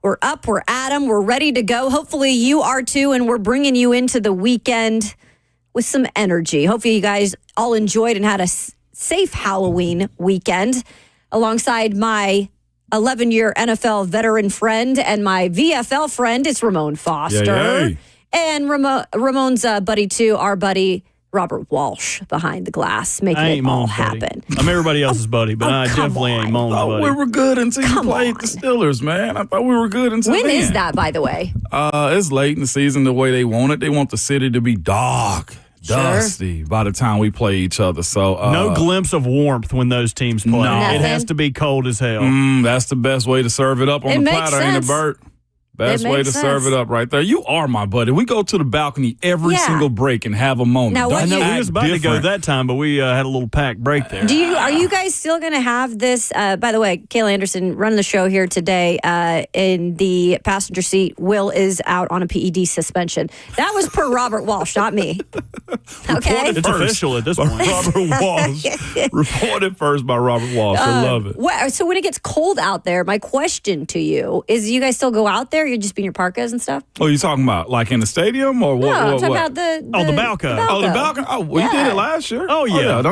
We're up, we're at 'em, we're ready to go. Hopefully you are too, and we're bringing you into the weekend with some energy. Hopefully you guys all enjoyed and had a safe Halloween weekend. Alongside my 11-year NFL veteran friend and my VFL friend, it's Ramon Foster. Yay. And Ramon's buddy too, our buddy Robert Walsh behind the glass, making it all happen. I'm everybody else's buddy, but I definitely ain't Moan's buddy. We were good until you played the Steelers, man. I thought we were good until When then. is that, by the way? It's late in the season the way they want it. They want the city to be dark, dusty by the time we play each other. So no glimpse of warmth when those teams play. No. It has to be cold as hell. That's the best way to serve it up on the platter, ain't it, Bert? Best way to serve it up right there. You are my buddy. We go to the balcony every single break and have a moment. Now, I know we was about to go that time, but we had a little packed break there. Are you guys still going to have this? By the way, Kayla Anderson running the show here today in the passenger seat. Will is out on a PED suspension. That was per Robert Walsh, not me. Okay, it's official at this point. Robert Walsh. Reported first by Robert Walsh. I love it. So when it gets cold out there, my question to you is: you guys still go out there? You're just being your parkas and stuff? Oh, you talking about like in the stadium or what? No, I'm talking what? about the balcony. Oh, the balcony. Oh, we did it last year. Oh, yeah. I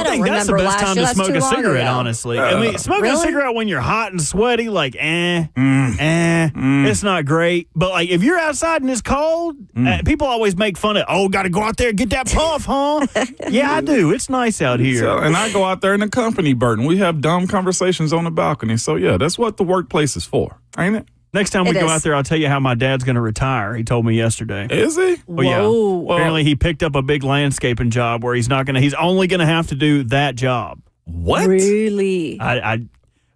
think that's the best time to smoke a cigarette, honestly. I mean, smoking a cigarette when you're hot and sweaty, like, it's not great. But, like, if you're outside and it's cold, people always make fun of, got to go out there and get that puff, huh? Yeah, I do. It's nice out here. So, and I go out there in the company, Burton. We have dumb conversations on the balcony. So, yeah, that's what the workplace is for, ain't it? Next time we go out there, I'll tell you how my dad's going to retire. He told me yesterday. Is he? Well, yeah. Apparently, he picked up a big landscaping job where he's only going to have to do that job. What? Really?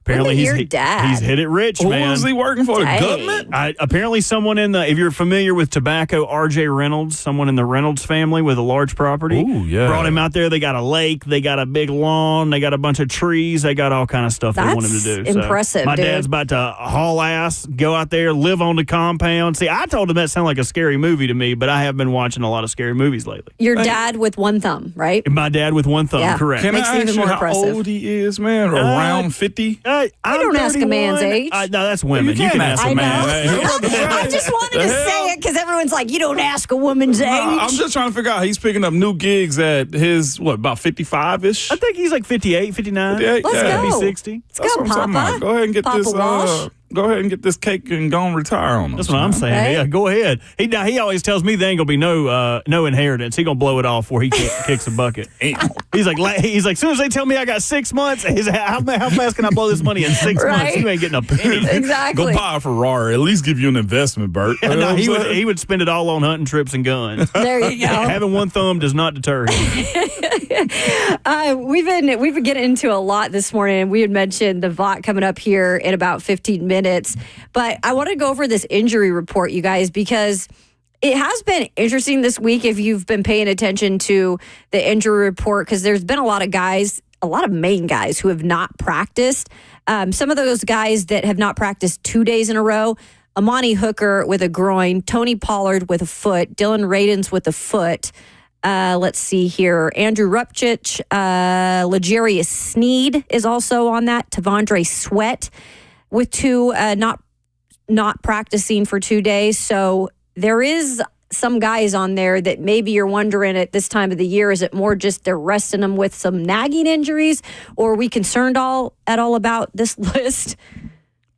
Apparently, he's dad. hit it rich, man. Who was he working for? The government? Apparently, someone if you're familiar with tobacco, R.J. Reynolds, someone in the Reynolds family with a large property. Ooh, yeah. Brought him out there. They got a lake. They got a big lawn. They got a bunch of trees. They got all kind of stuff they want him to do. Impressive, my dad's about to haul ass, go out there, live on the compound. See, I told him that sounded like a scary movie to me, but I have been watching a lot of scary movies lately. Your dad with one thumb, right? My dad with one thumb, correct. Can Makes I it even ask you more how impressive. old he is, man? Around 50? You don't ask a man's age. No, that's women. You can ask a man. I just wanted to say it because everyone's like, you don't ask a woman's age. I'm just trying to figure out. He's picking up new gigs at his, about 55-ish? I think he's like 58, 59. 58? Let's go. Maybe 60. Let's go, Papa. Go ahead and get Papa this. Walsh. Go ahead and get this cake and go and retire on us. That's what I'm saying. Right? Yeah, go ahead. He always tells me there ain't gonna be no inheritance. He gonna blow it off before he kicks a bucket. He's like, as soon as they tell me I got 6 months, how fast can I blow this money in 6 months? You ain't getting a penny. Exactly. Go buy a Ferrari. At least give you an investment, Bert. No, he would spend it all on hunting trips and guns. There you go. Having one thumb does not deter him. We've been getting into a lot this morning. We had mentioned the VOTT coming up here in about 15 minutes. But I want to go over this injury report, you guys, because it has been interesting this week if you've been paying attention to the injury report, because there's been a lot of main guys who have not practiced. Some of those guys that have not practiced 2 days in a row, Amani Hooker with a groin, Tony Pollard with a foot, Dylan Radins with a foot. Let's see here. Andrew Rupchich, L'Jarius Sneed is also on that. Tavondre Sweat with two not practicing for 2 days. So there is some guys on there that maybe you're wondering at this time of the year, is it more just they're resting them with some nagging injuries, or are we concerned at all about this list?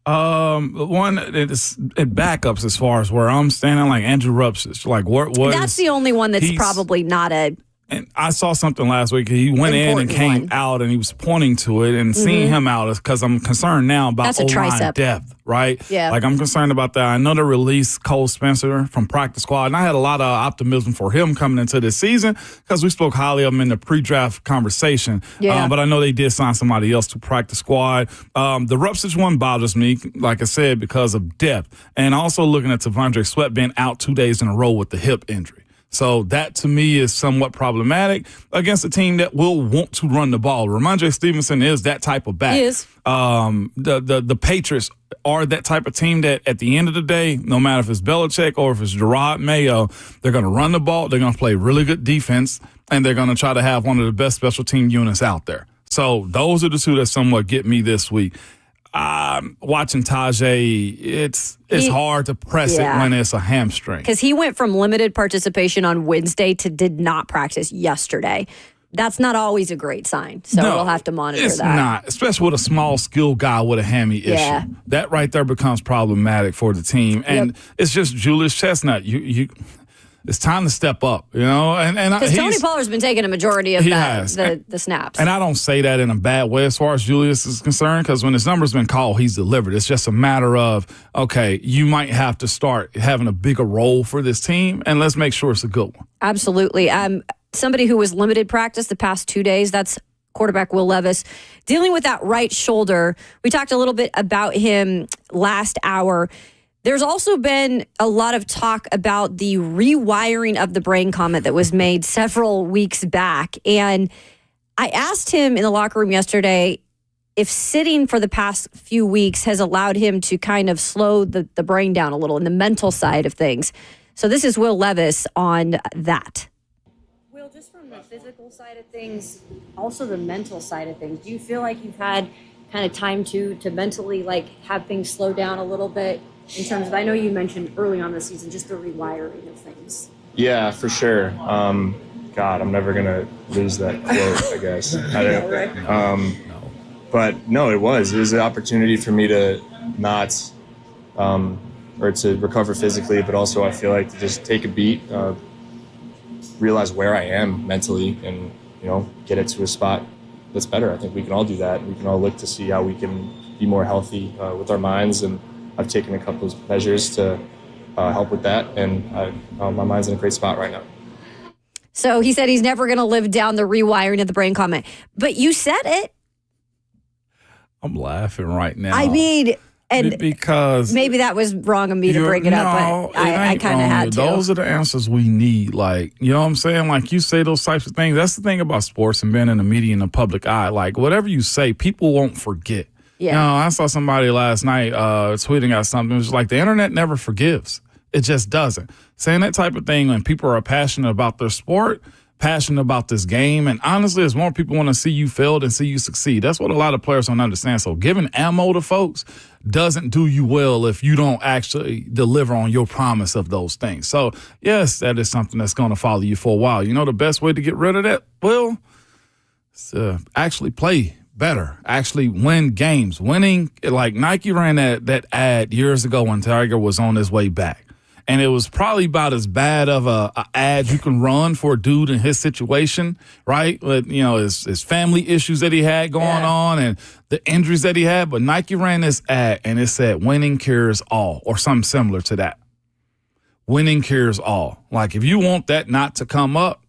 One, it backups as far as where I'm standing, like Andrew Rupchich. Like what that's the only one that's probably not a. And I saw something last week. He went in and came out, and he was pointing to it, and seeing him out is because I'm concerned now about O-line depth, right? Yeah. Like I'm concerned about that. I know they released Cole Spencer from practice squad, and I had a lot of optimism for him coming into this season because we spoke highly of him in the pre-draft conversation. Yeah. But I know they did sign somebody else to practice squad. The Rupchich one bothers me, like I said, because of depth, and also looking at Tavondre Sweat being out 2 days in a row with the hip injury. So that, to me, is somewhat problematic against a team that will want to run the ball. Ramondre Stevenson is that type of back. He is. The Patriots are that type of team that, at the end of the day, no matter if it's Belichick or if it's Gerard Mayo, they're going to run the ball, they're going to play really good defense, and they're going to try to have one of the best special team units out there. So those are the two that somewhat get me this week. Watching Tajay, it's hard to press it when it's a hamstring. Because he went from limited participation on Wednesday to did not practice yesterday. That's not always a great sign. So we'll have to monitor it's that. It's not, especially with a small skill guy with a hammy issue. That right there becomes problematic for the team. And it's just Julius Chestnut. It's time to step up, And because Tony Pollard's been taking a majority of the snaps. And I don't say that in a bad way as far as Julius is concerned, because when his number's been called, he's delivered. It's just a matter of, okay, you might have to start having a bigger role for this team, and let's make sure it's a good one. Absolutely. Somebody who was limited practice the past 2 days, that's quarterback Will Levis, dealing with that right shoulder. We talked a little bit about him last hour. There's also been a lot of talk about the rewiring of the brain comment that was made several weeks back. And I asked him in the locker room yesterday if sitting for the past few weeks has allowed him to kind of slow the brain down a little in the mental side of things. So this is Will Levis on that. Will, just from the physical side of things, also the mental side of things, do you feel like you've had kind of time to mentally like have things slow down a little bit in terms of, I know you mentioned early on the season, just the rewiring of things? Yeah, for sure. God, I'm never going to lose that quote, I guess. But no, it was an opportunity for me to not, or to recover physically, but also I feel like to just take a beat, realize where I am mentally and, get it to a spot that's better. I think we can all do that. We can all look to see how we can be more healthy with our minds. And I've taken a couple of measures to help with that. And my mind's in a great spot right now. So he said he's never going to live down the rewiring of the brain comment. But you said it. I'm laughing right now. I mean, and because maybe that was wrong of me to bring it up, but I kind of had to. Those are the answers we need. Like, you know what I'm saying? Like, you say those types of things. That's the thing about sports and being in the media and the public eye. Like, whatever you say, people won't forget. Yeah. I saw somebody last night tweeting out something. It was like, the internet never forgives. It just doesn't. Saying that type of thing when people are passionate about their sport, passionate about this game, and honestly, as more people want to see you fail than see you succeed. That's what a lot of players don't understand. So giving ammo to folks doesn't do you well if you don't actually deliver on your promise of those things. So, yes, that is something that's going to follow you for a while. You know the best way to get rid of that? Well, it's actually play better, actually win games. Winning, like Nike ran that ad years ago when Tiger was on his way back. And it was probably about as bad of a ad you can run for a dude in his situation, right? With, his family issues that he had going on and the injuries that he had. But Nike ran this ad and it said, winning cures all, or something similar to that. Winning cures all. Like, if you want that not to come up,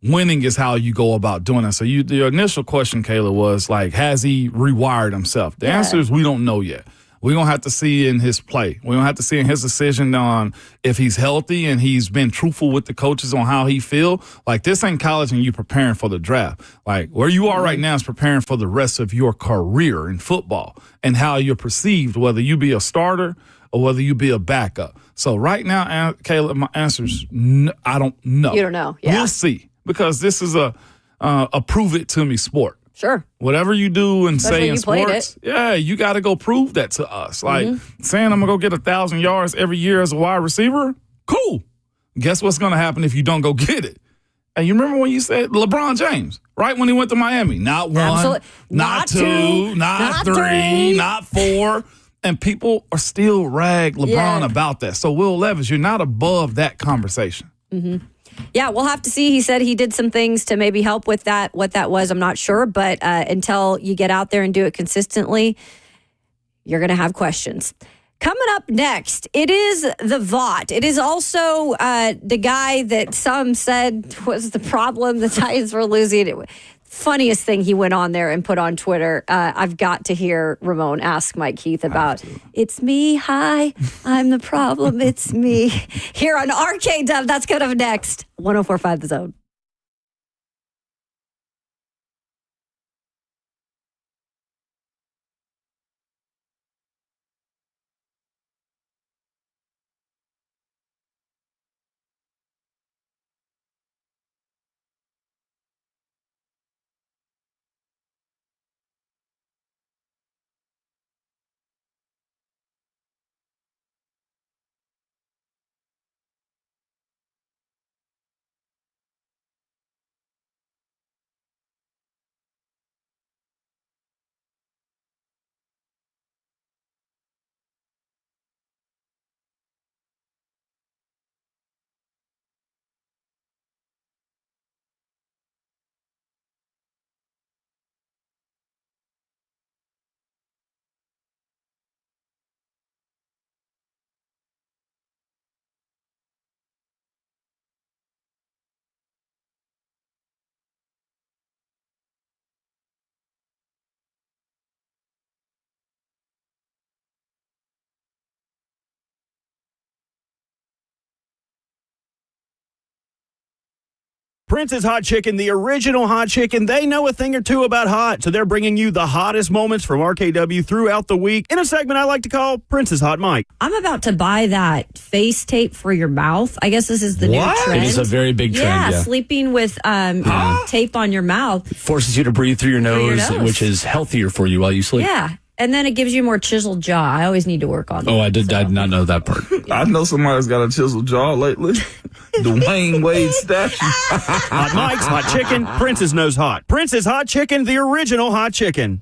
winning is how you go about doing it. So your initial question, Kayla, was like, has he rewired himself? The answer is we don't know yet. We're going to have to see in his play. We're going to have to see in his decision on if he's healthy and he's been truthful with the coaches on how he feel. Like, this ain't college and you preparing for the draft. Like, where you are right now is preparing for the rest of your career in football and how you're perceived, whether you be a starter or whether you be a backup. So right now, Kayla, my answer is I don't know. You don't know. Yeah. We'll see, because this is a prove it to me sport. Sure. Whatever you do and say in sports, it. you got to go prove that to us. Like, saying I'm going to go get 1,000 yards every year as a wide receiver, cool. Guess what's going to happen if you don't go get it? And you remember when you said LeBron James, right, when he went to Miami? Not one, not two, not three, not four. And people are still rag LeBron about that. So, Will Levis, you're not above that conversation. Mm-hmm. Yeah, we'll have to see. He said he did some things to maybe help with that. What that was, I'm not sure. But until you get out there and do it consistently, you're going to have questions. Coming up next, it is the VOTT. It is also the guy that some said was the problem. The Titans were losing. Funniest thing he went on there and put on Twitter. I've got to hear Ramon ask Mike Keith about, it's me, hi, I'm the problem, it's me. Here on RKW, that's kind of next. 104.5 The Zone. Prince's Hot Chicken, the original hot chicken, they know a thing or two about hot, so they're bringing you the hottest moments from RKW throughout the week in a segment I like to call Prince's Hot Mic. I'm about to buy that face tape for your mouth. I guess this is the new trend. It is a very big trend, yeah. Sleeping with tape on your mouth. It forces you to breathe through your nose, which is healthier for you while you sleep. Yeah. And then it gives you a more chiseled jaw. I always need to work on that. Oh, I did not know that part. I know somebody's got a chiseled jaw lately. Dwayne Wade statue. Hot Mike's Hot Chicken, Prince's Knows Hot. Prince's Hot Chicken, the original hot chicken.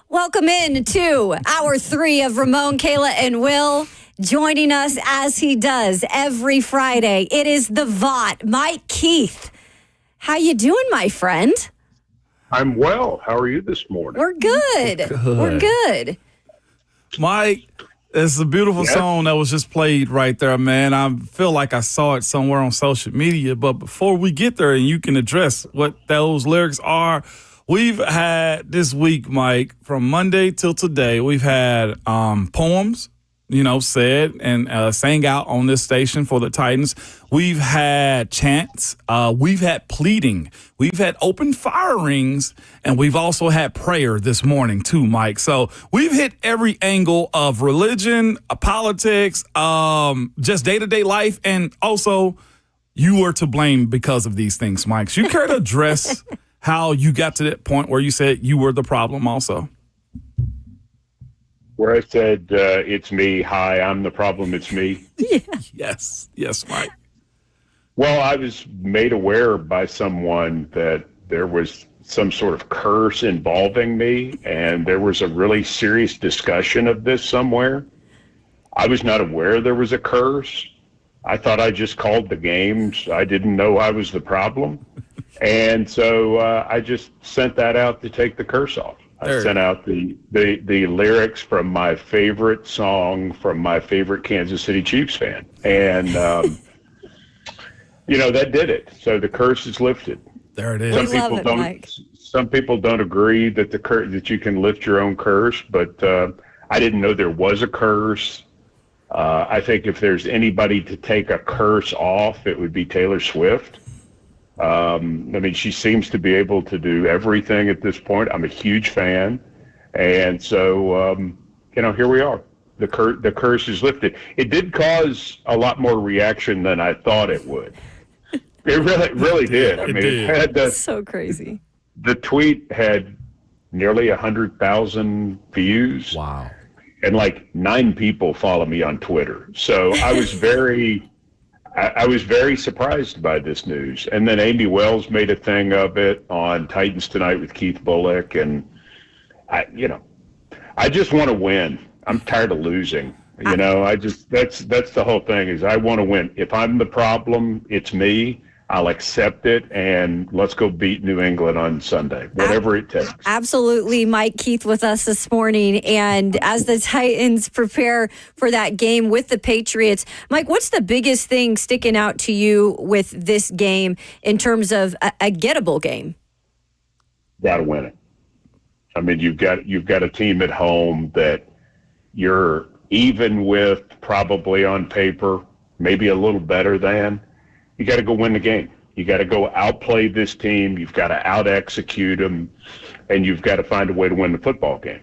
Welcome in to hour 3 of Ramon, Kayla, and Will. Joining us as he does every Friday, it is the VOTT, Mike Keith. How you doing, my friend? I'm well. How are you this morning? We're good. We're good. Mike, it's a beautiful song that was just played right there, man. I feel like I saw it somewhere on social media. But before we get there and you can address what those lyrics are, we've had this week, Mike, from Monday till today, we've had poems, said and sang out on this station for the Titans. We've had chants. We've had pleading. We've had open firings. And we've also had prayer this morning, too, Mike. So we've hit every angle of religion, politics, just day-to-day life. And also, you were to blame because of these things, Mike. So you care to address how you got to that point where you said you were the problem also? Where I said, it's me. Hi, I'm the problem. It's me. Yeah. Yes, Mike. Well, I was made aware by someone that there was some sort of curse involving me, and there was a really serious discussion of this somewhere. I was not aware there was a curse. I thought I just called the games. I didn't know I was the problem. And so I just sent that out to take the curse off. I sent out the lyrics from my favorite song from my favorite Kansas City Chiefs fan. And, that did it. So the curse is lifted. There it is. Some people don't agree that that you can lift your own curse, but I didn't know there was a curse. I think if there's anybody to take a curse off, it would be Taylor Swift. She seems to be able to do everything at this point. I'm a huge fan. And so, here we are. The curse is lifted. It did cause a lot more reaction than I thought it would. It really did. It had so crazy. The tweet had nearly 100,000 views. Wow. And 9 people follow me on Twitter. So I was very surprised by this news. And then Amy Wells made a thing of it on Titans Tonight with Keith Bullock. And I just want to win. I'm tired of losing. That's the whole thing is I want to win. If I'm the problem, it's me. I'll accept it, and let's go beat New England on Sunday, whatever it takes. Absolutely. Mike Keith with us this morning. And as the Titans prepare for that game with the Patriots, Mike, what's the biggest thing sticking out to you with this game in terms of a gettable game? Got to win it. You've got a team at home that you're even with, probably on paper, maybe a little better than. You got to go win the game. You got to go outplay this team. You've got to out-execute them, and you've got to find a way to win the football game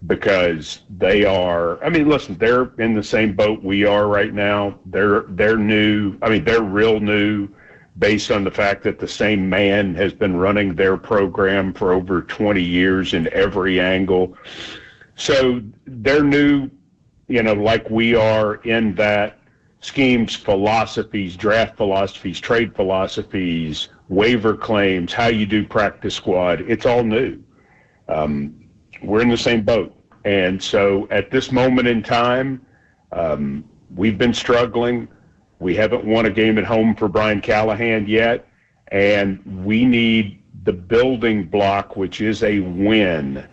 because they are. Listen, they're in the same boat we are right now. They're new. They're real new, based on the fact that the same man has been running their program for over 20 years in every angle. So they're new, like we are in that. Schemes, philosophies, draft philosophies, trade philosophies, waiver claims, how you do practice squad, it's all new. We're in the same boat. And so at this moment in time, we've been struggling. We haven't won a game at home for Brian Callahan yet. And we need the building block, which is a win,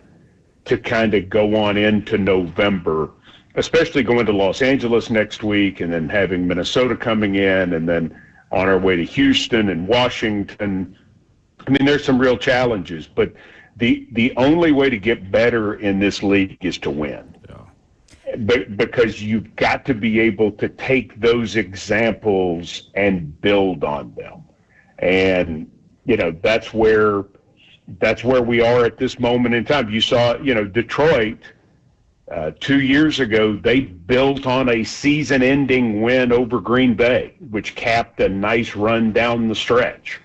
to kind of go on into November, especially going to Los Angeles next week and then having Minnesota coming in and then on our way to Houston and Washington. There's some real challenges, but the only way to get better in this league is to win. Yeah. Because you've got to be able to take those examples and build on them. And, that's where we are at this moment in time. You saw, Detroit, 2 years ago, they built on a season-ending win over Green Bay, which capped a nice run down the stretch.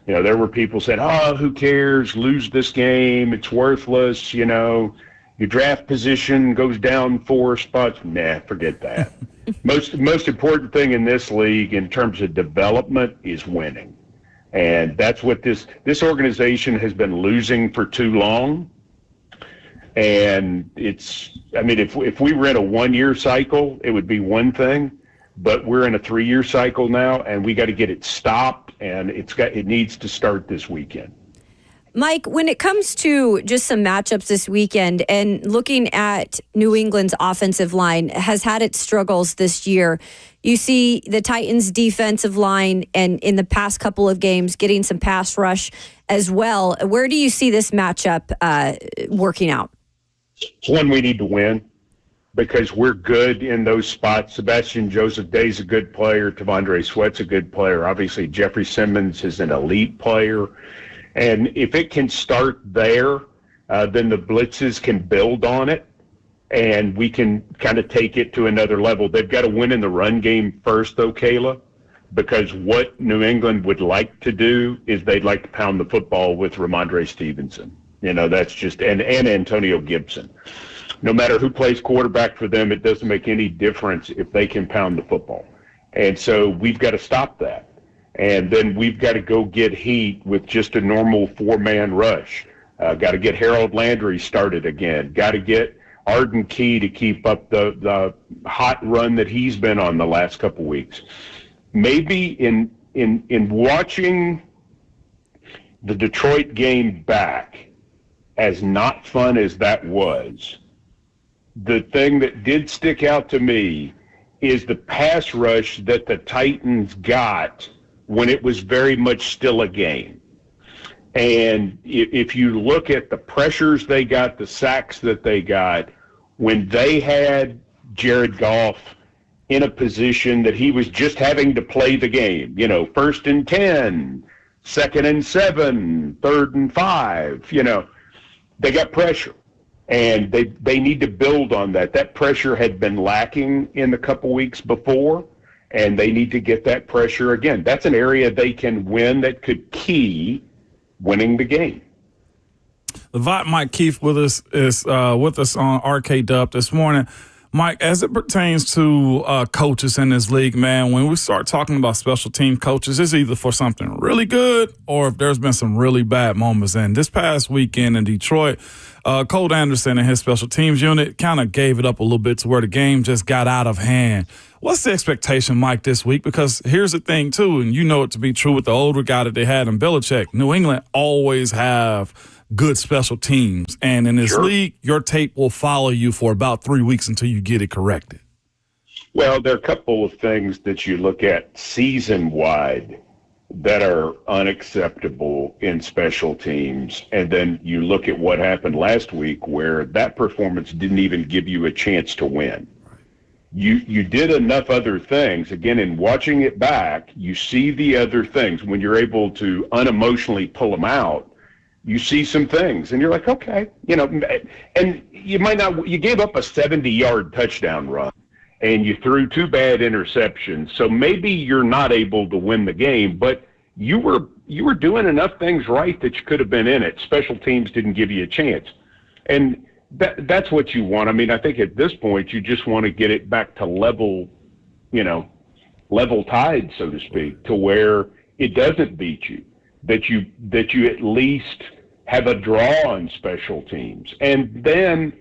There were people saying, who cares, lose this game, it's worthless, your draft position goes down 4 spots. Nah, forget that. Most important thing in this league in terms of development is winning. And that's what this organization has been losing for too long. And if we were in a 1-year cycle, it would be one thing, but we're in a 3-year cycle now, and we got to get it stopped, and it needs to start this weekend. Mike, when it comes to just some matchups this weekend and looking at New England's offensive line has had its struggles this year. You see the Titans' defensive line and in the past couple of games getting some pass rush as well. Where do you see this matchup working out? It's one we need to win because we're good in those spots. Sebastian Joseph Day's a good player. Tavondre Sweat's a good player. Obviously, Jeffrey Simmons is an elite player. And if it can start there, then the blitzes can build on it, and we can kind of take it to another level. They've got to win in the run game first, though, Kayla, because what New England would like to do is they'd like to pound the football with Ramondre Stevenson. That's just and Antonio Gibson. No matter who plays quarterback for them, it doesn't make any difference if they can pound the football. And so we've got to stop that. And then we've got to go get heat with just a normal 4-man rush. Got to get Harold Landry started again. Got to get Arden Key to keep up the hot run that he's been on the last couple weeks. Maybe in watching the Detroit game back, as not fun as that was, the thing that did stick out to me is the pass rush that the Titans got when it was very much still a game. And if you look at the pressures they got, the sacks that they got, when they had Jared Goff in a position that he was just having to play the game, 1st and 10, 2nd and 7, 3rd and 5, they got pressure. And they need to build on that. That pressure had been lacking in the couple weeks before, and they need to get that pressure again. That's an area they can win that could key winning the game. The VOTT Mike Keith with us is with us on RKW this morning. Mike, as it pertains to coaches in this league, man, when we start talking about special team coaches, it's either for something really good or if there's been some really bad moments. And this past weekend in Detroit, Colt Anderson and his special teams unit kind of gave it up a little bit to where the game just got out of hand. What's the expectation, Mike, this week? Because here's the thing, too, and you know it to be true with the older guy that they had in Belichick. New England always have good special teams. And in this league, your tape will follow you for about 3 weeks until you get it corrected. Well, there are a couple of things that you look at season-wide that are unacceptable in special teams. And then you look at what happened last week where that performance didn't even give you a chance to win. You did enough other things. Again, in watching it back, you see the other things. When you're able to unemotionally pull them out, you see some things. And you're like, okay, and you gave up a 70-yard touchdown run and you threw 2 bad interceptions. So maybe you're not able to win the game, but you were doing enough things right that you could have been in it. Special teams didn't give you a chance. And that's what you want. I mean, I think at this point you just want to get it back to level tide, so to speak, to where it doesn't beat you, that you at least have a draw on special teams. And then,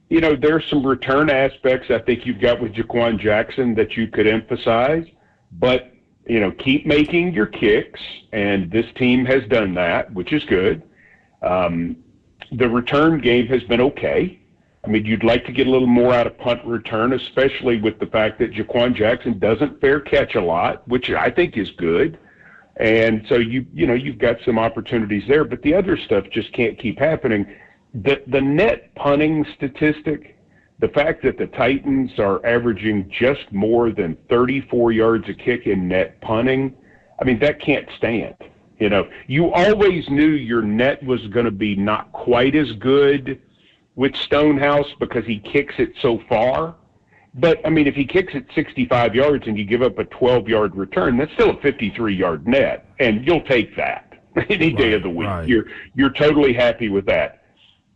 there's some return aspects I think you've got with Jaquan Jackson that you could emphasize, but, keep making your kicks, and this team has done that, which is good. The return game has been okay. I mean, you'd like to get a little more out of punt return, especially with the fact that Jaquan Jackson doesn't fair catch a lot, which I think is good. And so you've got some opportunities there, but the other stuff just can't keep happening. The net punting statistic, the fact that the Titans are averaging just more than 34 yards a kick in net punting, I mean, that can't stand. You always knew your net was going to be not quite as good with Stonehouse because he kicks it so far. But, I mean, if he kicks it 65 yards and you give up a 12-yard return, that's still a 53-yard net, and you'll take that any day of the week. Right. You're totally happy with that.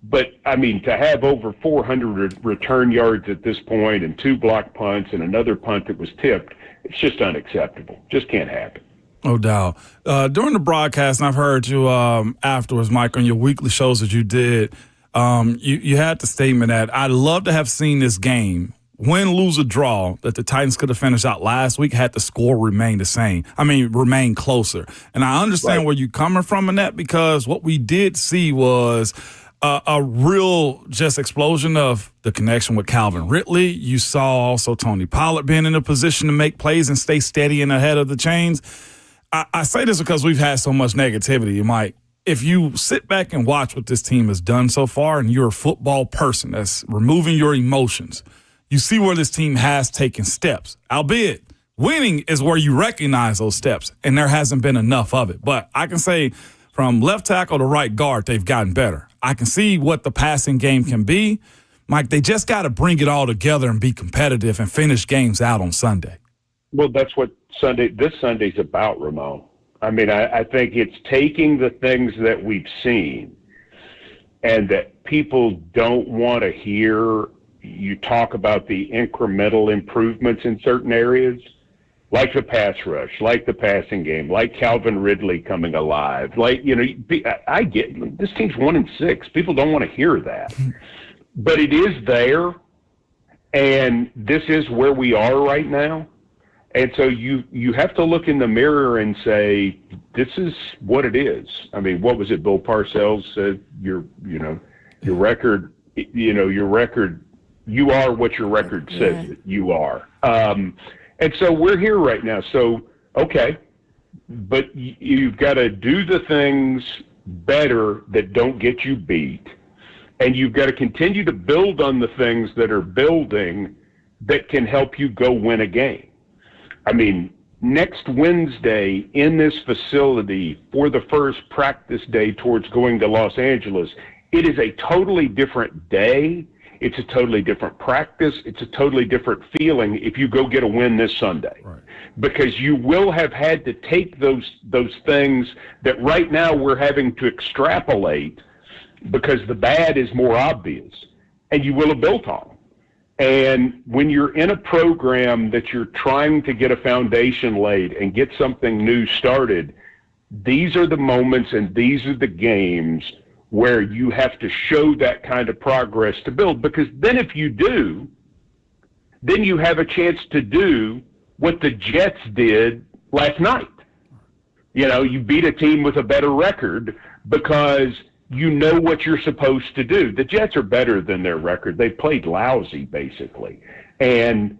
But, I mean, to have over 400 return yards at this point and 2 block punts and another punt that was tipped, it's just unacceptable. Just can't happen. No doubt. During the broadcast, and I've heard you afterwards, Mike, on your weekly shows that you did, you had the statement that I'd love to have seen this game, win, lose, or draw, that the Titans could have finished out last week had the score remain the same. Remain closer. And I understand where you're coming from in that, because what we did see was a real just explosion of the connection with Calvin Ridley. You saw also Tony Pollard being in a position to make plays and stay steady and ahead of the chains. I say this because we've had so much negativity, Mike. If you sit back and watch what this team has done so far, and you're a football person that's removing your emotions, you see where this team has taken steps, albeit winning is where you recognize those steps, and there hasn't been enough of it. But I can say from left tackle to right guard, they've gotten better. I can see what the passing game can be. Mike, they just got to bring it all together and be competitive and finish games out on Sunday. Well, that's what this Sunday's about, Ramon. I think it's taking the things that we've seen and that people don't want to hear. You talk about the incremental improvements in certain areas, like the pass rush, like the passing game, like Calvin Ridley coming alive. I get this team's 1-6. People don't want to hear that, but it is there, and this is where we are right now. And so you have to look in the mirror and say, this is what it is. What was it? Bill Parcells said, your record, you are what your record says that you are. And so we're here right now. So, okay, but you've got to do the things better that don't get you beat. And you've got to continue to build on the things that are building that can help you go win a game. Next Wednesday in this facility for the first practice day towards going to Los Angeles, it is a totally different day. It's a totally different practice. It's a totally different feeling if you go get a win this Sunday. Right. Because you will have had to take those things that right now we're having to extrapolate because the bad is more obvious, and you will have built on them. And when you're in a program that you're trying to get a foundation laid and get something new started, these are the moments and these are the games where you have to show that kind of progress to build. Because then if you do, then you have a chance to do what the Jets did last night. You beat a team with a better record because you know what you're supposed to do. The Jets are better than their record. They played lousy, basically. And,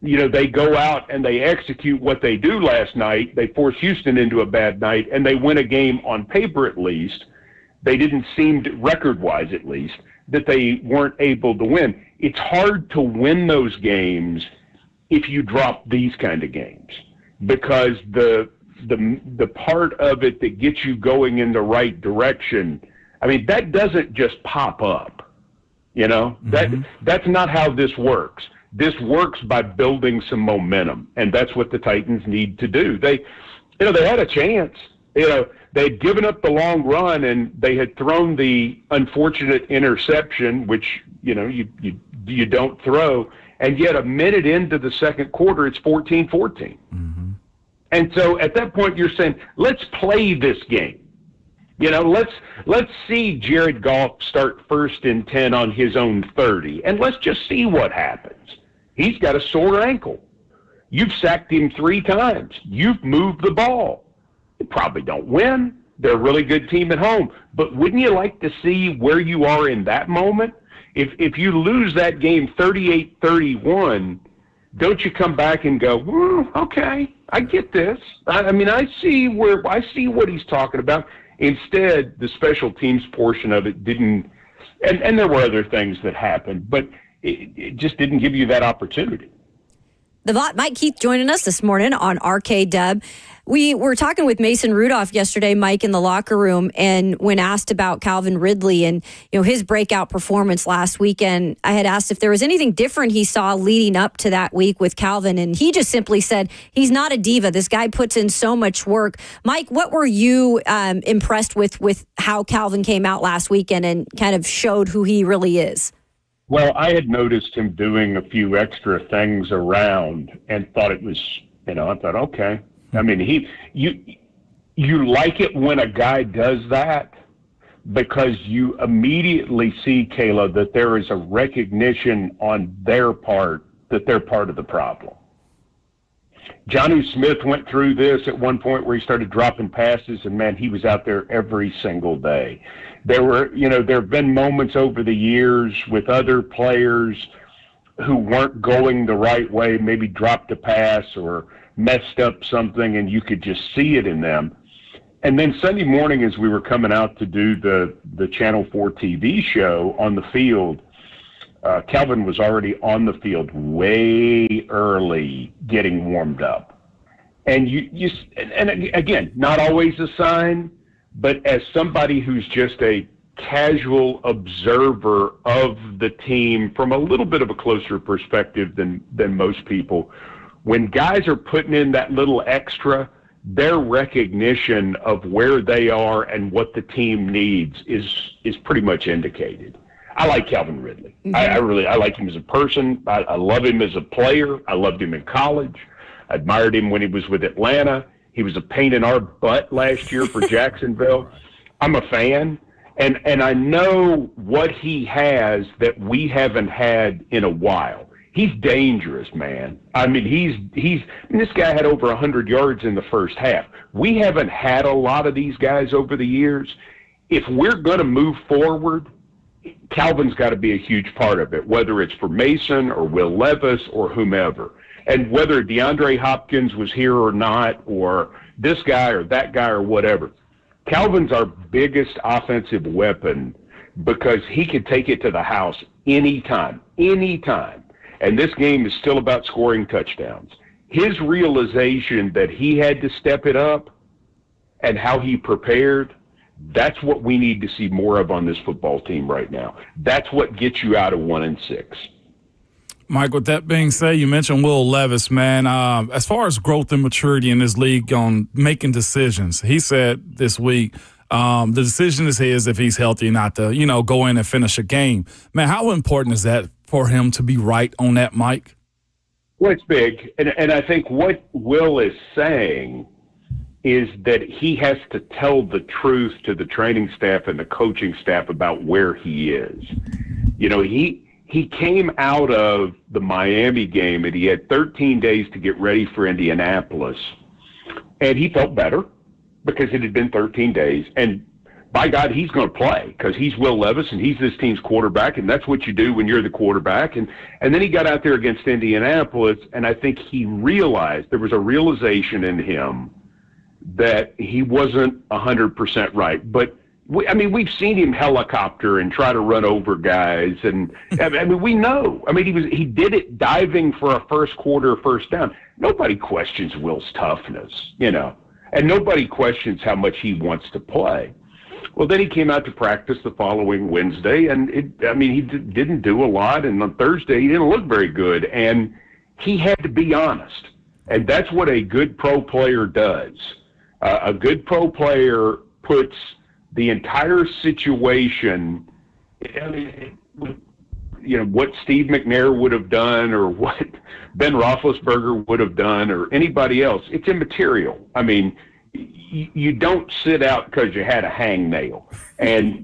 they go out and they execute what they do last night. They force Houston into a bad night, and they win a game on paper at least. They didn't seem, record-wise at least, that they weren't able to win. It's hard to win those games if you drop these kind of games, because the part of it that gets you going in the right direction, that doesn't just pop up, that's not how this works. This works by building some momentum, and that's what the Titans need to do. They had a chance, they'd given up the long run and they had thrown the unfortunate interception, which, you don't throw. And yet a minute into the second quarter, it's 14-14. Mm-hmm. And so at that point you're saying, let's play this game. Let's see Jared Goff start 1st and 10 on his own 30, and let's just see what happens. He's got a sore ankle. You've sacked him 3 times. You've moved the ball. You probably don't win. They're a really good team at home. But wouldn't you like to see where you are in that moment? If you lose that game 38-31, don't you come back and go, okay, I get this. I see what he's talking about. Instead, the special teams portion of it didn't, and there were other things that happened, but it just didn't give you that opportunity. The VOTT, Mike Keith, joining us this morning on RKW. We were talking with Mason Rudolph yesterday, Mike, in the locker room, and when asked about Calvin Ridley and his breakout performance last weekend, I had asked if there was anything different he saw leading up to that week with Calvin, and he just simply said, he's not a diva. This guy puts in so much work. Mike, what were you impressed with how Calvin came out last weekend and kind of showed who he really is? Well, I had noticed him doing a few extra things around and thought it was, I thought, okay. You like it when a guy does that, because you immediately see, Kayla, that there is a recognition on their part that they're part of the problem. Jonnu Smith went through this at one point where he started dropping passes, and, man, he was out there every single day. There have been moments over the years with other players who weren't going the right way, maybe dropped a pass or messed up something, and you could just see it in them. And then Sunday morning, as we were coming out to do the Channel 4 TV show on the field, Calvin was already on the field way early getting warmed up. And and again, not always a sign, but as somebody who's just a casual observer of the team from a little bit of a closer perspective than most people, when guys are putting in that little extra, their recognition of where they are and what the team needs is pretty much indicated. I like Calvin Ridley. I like him as a person. I love him as a player. I loved him in college. I admired him when he was with Atlanta. He was a pain in our butt last year for Jacksonville. I'm a fan. And I know what he has that we haven't had in a while. He's dangerous, man. I mean, this guy had over 100 yards in the first half. We haven't had a lot of these guys over the years. If we're going to move forward, Calvin's got to be a huge part of it, whether it's for Mason or Will Levis or whomever. And whether DeAndre Hopkins was here or not, or this guy or that guy or whatever, Calvin's our biggest offensive weapon because he can take it to the house anytime. And this game is still about scoring touchdowns. His realization that he had to step it up and how he prepared, that's what we need to see more of on this football team right now. That's what gets you out of 1-6. Mike, with that being said, you mentioned Will Levis, man. As far as growth and maturity in this league on making decisions, he said this week the decision is his if he's healthy, not to, go in and finish a game. Man, how important is that for him to be right on that, Mike? Well, it's big. And I think what Will is saying is that he has to tell the truth to the training staff and the coaching staff about where he is. He came out of the Miami game and he had 13 days to get ready for Indianapolis. And he felt better because it had been 13 days. And by God, he's going to play because he's Will Levis and he's this team's quarterback, and that's what you do when you're the quarterback. And then he got out there against Indianapolis, and I think he realized there was a realization in him that he wasn't 100% right. But, we've seen him helicopter and try to run over guys, and, we know. He did it diving for a first quarter first down. Nobody questions Will's toughness, and nobody questions how much he wants to play. Well, then he came out to practice the following Wednesday, and he didn't do a lot, and on Thursday he didn't look very good, and he had to be honest, and that's what a good pro player does. A good pro player puts the entire situation, what Steve McNair would have done or what Ben Roethlisberger would have done or anybody else, it's immaterial. You don't sit out because you had a hangnail. And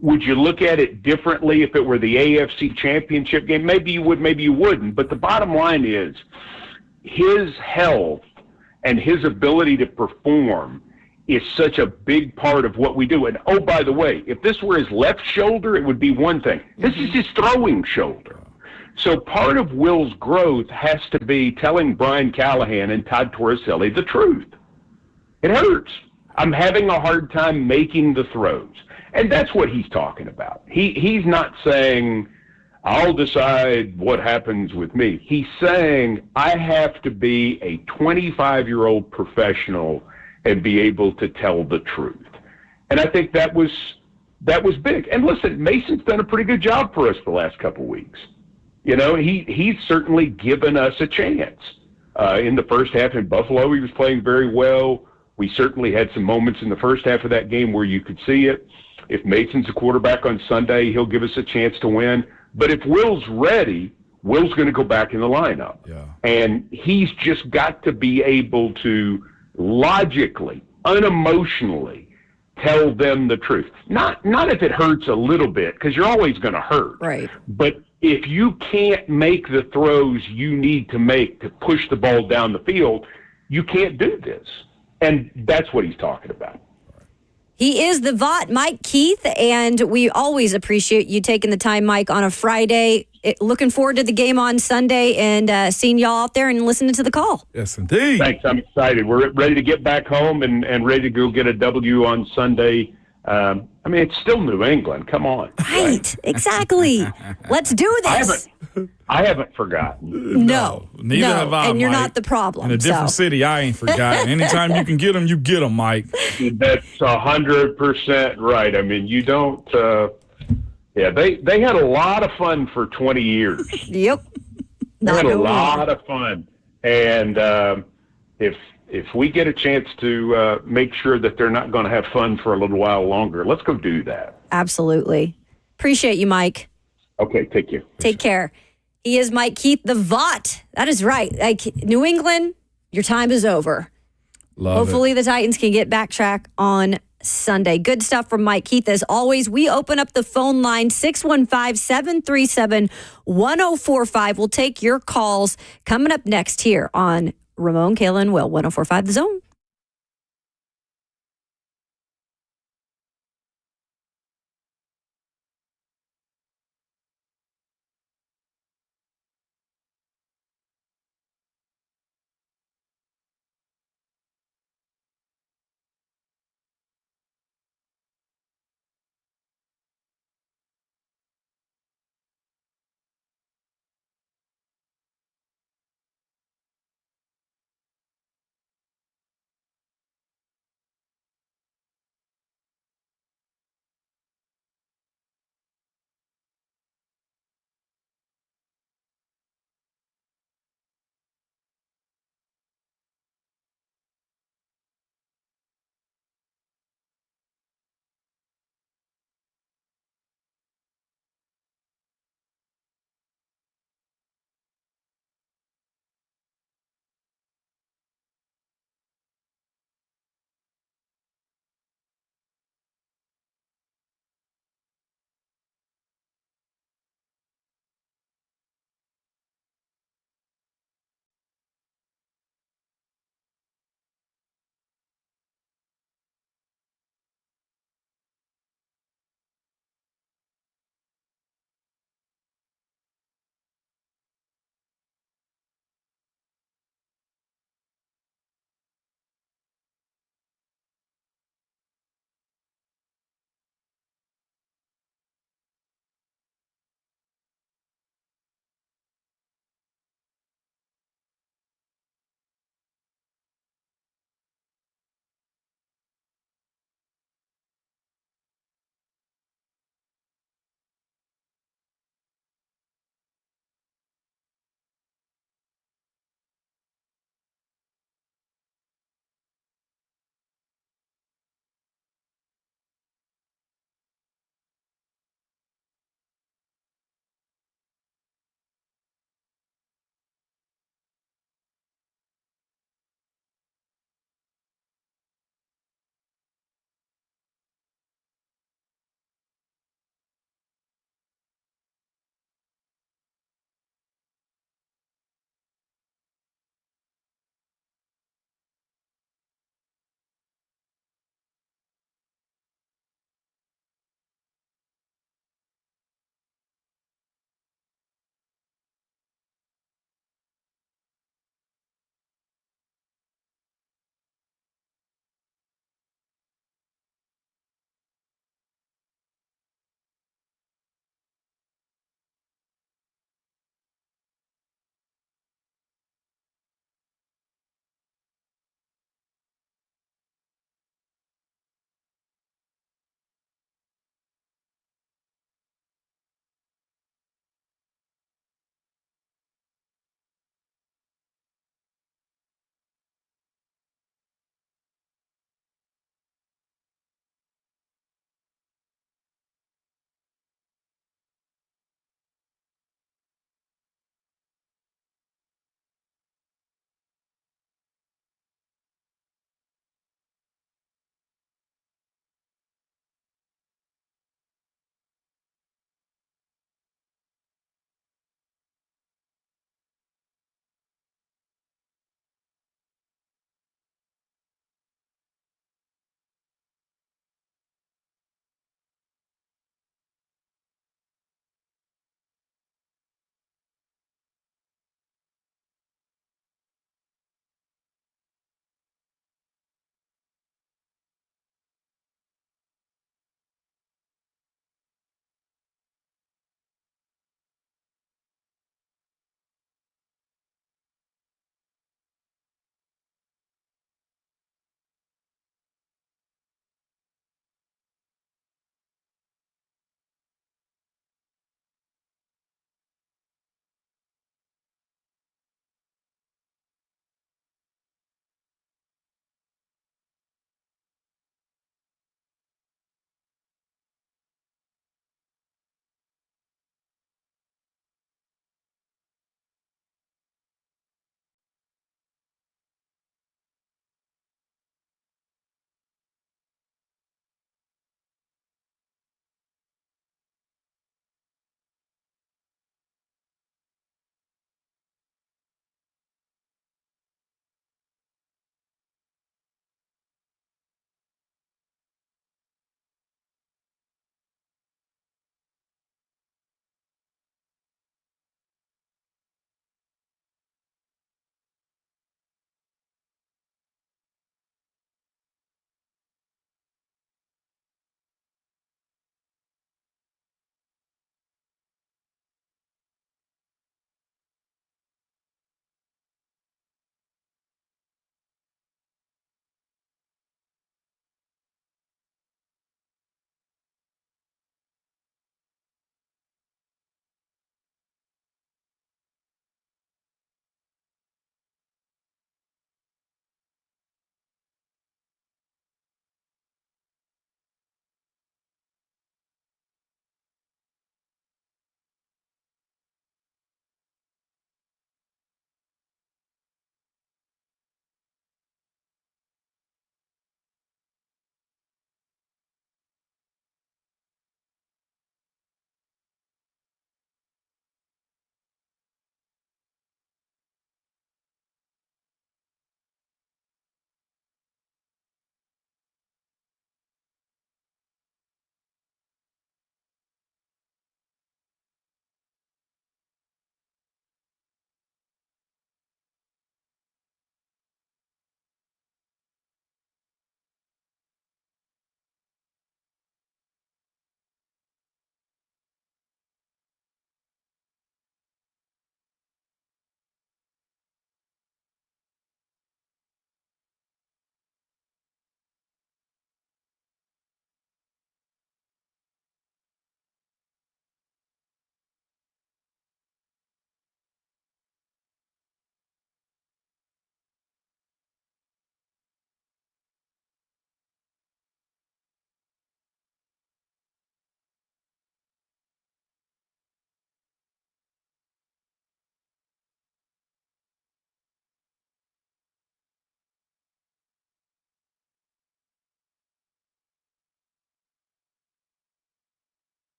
would you look at it differently if it were the AFC Championship game? Maybe you would, maybe you wouldn't. But the bottom line is his health and his ability to perform is such a big part of what we do. And, oh, by the way, if this were his left shoulder, it would be one thing. This is his throwing shoulder. So part of Will's growth has to be telling Brian Callahan and Todd Torricelli the truth. It hurts. I'm having a hard time making the throws. And that's what he's talking about. He's not saying, I'll decide what happens with me. He's saying, I have to be a 25-year-old professional and be able to tell the truth. And I think that was big. And listen, Mason's done a pretty good job for us the last couple of weeks. He's certainly given us a chance. In the first half in Buffalo, he was playing very well. We certainly had some moments in the first half of that game where you could see it. If Mason's a quarterback on Sunday, he'll give us a chance to win. But if Will's ready, Will's going to go back in the lineup. Yeah. And he's just got to be able to logically, unemotionally tell them the truth. Not if it hurts a little bit, because you're always going to hurt. Right. But if you can't make the throws you need to make to push the ball down the field, you can't do this. And that's what he's talking about. He is the VOTT, Mike Keith, and we always appreciate you taking the time, Mike, on a Friday. Looking forward to the game on Sunday and seeing y'all out there and listening to the call. Yes, indeed. Thanks. I'm excited. We're ready to get back home and ready to go get a W on Sunday. I mean, it's still New England. Come on. Right. Exactly. Let's do this. I haven't forgotten. No. Neither have I, and you're Mike. not the problem. In a different city, I ain't forgotten. Anytime you can get them, Mike. That's 100% right. I mean, you don't. They had a lot of fun for 20 years. Yep. They had a lot of fun, and if we get a chance to make sure that they're not going to have fun for a little while longer, let's go do that. Absolutely. Appreciate you, Mike. Okay, take care. Take care. He is Mike Keith, the VOTT. That is right. Like New England, your time is over. Hopefully the Titans can get back track on Sunday. Good stuff from Mike Keith. As always, we open up the phone line 615-737-1045. We'll take your calls coming up next here on Ramon, Kayla, and Will, 1045 The Zone.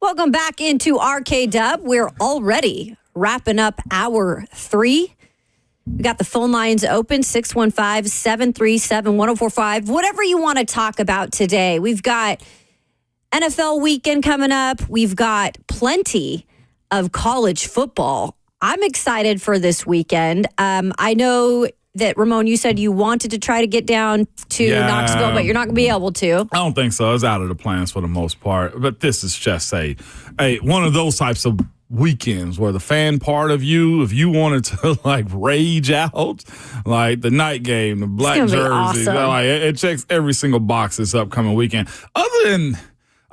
Welcome back into RKW. We're already wrapping up hour 3. We got the phone lines open, 615-737-1045. Whatever you want to talk about today. We've got NFL weekend coming up. We've got plenty of college football. I'm excited for this weekend. I know that, Ramon, you said you wanted to try to get down to Knoxville, but you're not going to be able to. I don't think so. It's out of the plans for the most part. But this is just one of those types of weekends where the fan part of you, if you wanted to like rage out, like the night game, the black jersey, awesome. like it checks every single box this upcoming weekend.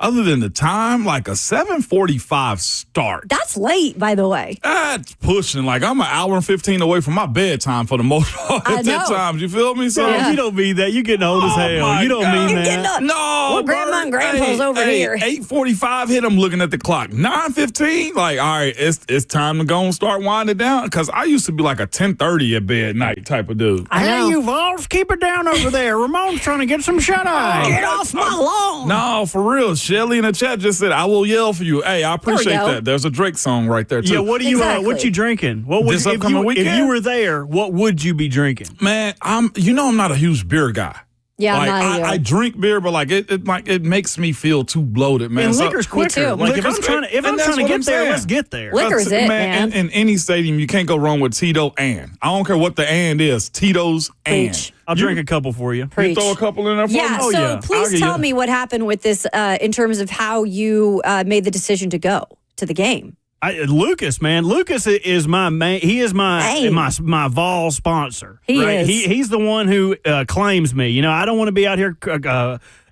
Other than the time, like a 7:45 start. That's late, by the way. That's pushing. Like I'm an hour and 15 away from my bedtime for the most part at that times. You feel me? So you don't mean that. You getting old as hell. You don't mean that. No, well, Grandma and Grandpa's over here. 8:45 hit. I'm looking at the clock. 9:15. Like, all right, it's time to go and start winding down. Because I used to be like a 10:30 at bed night type of dude. Hey, you Vols, keep it down over there. Ramon's trying to get some shut eye. Get off my lawn. No, for real. Shelly in the chat just said, "I will yell for you." Hey, I appreciate that. There's a Drake song right there too. Yeah, what you drinking? What would this upcoming weekend? If you were there, what would you be drinking? Man, I'm not a huge beer guy. Yeah, like, I'm not either. I drink beer, but like it makes me feel too bloated, man. And liquor's quicker. Like if I'm trying to get there, let's get there. Liquor's it, man. In any stadium, you can't go wrong with Tito and. I don't care what the and is. Tito's and. I'll drink a couple for you. You throw a couple in there for me? So please tell me what happened with this in terms of how you made the decision to go to the game. Lucas, man. Lucas is my man. He is my Vol sponsor. He is. He's the one who claims me. You know, I don't want to be out here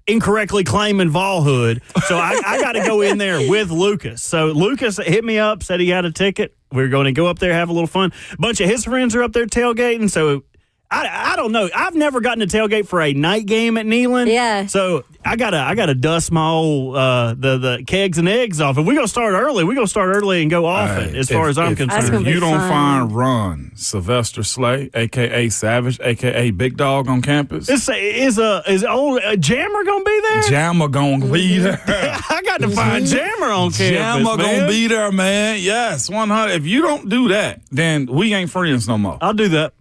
incorrectly claiming Volhood. So I got to go in there with Lucas. So Lucas hit me up, said he had a ticket. We're going to go up there, have a little fun. A bunch of his friends are up there tailgating. So I don't know. I've never gotten a tailgate for a night game at Neyland. Yeah. So I gotta dust my old the kegs and eggs off. If we're gonna start early, we're gonna start early and go off it. As far as I'm concerned, if you don't find Ron Sylvester Slay, aka Savage, aka Big Dog on campus, is old Jammer gonna be there? Jammer gonna be there. I got to find Jammer on campus. Jammer gonna be there, man. Yes, 100. If you don't do that, then we ain't friends no more. I'll do that.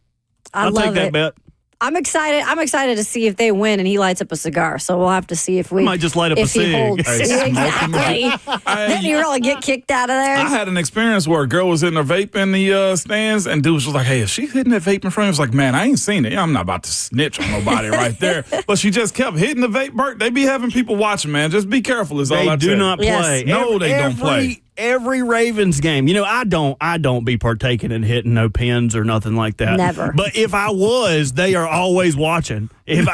I'll take that bet. I'm excited. I'm excited to see if they win and he lights up a cigar. So we'll have to see if we might just light up a cig. Holds. Exactly. Then you really get kicked out of there. I had an experience where a girl was hitting her vape in the stands, and dude was like, "Hey, is she hitting that vape in front of me?" I was like, "Man, I ain't seen it. I'm not about to snitch on nobody right there." But she just kept hitting the vape. Bert, they be having people watching, man. Just be careful. Is all I do say. not play. Yes. No, they don't play. Every Ravens game, you know, I don't be partaking in hitting no pins or nothing like that. Never. But if I was, they are always watching. If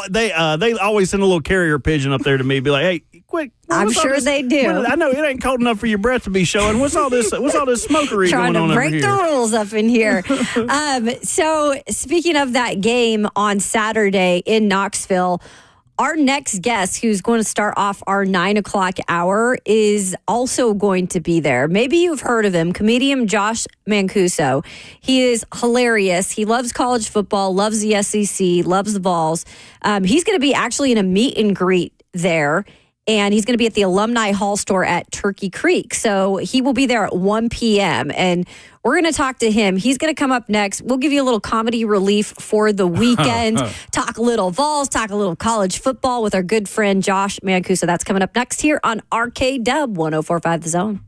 they always send a little carrier pigeon up there to me, be like, "Hey, quick!" I'm sure they do. I know it ain't cold enough for your breath to be showing. What's all this smokery Trying going on to over here? break the rules up in here. So speaking of that game on Saturday in Knoxville. Our next guest, who's going to start off our 9 o'clock hour, is also going to be there. Maybe you've heard of him, comedian Josh Mancueso. He is hilarious. He loves college football, loves the SEC, loves the Vols. He's going to be actually in a meet and greet there. And he's going to be at the Alumni Hall store at Turkey Creek. So he will be there at 1 p.m. And we're going to talk to him. He's going to come up next. We'll give you a little comedy relief for the weekend. Talk a little Vols, talk a little college football with our good friend Josh Mancueso. That's coming up next here on RKW 104.5 The Zone.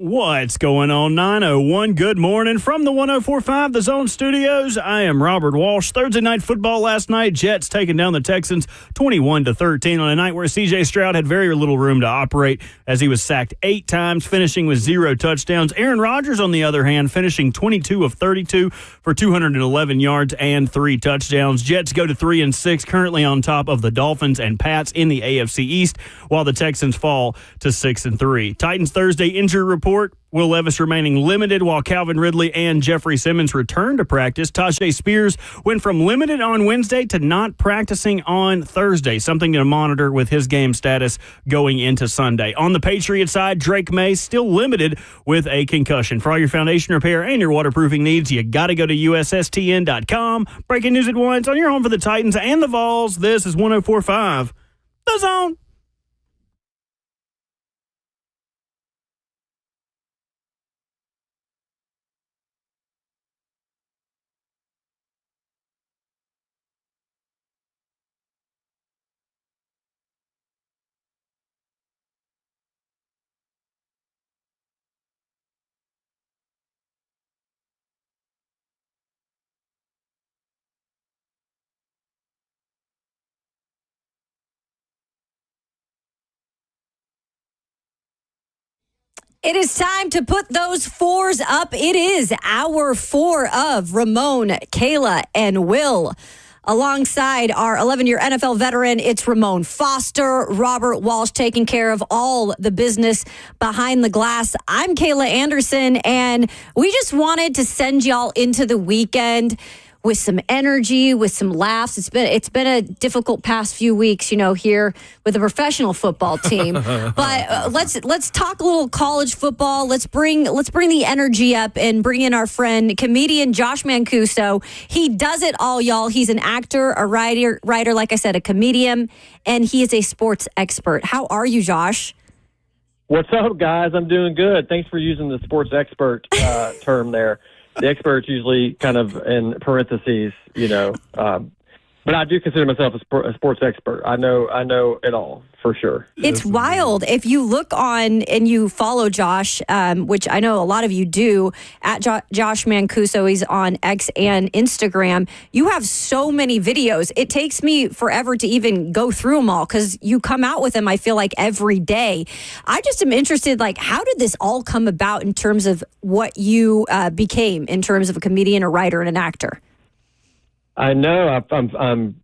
What's going on? 901. Good morning from the 104.5 The Zone Studios. I am Robert Walsh. Thursday night football last night. Jets taking down the Texans 21-13 on a night where C.J. Stroud had very little room to operate as he was sacked 8 times, finishing with 0 touchdowns. Aaron Rodgers, on the other hand, finishing 22 of 32 for 211 yards and 3 touchdowns. Jets go to 3-6, currently on top of the Dolphins and Pats in the AFC East, while the Texans fall to 6-3. Titans Thursday injury report. Will Levis remaining limited while Calvin Ridley and Jeffrey Simmons return to practice. Tajay Spears went from limited on Wednesday to not practicing on Thursday, something to monitor with his game status going into Sunday. On the Patriots side, Drake May still limited with a concussion. For all your foundation repair and your waterproofing needs, you got to go to USSTN.com. Breaking news at once on your home for the Titans and the Vols. This is 104.5 The Zone. It is time to put those 4s up. It is hour 4 of Ramon, Kayla, and Will. Alongside our 11-year NFL veteran, it's Ramon Foster, Robert Walsh taking care of all the business behind the glass. I'm Kayla Anderson, and we just wanted to send y'all into the weekend with some energy, with some laughs. It's been a difficult past few weeks, here with the professional football team. But let's talk a little college football. Let's bring the energy up and bring in our friend comedian Josh Mancueso. He does it all, y'all. He's an actor, a writer, like I said, a comedian, and he is a sports expert. How are you, Josh? What's up, guys? I'm doing good. Thanks for using the sports expert term there. The expert's usually kind of in parentheses, but I do consider myself a sports expert. I know it all for sure. It's wild. If you look on and you follow Josh, which I know a lot of you do, at Josh Mancueso, he's on X and Instagram. You have so many videos. It takes me forever to even go through them all because you come out with them, I feel like, every day. I just am interested, how did this all come about in terms of what you became in terms of a comedian, a writer, and an actor? I know I'm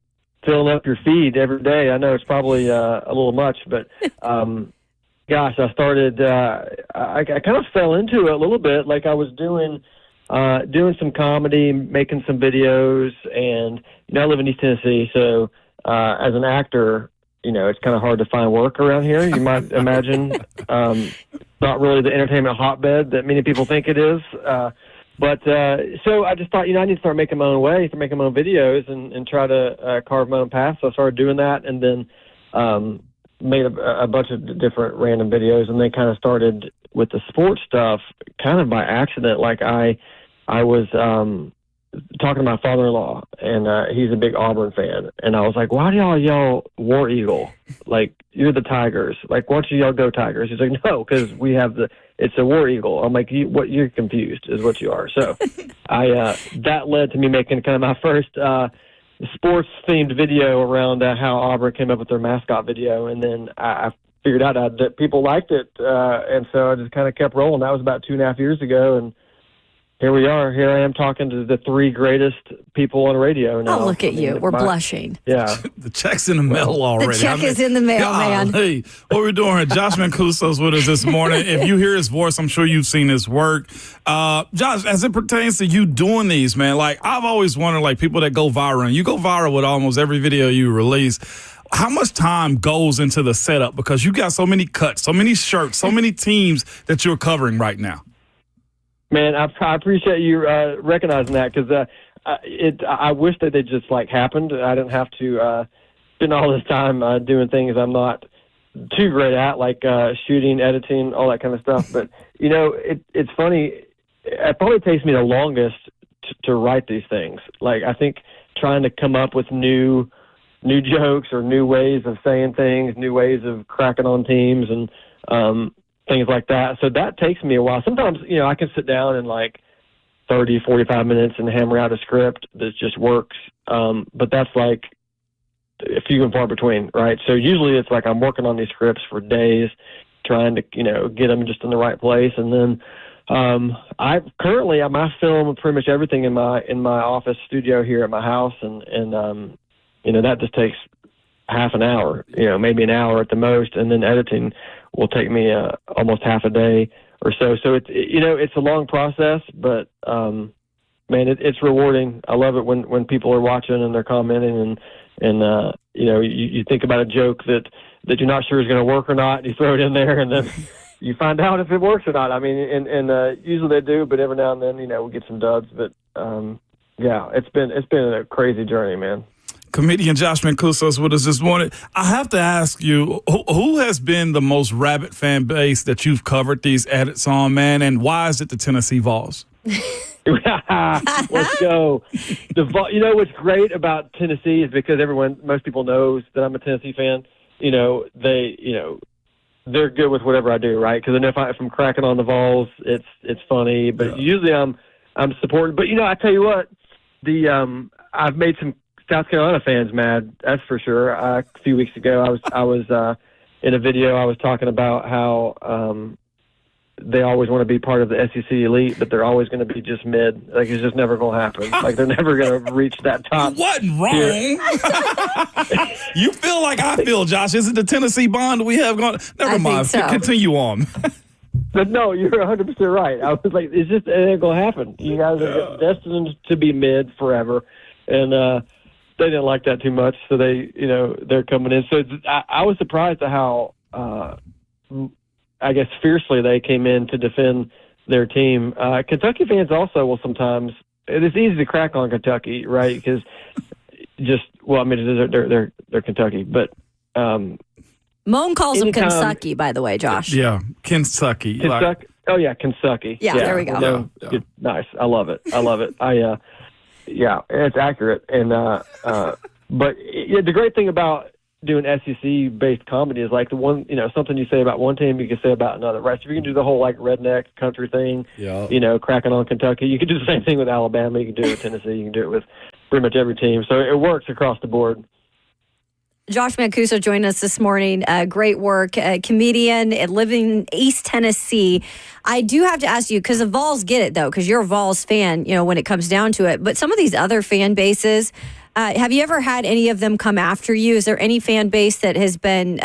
filling up your feed every day. I know it's probably a little much, but gosh, I started. I kind of fell into it a little bit. Like I was doing some comedy, making some videos, and I live in East Tennessee, so as an actor, it's kind of hard to find work around here. You might imagine, not really the entertainment hotbed that many people think it is. But so I just thought, I need to start making my own way, making my own videos and try to carve my own path. So I started doing that and then made a bunch of different random videos, and then kind of started with the sports stuff kind of by accident. Like I was talking to my father-in-law, and he's a big Auburn fan. And I was like, why do y'all yell War Eagle? Like, you're the Tigers. Like, why don't you y'all go Tigers? He's like, no, because we have it's a War Eagle. I'm like, you're confused is what you are. So that led to me making kind of my first sports-themed video around how Auburn came up with their mascot video. And then I figured out that people liked it. And so I just kind of kept rolling. That was about 2.5 years ago. And here we are. Here I am talking to the 3 greatest people on radio now. Oh, look at you. We're blushing. Yeah. The check's in the mail already. The check is in the mail, man. Hey, what we're doing here, Josh Mancueso's with us this morning. If you hear his voice, I'm sure you've seen his work. Josh, as it pertains to you doing these, man, I've always wondered, people that go viral, and you go viral with almost every video you release. How much time goes into the setup? Because you got so many cuts, so many shirts, so many teams that you're covering right now. Man, I appreciate you recognizing that, because I wish that it just happened. I didn't have to spend all this time doing things I'm not too great at, like shooting, editing, all that kind of stuff. But it's funny. It probably takes me the longest to write these things. I think trying to come up with new jokes or new ways of saying things, new ways of cracking on teams, and things like that. So that takes me a while. Sometimes, I can sit down in like 30, 45 minutes and hammer out a script that just works. But that's like a few and far between, right? So usually it's like I'm working on these scripts for days, trying to, get them just in the right place. And then I film pretty much everything in my office studio here at my house. And that just takes half an hour, maybe an hour at the most. And then editing will take me almost half a day or so. So it's a long process, but man, it's rewarding. I love it when people are watching and they're commenting and you think about a joke that you're not sure is going to work or not, and you throw it in there, and then you find out if it works or not. I mean, and usually they do, but every now and then, we get some dubs. But it's been a crazy journey, man. Comedian Josh Mancueso is with us this morning. I have to ask you, who has been the most rabid fan base that you've covered these edits on, man, and why is it the Tennessee Vols? Let's go. What's great about Tennessee is because most people knows that I'm a Tennessee fan. They're good with whatever I do, right? Because if I'm cracking on the Vols, it's funny. But usually I'm supporting. But I tell you what, I've made some South Carolina fans mad. That's for sure. A few weeks ago, I was in a video. I was talking about how they always want to be part of the SEC elite, but they're always going to be just mid. Like, it's just never going to happen. Like, they're never going to reach that top. You wasn't wrong. You feel like I feel, Josh. Is it the Tennessee bond we have gone? Never mind. So. Continue on. But no, you're 100% right. I was like, it ain't going to happen. You guys are destined to be mid forever. And they didn't like that too much, so they're coming in. So I was surprised at how I guess fiercely they came in to defend their team. Kentucky fans also will sometimes. It's easy to crack on Kentucky, right? Because they're Kentucky, but Moan calls them Kentucky, by the way, Josh. Yeah, Kentucky. Kentucky. Oh yeah, Kentucky. Yeah, there we go. Nice. I love it. Yeah, it's accurate. And but the great thing about doing SEC-based comedy is like the one, something you say about one team, you can say about another, right? So if you can do the whole like redneck country thing, cracking on Kentucky, you can do the same thing with Alabama, you can do it with Tennessee, you can do it with pretty much every team. So it works across the board. Josh Mancueso joined us this morning. Great work. Comedian living in East Tennessee. I do have to ask you, because the Vols get it, though, because you're a Vols fan, when it comes down to it. But some of these other fan bases, have you ever had any of them come after you? Is there any fan base that has been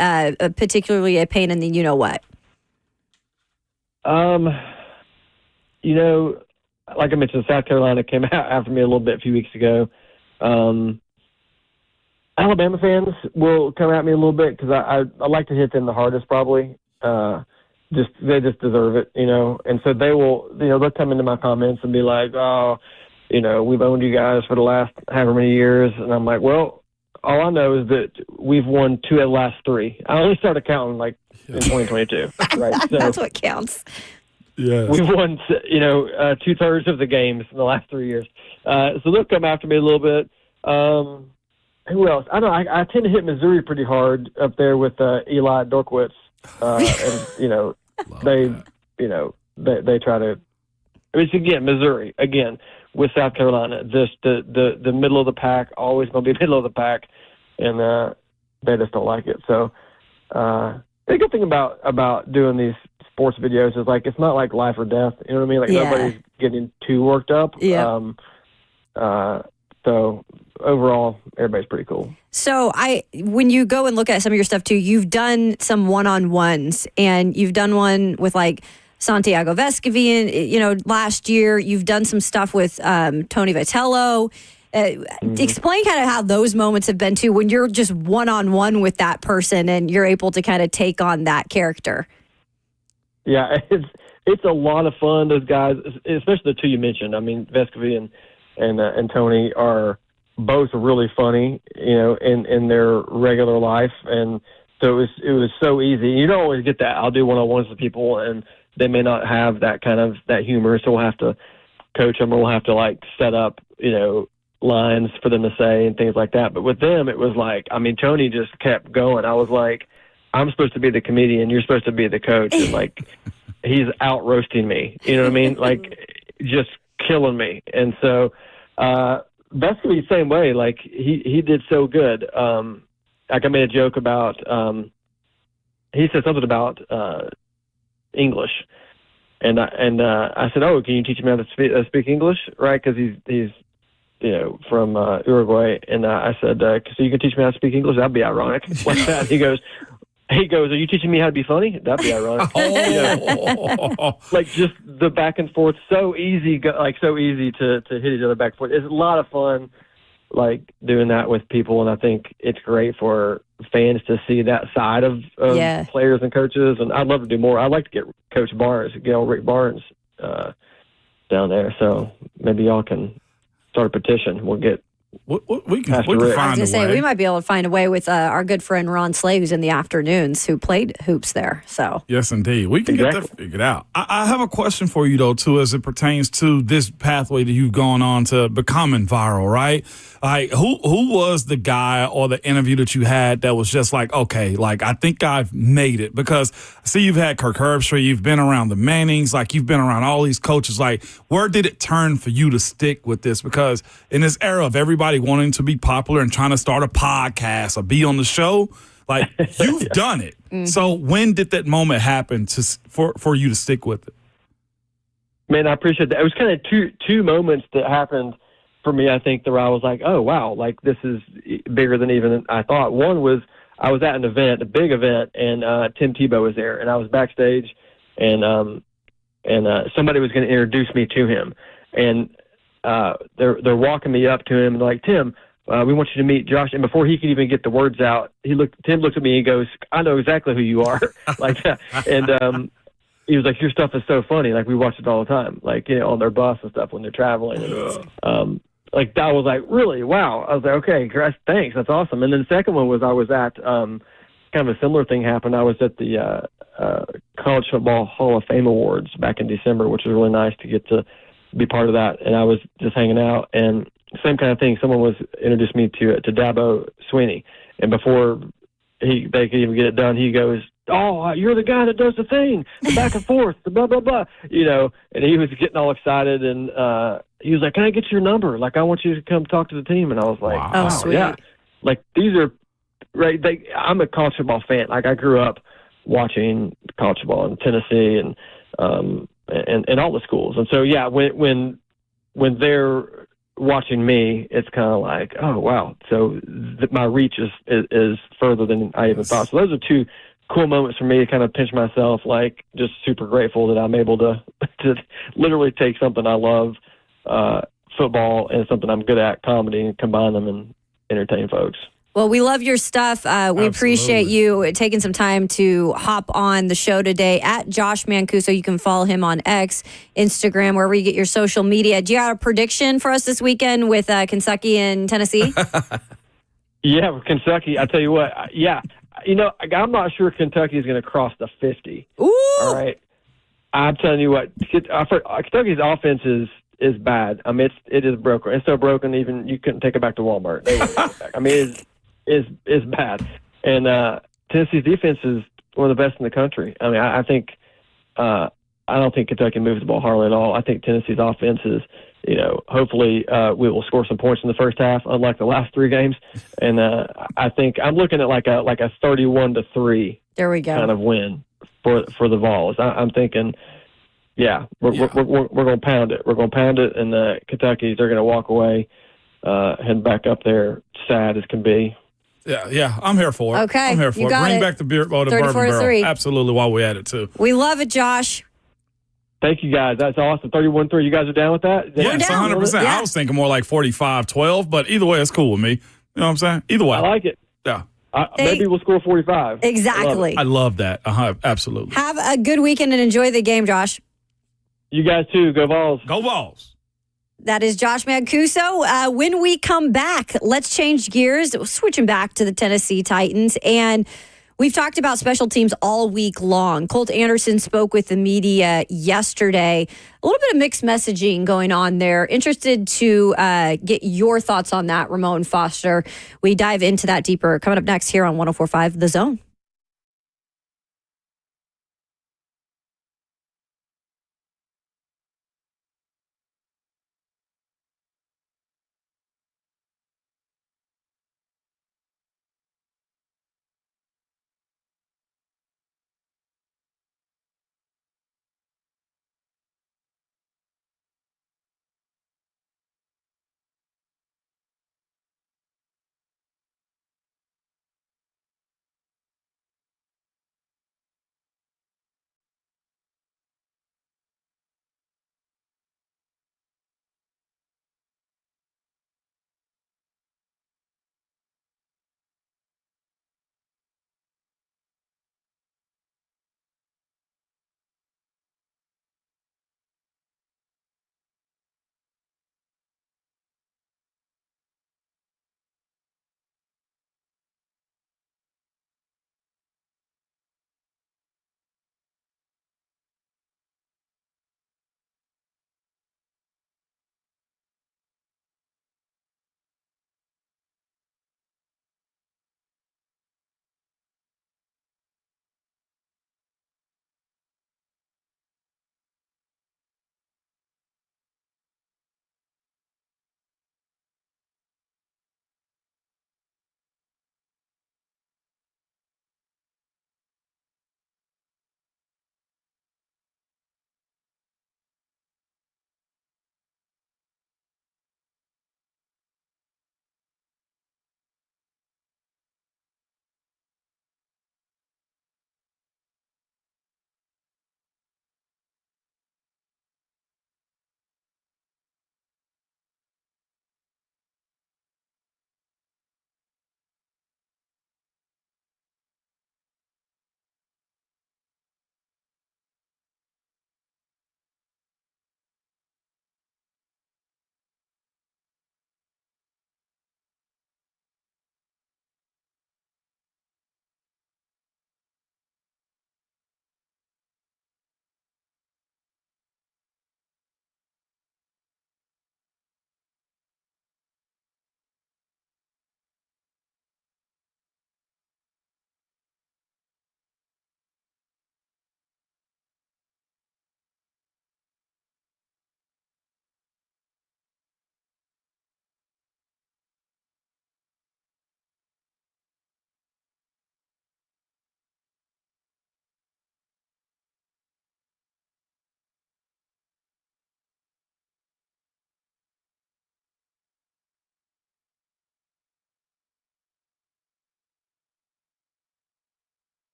particularly a pain in the you-know-what? Like I mentioned, South Carolina came out after me a little bit a few weeks ago. Alabama fans will come at me a little bit because I like to hit them the hardest probably. They just deserve it, And so they will, they'll come into my comments and be like, oh, we've owned you guys for the last however many years. And I'm like, well, all I know is that we've won 2 of the last 3. I only started counting like in 2022, right? So that's what counts. Yeah, we've won, 2/3 of the games in the last 3 years. So they'll come after me a little bit. Who else? I don't know. I tend to hit Missouri pretty hard up there with Eli Dorkwitz, and they try to. I mean, again, Missouri again with South Carolina. Just the middle of the pack, always going to be middle of the pack, and they just don't like it. So the good thing about doing these sports videos is like it's not like life or death. You know what I mean? Like nobody's getting too worked up. Yeah. So overall, everybody's pretty cool. So when you go and look at some of your stuff too, you've done some one-on-ones, and you've done one with like Santiago Vescovi, last year. You've done some stuff with Tony Vitello. Explain kind of how those moments have been too, when you're just one-on-one with that person and you're able to kind of take on that character. Yeah, it's a lot of fun. Those guys, especially the two you mentioned. I mean, Vescovi and Tony are both really funny, in their regular life, and so it was so easy. You don't always get that. I'll do one-on-ones with people, and they may not have that kind of that humor, so we'll have to coach them, or we'll have to like set up, lines for them to say and things like that. But with them, it was like, I mean, Tony just kept going. I was like, I'm supposed to be the comedian, you're supposed to be the coach, and like he's out roasting me. You know what I mean? Like just killing me. And so that's gonna be the same way. Like he did so good. Like I made a joke about he said something about English, and I said, "Oh, can you teach me how to speak English?" Right? Because he's from Uruguay, and I said, "So you can teach me how to speak English? That'd be ironic." Like that. He goes, "Are you teaching me how to be funny? That'd be ironic." Like just the back and forth, so easy, so easy to hit each other back and forth. It's a lot of fun, like doing that with people, and I think it's great for fans to see that side of players and coaches. And I'd love to do more. I'd like to get Coach Rick Barnes down there. So maybe y'all can start a petition. We'll get. We can find I was a going to say, way. we might be able to find a way with our good friend Ron Slay, who's in the afternoons, who played hoops there. So Yes, indeed. We can get that figured out. I have a question for you, though, too, as it pertains to this pathway that you've gone on to becoming viral, right? Like, who was the guy or the interview that you had that was just like, okay, like, I think I've made it? Because I see you've had Kirk Herbstreit, you've been around the Mannings, like, you've been around all these coaches. Like, where did it turn for you to stick with this? Because in this era of everybody wanting to be popular and trying to start a podcast or be on the show, like, you've done it. Mm-hmm. So when did that moment happen for you to stick with it? Man, I appreciate that. It was kind of two moments that happened for me, I think, where I was like, oh, wow, like this is bigger than even I thought. One was I was at an event, a big event, and Tim Tebow was there, and I was backstage, and somebody was going to introduce me to him. And they're walking me up to him and like, Tim, we want you to meet Josh. And before he could even get the words out, Tim looked at me and he goes, I know exactly who you are. Like that. And he was like, your stuff is so funny. Like we watch it all the time, like, on their bus and stuff when they're traveling. And, like that was like, really? Wow. I was like, okay, thanks. That's awesome. And then the second one was I was at kind of a similar thing happened. I was at the College Football Hall of Fame Awards back in December, which was really nice to get to be part of that. And I was just hanging out, and same kind of thing. Someone was introduced me to Dabo Sweeney, and before they could even get it done, he goes, "Oh, you're the guy that does the thing, the back and forth, the blah blah blah," And he was getting all excited, and he was like, "Can I get your number? Like, I want you to come talk to the team." And I was like, "Wow, sweet. Yeah." Like these are right. I'm a college football fan. Like I grew up watching college football in Tennessee and all the schools. And so, yeah, when they're watching me, it's kind of like, oh, wow. So my reach is further than I even thought. So those are two cool moments for me to kind of pinch myself, like just super grateful that I'm able to literally take something I love, football, and something I'm good at, comedy, and combine them and entertain folks. Well, we love your stuff. We appreciate you taking some time to hop on the show today at Josh Mancueso. You can follow him on X, Instagram, wherever you get your social media. Do you have a prediction for us this weekend with Kentucky and Tennessee? Yeah, with Kentucky, I tell you what. Yeah, I'm not sure Kentucky is going to cross the 50. Ooh. All right. I'm telling you what, Kentucky's offense is bad. I mean, it is broken. It's so broken, even you couldn't take it back to Walmart. They wouldn't take it back. I mean, is bad. And Tennessee's defense is one of the best in the country. I mean, I think I don't think Kentucky moves the ball hardly at all. I think Tennessee's offense is, hopefully we will score some points in the first half, unlike the last three games. And I think I'm looking at like a 31-3 there we go kind of win for the Vols. I'm thinking, we're going to pound it. We're going to pound it, and the Kentucky's they're going to walk away, head back up there, sad as can be. Yeah, I'm here for it. Okay, I'm here for it. Bring back the beer, the bourbon barrel. Absolutely, while we're at it too. We love it, Josh. Thank you, guys. That's awesome. 31-3. You guys are down with that? Yes, 100%. Yeah. I was thinking more like 45-12, but either way, it's cool with me. You know what I'm saying? Either way. I like it. Yeah. Maybe we'll score 45. Exactly. I love that. Absolutely. Have a good weekend and enjoy the game, Josh. You guys too. Go Vols. Go Vols. That is Josh Mancueso. When we come back, let's change gears. Switching back to the Tennessee Titans. And we've talked about special teams all week long. Colt Anderson spoke with the media yesterday. A little bit of mixed messaging going on there. Interested to get your thoughts on that, Ramon Foster. We dive into that deeper coming up next here on 104.5 The Zone.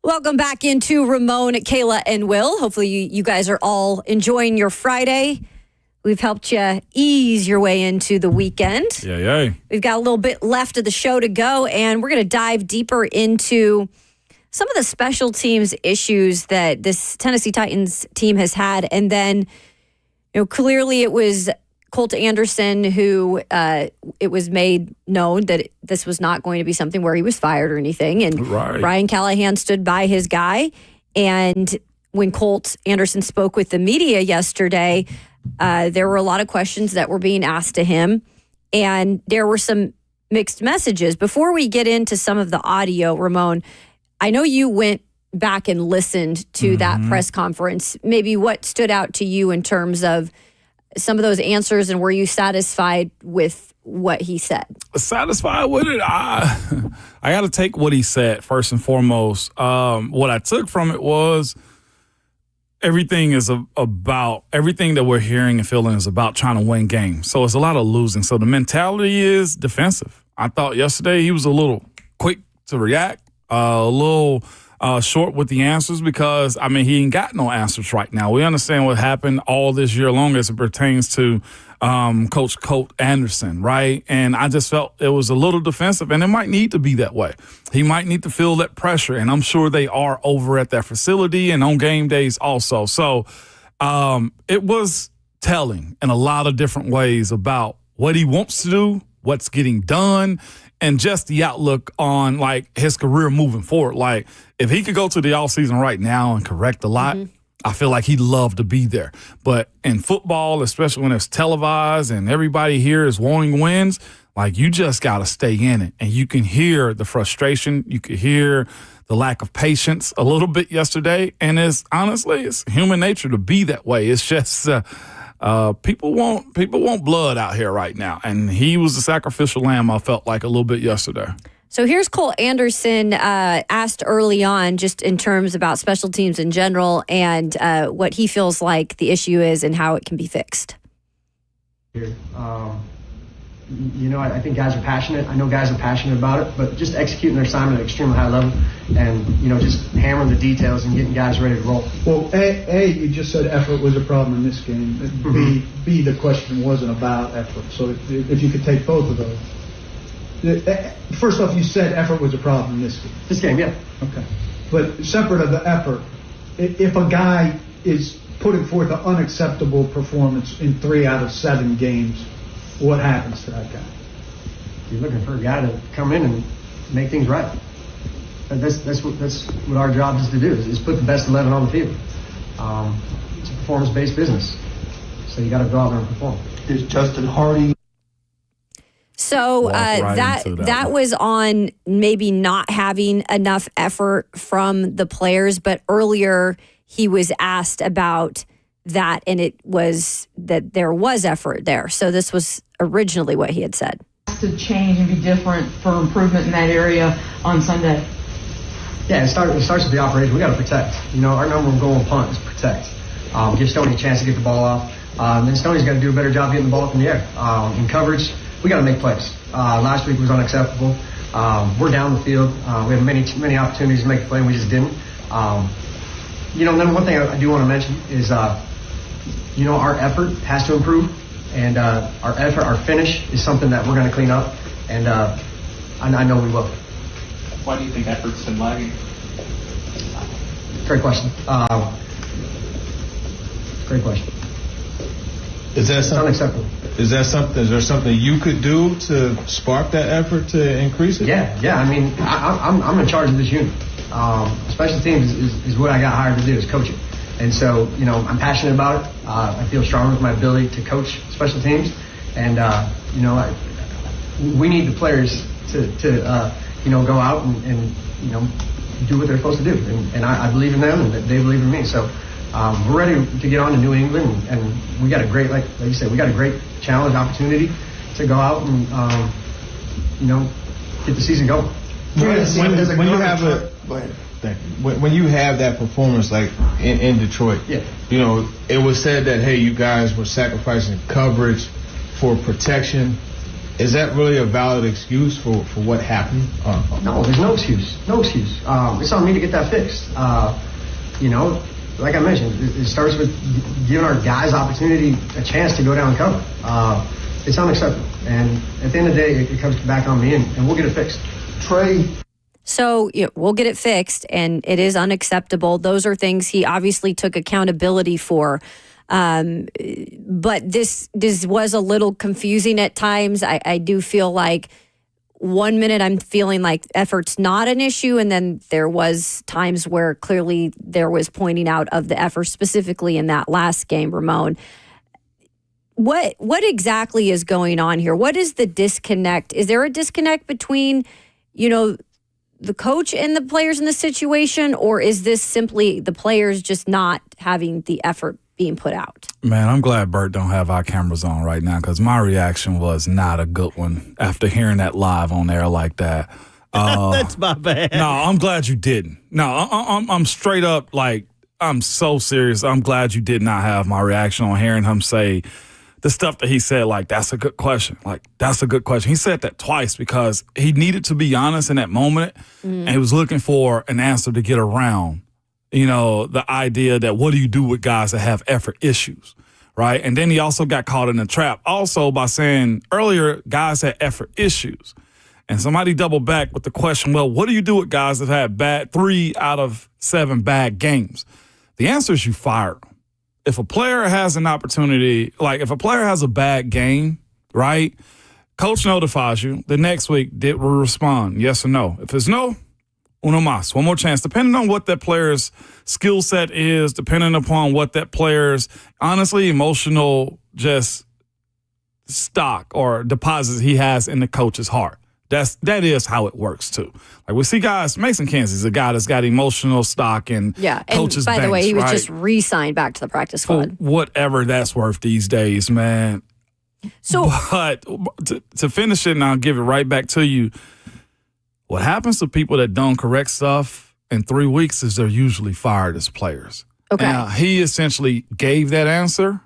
Welcome back into Ramon, Kayla, and Will. Hopefully you guys are all enjoying your Friday. We've helped you ease your way into the weekend. Yeah. We've got a little bit left of the show to go, and we're going to dive deeper into some of the special teams issues that this Tennessee Titans team has had. And then, clearly it was Colt Anderson who it was made known that this was not going to be something where he was fired or anything. And Brian Callahan stood by his guy. And when Colt Anderson spoke with the media yesterday, there were a lot of questions that were being asked to him, and there were some mixed messages. Before we get into some of the audio, Ramon, I know you went back and listened to that press conference. Maybe what stood out to you in terms of some of those answers, and were you satisfied with what he said? Satisfied with it? I got to take what he said first and foremost. What I took from it was everything that we're hearing and feeling is about trying to win games. So it's a lot of losing. So the mentality is defensive. I thought yesterday he was a little quick to react, a little short with the answers because, he ain't got no answers right now. We understand what happened all this year long as it pertains to Coach Colt Anderson, right? And I just felt it was a little defensive, and it might need to be that way. He might need to feel that pressure, and I'm sure they are over at that facility and on game days also. So it was telling in a lot of different ways about what he wants to do, what's getting done, and just the outlook on, his career moving forward. If he could go to the offseason right now and correct a lot, I feel like he'd love to be there. But in football, especially when it's televised and everybody here is wanting wins, you just got to stay in it. And you can hear the frustration. You could hear the lack of patience a little bit yesterday. And it's human nature to be that way. It's just people want blood out here right now. And he was the sacrificial lamb, I felt like, a little bit yesterday. So here's Colt Anderson asked early on just in terms about special teams in general and what he feels like the issue is and how it can be fixed. I think guys are passionate. I know guys are passionate about it, but just executing their assignment at an extremely high level and, just hammering the details and getting guys ready to roll. Well, A, you just said effort was a problem in this game. B, the question wasn't about effort. So if you could take both of those. First off, you said effort was a problem in this game. This game, yeah. Okay. But separate of the effort, if a guy is putting forth an unacceptable performance in 3 out of 7 games, what happens to that guy? You're looking for a guy to come in and make things right. That's what our job is to do, is put the best 11 on the field. It's a performance-based business, so you got to go out there and perform. Is Justin Hardy? So that was on maybe not having enough effort from the players, but earlier he was asked about that, and it was that there was effort there. So this was originally what he had said. To change and be different for improvement in that area on Sunday. Yeah, it starts with the operation. We got to protect. Our number one goal in punt is protect. Give Stoney a chance to get the ball off. Then Stoney's got to do a better job getting the ball up in the air. In coverage, we got to make plays. Last week was unacceptable. We're down the field. We had many opportunities to make a play, and we just didn't. Then one thing I do want to mention is, our effort has to improve, and our finish is something that we're going to clean up, and I know we will. Why do you think effort's been lagging? Great question. Great question. Is that something? It's unacceptable. Is there something you could do to spark that effort to increase it? Yeah. I'm in charge of this unit. Special teams is what I got hired to do, is coaching. And so, I'm passionate about it. I feel strong with my ability to coach special teams. And, we need the players to go out and do what they're supposed to do. And I believe in them, and they believe in me. So we're ready to get on to New England. And we got a great, like you said, we got a great challenge opportunity to go out and, get the season going. When you have that performance like in Detroit, it was said that, hey, you guys were sacrificing coverage for protection. Is that really a valid excuse for what happened? No, there's no excuse. No excuse. It's on me to get that fixed. Like I mentioned, it starts with giving our guys opportunity, a chance to go down and cover. It's unacceptable. And at the end of the day, it comes back on me, and we'll get it fixed. Trey. So we'll get it fixed, and it is unacceptable. Those are things he obviously took accountability for. But this was a little confusing at times. I do feel like 1 minute I'm feeling like effort's not an issue, and then there was times where clearly there was pointing out of the effort, specifically in that last game, Ramon. What exactly is going on here? What is the disconnect? Is there a disconnect between, the coach and the players in the situation, or is this simply the players just not having the effort being put out? Man, I'm glad Bert don't have our cameras on right now, because my reaction was not a good one after hearing that live on air like that. That's my bad. No, I'm glad you didn't. No, I'm straight up, like, I'm so serious. I'm glad you did not have my reaction on hearing him say the stuff that he said. Like, that's a good question. He said that twice because he needed to be honest in that moment, and he was looking for an answer to get around the idea that what do you do with guys that have effort issues, right? And then he also got caught in a trap also by saying earlier guys had effort issues. And somebody doubled back with the question, well, what do you do with guys that had 3 out of 7 bad games? The answer is you fire them. If a player has an opportunity, like if a player has a bad game, right, coach notifies you. The next week, did we respond, yes or no? If it's no, uno más, one more chance, depending on what that player's skill set is, depending upon what that player's, honestly, emotional just stock or deposits he has in the coach's heart. That is how it works, too. Like, we see guys, Mason Kenzie's a guy that's got emotional stock and coach's by the way, he was right? just re-signed back to the practice squad. For whatever that's worth these days, man. So, but to finish it, and I'll give it right back to you, what happens to people that don't correct stuff in 3 weeks is they're usually fired as players. Okay. Now, he essentially gave that answer,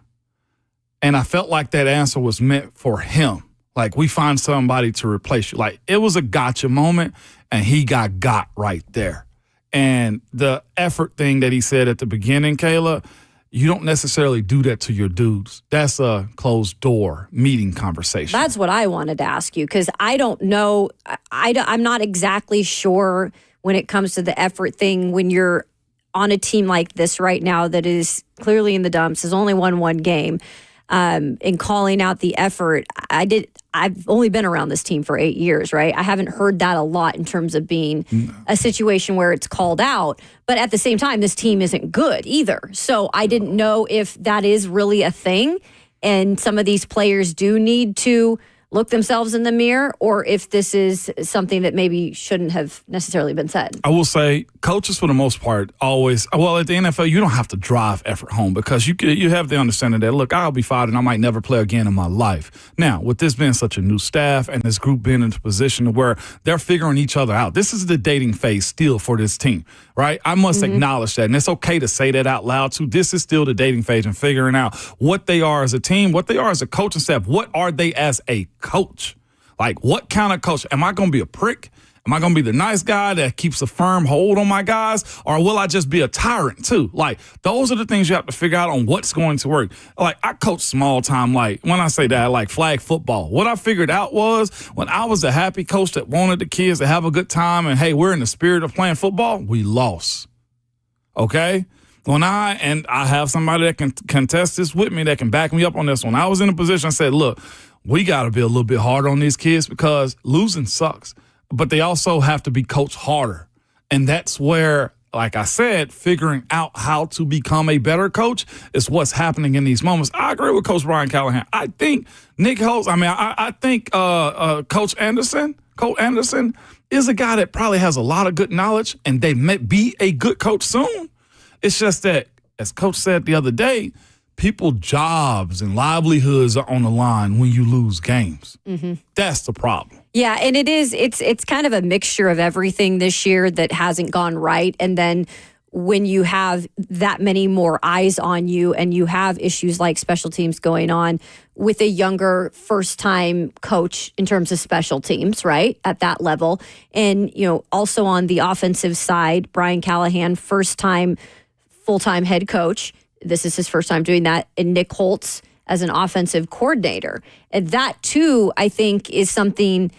and I felt like that answer was meant for him. Like, we find somebody to replace you. Like, it was a gotcha moment, and he got right there. And the effort thing that he said at the beginning, Kayla, you don't necessarily do that to your dudes. That's a closed door meeting conversation. That's what I wanted to ask you, because I don't know. I'm not exactly sure when it comes to the effort thing when you're on a team like this right now that is clearly in the dumps, has only won 1 game. In calling out the effort, I've only been around this team for 8 years, right? I haven't heard that a lot in terms of being a situation where it's called out. But at the same time, this team isn't good either. So I didn't know if that is really a thing and some of these players do need to look themselves in the mirror, or if this is something that maybe shouldn't have necessarily been said. I will say coaches, for the most part, always, well, at the NFL, you don't have to drive effort home because you have the understanding that, look, I'll be fired and I might never play again in my life. Now, with this being such a new staff and this group being in a position where they're figuring each other out, this is the dating phase still for this team, right? I must acknowledge that, and it's okay to say that out loud too. This is still the dating phase and figuring out what they are as a team, what they are as a coaching staff, what are they as a coach? Like, what kind of coach? Am I going to be a prick? Am I going to be the nice guy that keeps a firm hold on my guys? Or will I just be a tyrant too? Like, those are the things you have to figure out on what's going to work. Like, I coach small time, like, when I say that, like flag football. What I figured out was when I was a happy coach that wanted the kids to have a good time and, hey, we're in the spirit of playing football, we lost. Okay? When I have somebody that can contest this with me, that can back me up on this. When I was in a position, I said, look, we got to be a little bit harder on these kids because losing sucks. But they also have to be coached harder. And that's where, like I said, figuring out how to become a better coach is what's happening in these moments. I agree with Coach Brian Callahan. I think Nick Holtz, I think Coach Anderson is a guy that probably has a lot of good knowledge, and they may be a good coach soon. It's just that, as Coach said the other day, people's jobs and livelihoods are on the line when you lose games. Mm-hmm. That's the problem. Yeah, and it's kind of a mixture of everything this year that hasn't gone right. And then when you have that many more eyes on you and you have issues like special teams going on with a younger first-time coach in terms of special teams, right, at that level. And, also on the offensive side, Brian Callahan, first-time full-time head coach. This is his first time doing that. And Nick Holtz as an offensive coordinator. And that, too, I think is something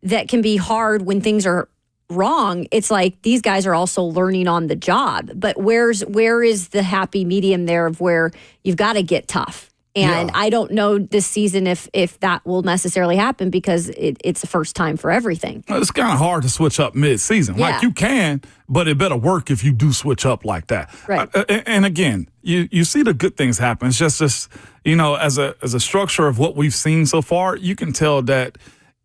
that can be hard when things are wrong. It's like these guys are also learning on the job. But where is the happy medium there of where you've got to get tough? And I don't know this season if that will necessarily happen because it's the first time for everything. It's kind of hard to switch up mid-season. Yeah. Like you can, but it better work if you do switch up like that. Right. And again, you see the good things happen. It's just as a structure of what we've seen so far, you can tell that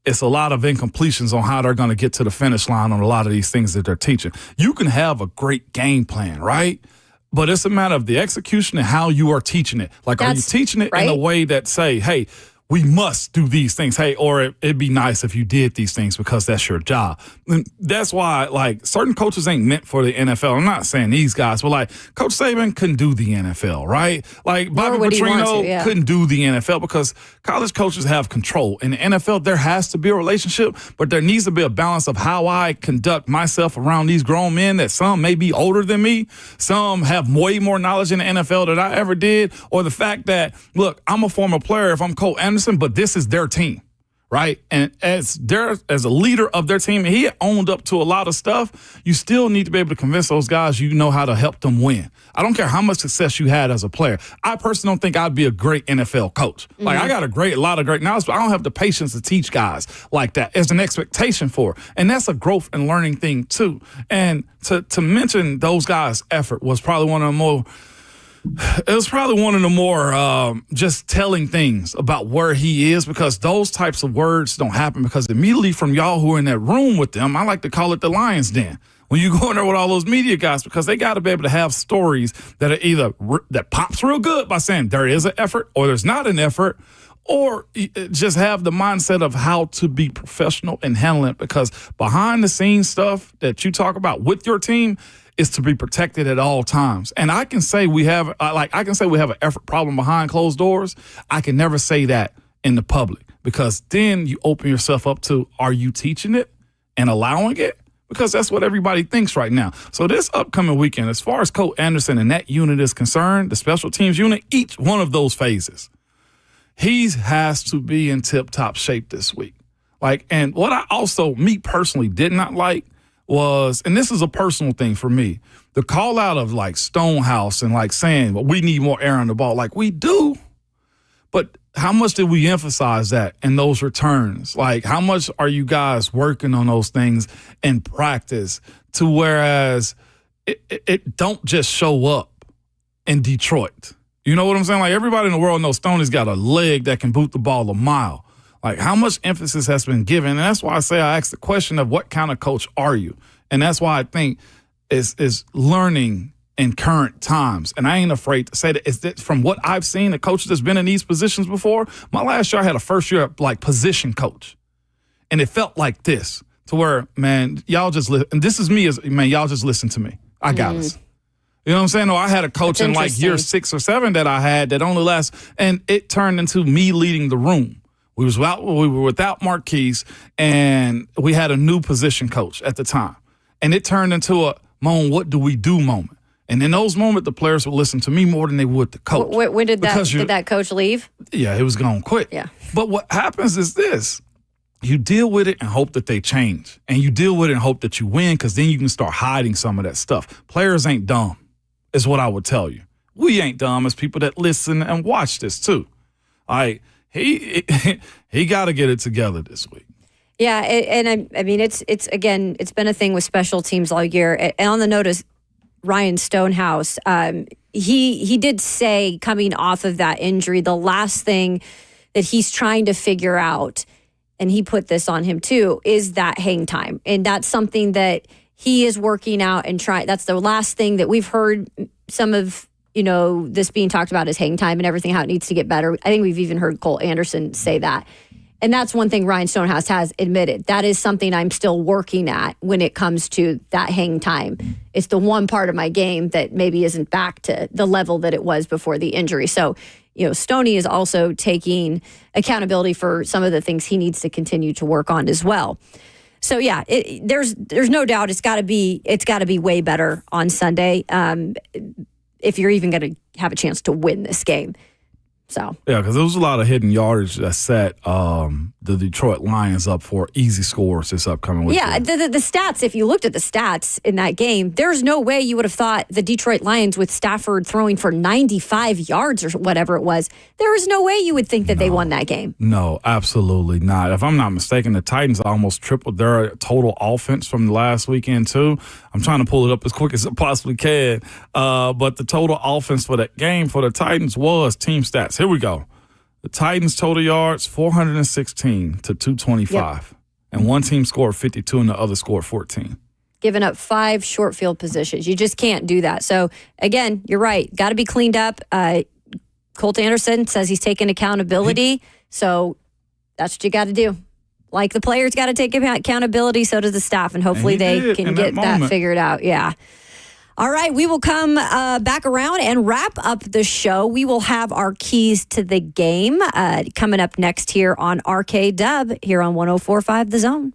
it's a lot of incompletions on how they're going to get to the finish line on a lot of these things that they're teaching. You can have a great game plan, right? But it's a matter of the execution and how you are teaching it. Like, are you teaching it in a way that say, hey, we must do these things. Hey, or it'd be nice if you did these things because that's your job. And that's why, like, certain coaches ain't meant for the NFL. I'm not saying these guys, but, like, Coach Saban couldn't do the NFL, right? Like, Bobby Petrino couldn't do the NFL because college coaches have control. In the NFL, there has to be a relationship, but there needs to be a balance of how I conduct myself around these grown men that some may be older than me, some have way more knowledge in the NFL than I ever did, or the fact that, look, I'm a former player if I'm Cole Anderson, but this is their team, right? And as a leader of their team, he owned up to a lot of stuff. You still need to be able to convince those guys you know how to help them win. I don't care how much success you had as a player. I personally don't think I'd be a great NFL coach. Mm-hmm. Like, I got a lot of great knowledge, but I don't have the patience to teach guys like that. There's an expectation for it. And that's a growth and learning thing, too. And to mention those guys' effort was probably one of the more just telling things about where he is, because those types of words don't happen because immediately from y'all who are in that room with them, I like to call it the lion's den. When you go in there with all those media guys, because they got to be able to have stories that are either that pops real good by saying there is an effort or there's not an effort, or just have the mindset of how to be professional and handle it, because behind the scenes stuff that you talk about with your team is to be protected at all times. And I can say we have an effort problem behind closed doors. I can never say that in the public, because then you open yourself up to, are you teaching it and allowing it? Because that's what everybody thinks right now. So this upcoming weekend, as far as Coach Anderson and that unit is concerned, the special teams unit, each one of those phases, he has to be in tip-top shape this week. Like, and what I also, me personally, did not like was, and this is a personal thing for me, the call out of like Stonehouse and like saying, well, we need more air on the ball. Like, we do, but how much did we emphasize that in those returns? Like, how much are you guys working on those things in practice to whereas it don't just show up in Detroit? You know what I'm saying? Like, everybody in the world knows Stoney's got a leg that can boot the ball a mile. Like, how much emphasis has been given? And that's why I asked the question of what kind of coach are you? And that's why I think is learning in current times. And I ain't afraid to say that. It's that from what I've seen, the coaches that's been in these positions before. My last year, I had a first year like position coach. And it felt like this, to where, man, y'all just listen. And this is me y'all just listen to me. I got us. You know what I'm saying? Or I had a coach in like year 6 or 7 that I had that only lasts, and it turned into me leading the room. We were without Marquise, and we had a new position coach at the time. And it turned into a, Moan, what do we do moment? And in those moments, the players would listen to me more than they would the coach. When did that coach leave? Yeah, it was gone quick. Yeah. But what happens is this. You deal with it and hope that they change. And you deal with it and hope that you win, because then you can start hiding some of that stuff. Players ain't dumb, is what I would tell you. We ain't dumb as people that listen and watch this, too. All right. He got to get it together this week. Yeah, and I mean, it's been a thing with special teams all year. And on the note of Ryan Stonehouse, he did say, coming off of that injury, the last thing that he's trying to figure out, and he put this on him too, is that hang time. And that's something that he is working out and trying. That's the last thing that we've heard some of, this being talked about is hang time and everything, how it needs to get better. I think we've even heard Cole Anderson say that. And that's one thing Ryan Stonehouse has admitted. That is something I'm still working at when it comes to that hang time. It's the one part of my game that maybe isn't back to the level that it was before the injury. So, Stoney is also taking accountability for some of the things he needs to continue to work on as well. So yeah, there's no doubt it's got to be way better on Sunday if you're even going to have a chance to win this game. So yeah, because there was a lot of hidden yardage that set the Detroit Lions up for easy scores this upcoming week. Yeah, the stats, if you looked at the stats in that game, there's no way you would have thought the Detroit Lions with Stafford throwing for 95 yards or whatever it was, there is no way you would think that they won that game. No, absolutely not. If I'm not mistaken, the Titans almost tripled their total offense from last weekend too. I'm trying to pull it up as quick as I possibly can. But the total offense for that game for the Titans was team stats. Here we go. The Titans total yards, 416 to 225. Yep. And one team scored 52 and the other scored 14. Giving up 5 short field positions. You just can't do that. So, again, you're right. Got to be cleaned up. Colt Anderson says he's taking accountability. So that's what you got to do. Like the players got to take accountability, so does the staff. And hopefully they can get that figured out. Yeah. All right, we will come back around and wrap up the show. We will have our keys to the game coming up next here on RKW here on 104.5 The Zone.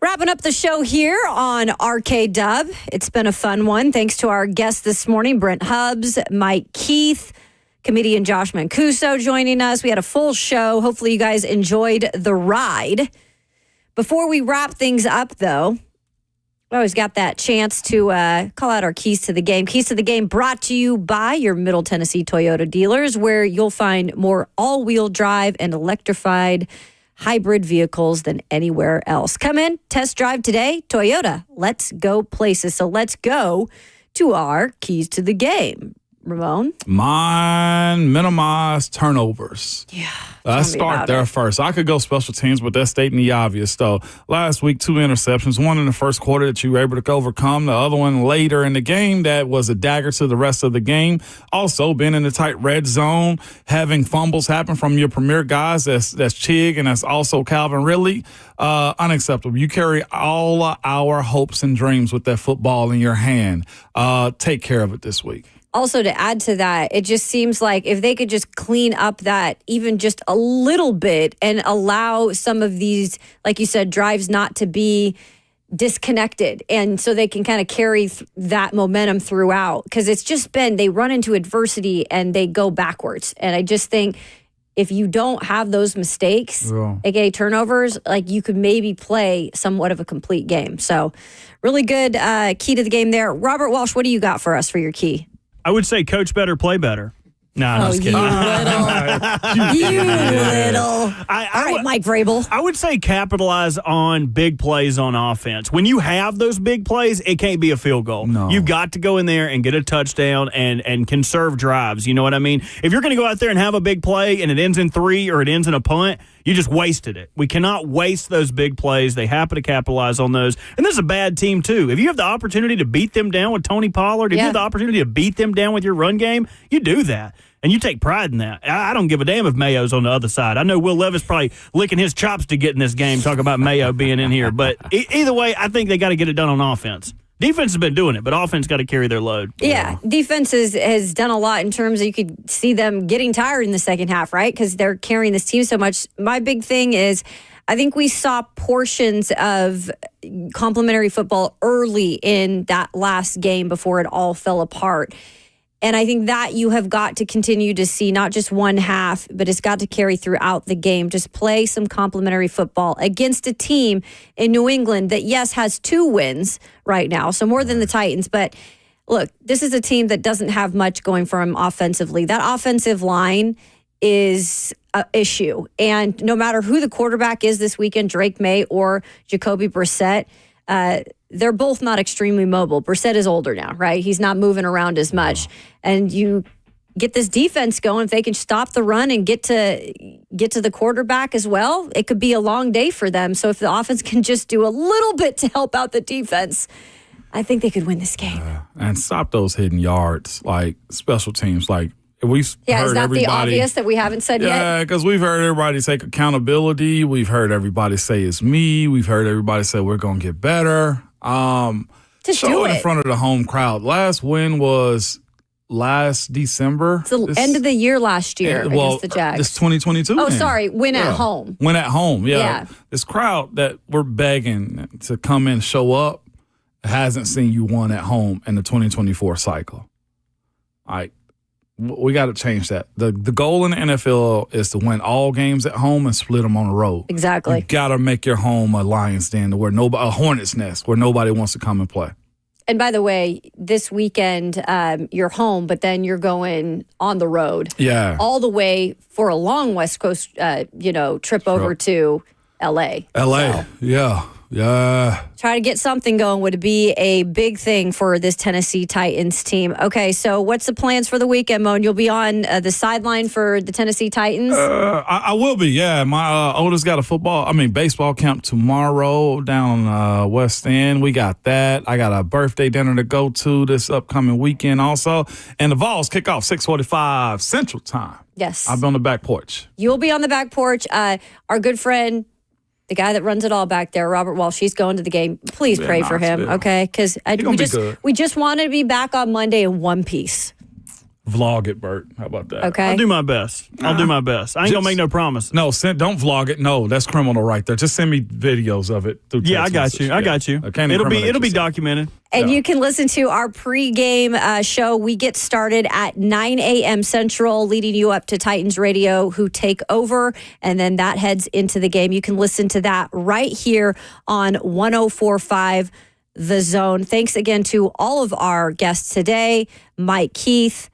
Wrapping up the show here on RKW. It's been a fun one. Thanks to our guests this morning, Brent Hubbs, Mike Keith, comedian Josh Mancueso joining us. We had a full show. Hopefully you guys enjoyed the ride. Before we wrap things up, though, we always got that chance to call out our keys to the game. Keys to the game brought to you by your Middle Tennessee Toyota dealers, where you'll find more all-wheel drive and electrified hybrid vehicles than anywhere else. Come in, test drive today. Toyota, let's go places. So let's go to our keys to the game. Ramon? Mine, minimize turnovers. Yeah. Let's start there first. I could go special teams, but that's stating the obvious, though. Last week, 2 interceptions, one in the first quarter that you were able to overcome, the other one later in the game that was a dagger to the rest of the game. Also, being in the tight red zone, having fumbles happen from your premier guys, that's Chig, and that's also Calvin Ridley. Unacceptable. You carry all our hopes and dreams with that football in your hand. Take care of it this week. Also, to add to that, it just seems like if they could just clean up that even just a little bit and allow some of these, like you said, drives not to be disconnected. And so they can kind of carry that momentum throughout. Because it's just been, they run into adversity and they go backwards. And I just think if you don't have those mistakes, aka turnovers, like you could maybe play somewhat of a complete game. So really good key to the game there. Robert Walsh, what do you got for us for your key? I would say coach better, play better. No, I'm just kidding. You little. All right, Mike Vrabel. I would say capitalize on big plays on offense. When you have those big plays, it can't be a field goal. No. You've got to go in there and get a touchdown and conserve drives. You know what I mean? If you're going to go out there and have a big play and it ends in 3 or it ends in a punt, you just wasted it. We cannot waste those big plays. They happen to capitalize on those. And this is a bad team, too. If you have the opportunity to beat them down with Tony Pollard, if you have the opportunity to beat them down with your run game, you do that. And you take pride in that. I don't give a damn if Mayo's on the other side. I know Will Levis probably licking his chops to get in this game, talk about Mayo being in here. But either way, I think they got to get it done on offense. Defense has been doing it, but offense got to carry their load. Yeah, defense has done a lot in terms of you could see them getting tired in the second half, right? Because they're carrying this team so much. My big thing is I think we saw portions of complimentary football early in that last game before it all fell apart. And I think that you have got to continue to see not just one half, but it's got to carry throughout the game. Just play some complimentary football against a team in New England that, yes, has 2 wins right now, so more than the Titans. But look, this is a team that doesn't have much going for them offensively. That offensive line is an issue. And no matter who the quarterback is this weekend, Drake May or Jacoby Brissett, they're both not extremely mobile. Brissett is older now, right? He's not moving around as much. And you get this defense going. If they can stop the run and get to the quarterback as well, it could be a long day for them. So if the offense can just do a little bit to help out the defense, I think they could win this game. And stop those hidden yards, like special teams, like we've heard is that everybody, the obvious that we haven't said yet? Yeah, because we've heard everybody take accountability. We've heard everybody say it's me. We've heard everybody say we're going to get better. Just show do it in it. front of the home crowd. Last win was last December. It's the end of the year last year against the Jags. It's 2022. Oh, sorry. Win at home. Win at home, Yeah. This crowd that we're begging to come and show up hasn't seen you won at home in the 2024 cycle. We got to change that. The goal in the NFL is to win all games at home and split them on the road. Exactly. You got to make your home a lion's den, where a hornet's nest, where nobody wants to come and play. And by the way, this weekend you're home, but then you're going on the road. Yeah. All the way for a long West Coast, trip over to L.A. L.A. So. Yeah. Try to get something going would be a big thing for this Tennessee Titans team. Okay, so what's the plans for the weekend, Moan? You'll be on the sideline for the Tennessee Titans? I will be, yeah. My oldest got a baseball camp tomorrow down West End. We got that. I got a birthday dinner to go to this upcoming weekend also. And the Vols kick off 6:45 Central Time. Yes. I'll be on the back porch. You'll be on the back porch. Our good friend, the guy that runs it all back there, Robert Walsh, he's going to the game. Please pray for him, okay? Because we just wanted to be back on Monday in one piece. Vlog it, Bert. How about that? Okay. I'll do my best. I ain't going to make no promise. No, don't vlog it. No, that's criminal right there. Just send me videos of it. Through Yeah, I got message. you. I got you. Okay, It'll be documented. And you can listen to our pregame show. We get started at 9 a.m. Central, leading you up to Titans Radio, who take over, and then that heads into the game. You can listen to that right here on 104.5 The Zone. Thanks again to all of our guests today, Mike Keith,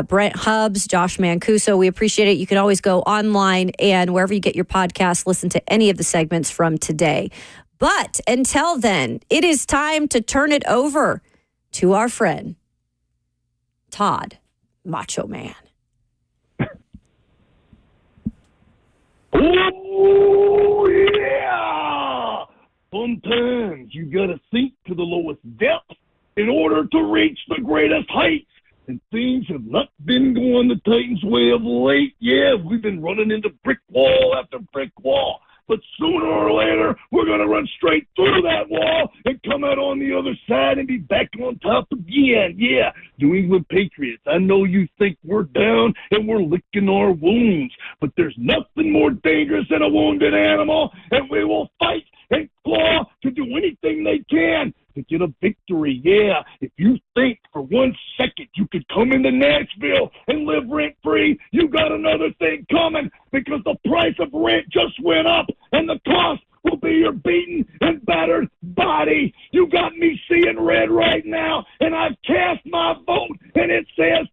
Brent Hubbs, Josh Mancueso. We appreciate it. You can always go online and wherever you get your podcast, listen to any of the segments from today. But until then, it is time to turn it over to our friend, Todd Macho Man. Oh, yeah! Sometimes you gotta sink to the lowest depths in order to reach the greatest heights. And things have not been going the Titans' way of late. Yeah, we've been running into brick wall after brick wall. But sooner or later, we're going to run straight through that wall and come out on the other side and be back on top again. Yeah, New England Patriots, I know you think we're down and we're licking our wounds, but there's nothing more dangerous than a wounded animal, and we will fight and claw to do anything they can to get a victory. Yeah, if you think for 1 second you could come into Nashville and live rent-free, you got another thing coming, because the price of rent just went up, and the cost will be your beaten and battered body. You got me seeing red right now, and I've cast my vote, and it says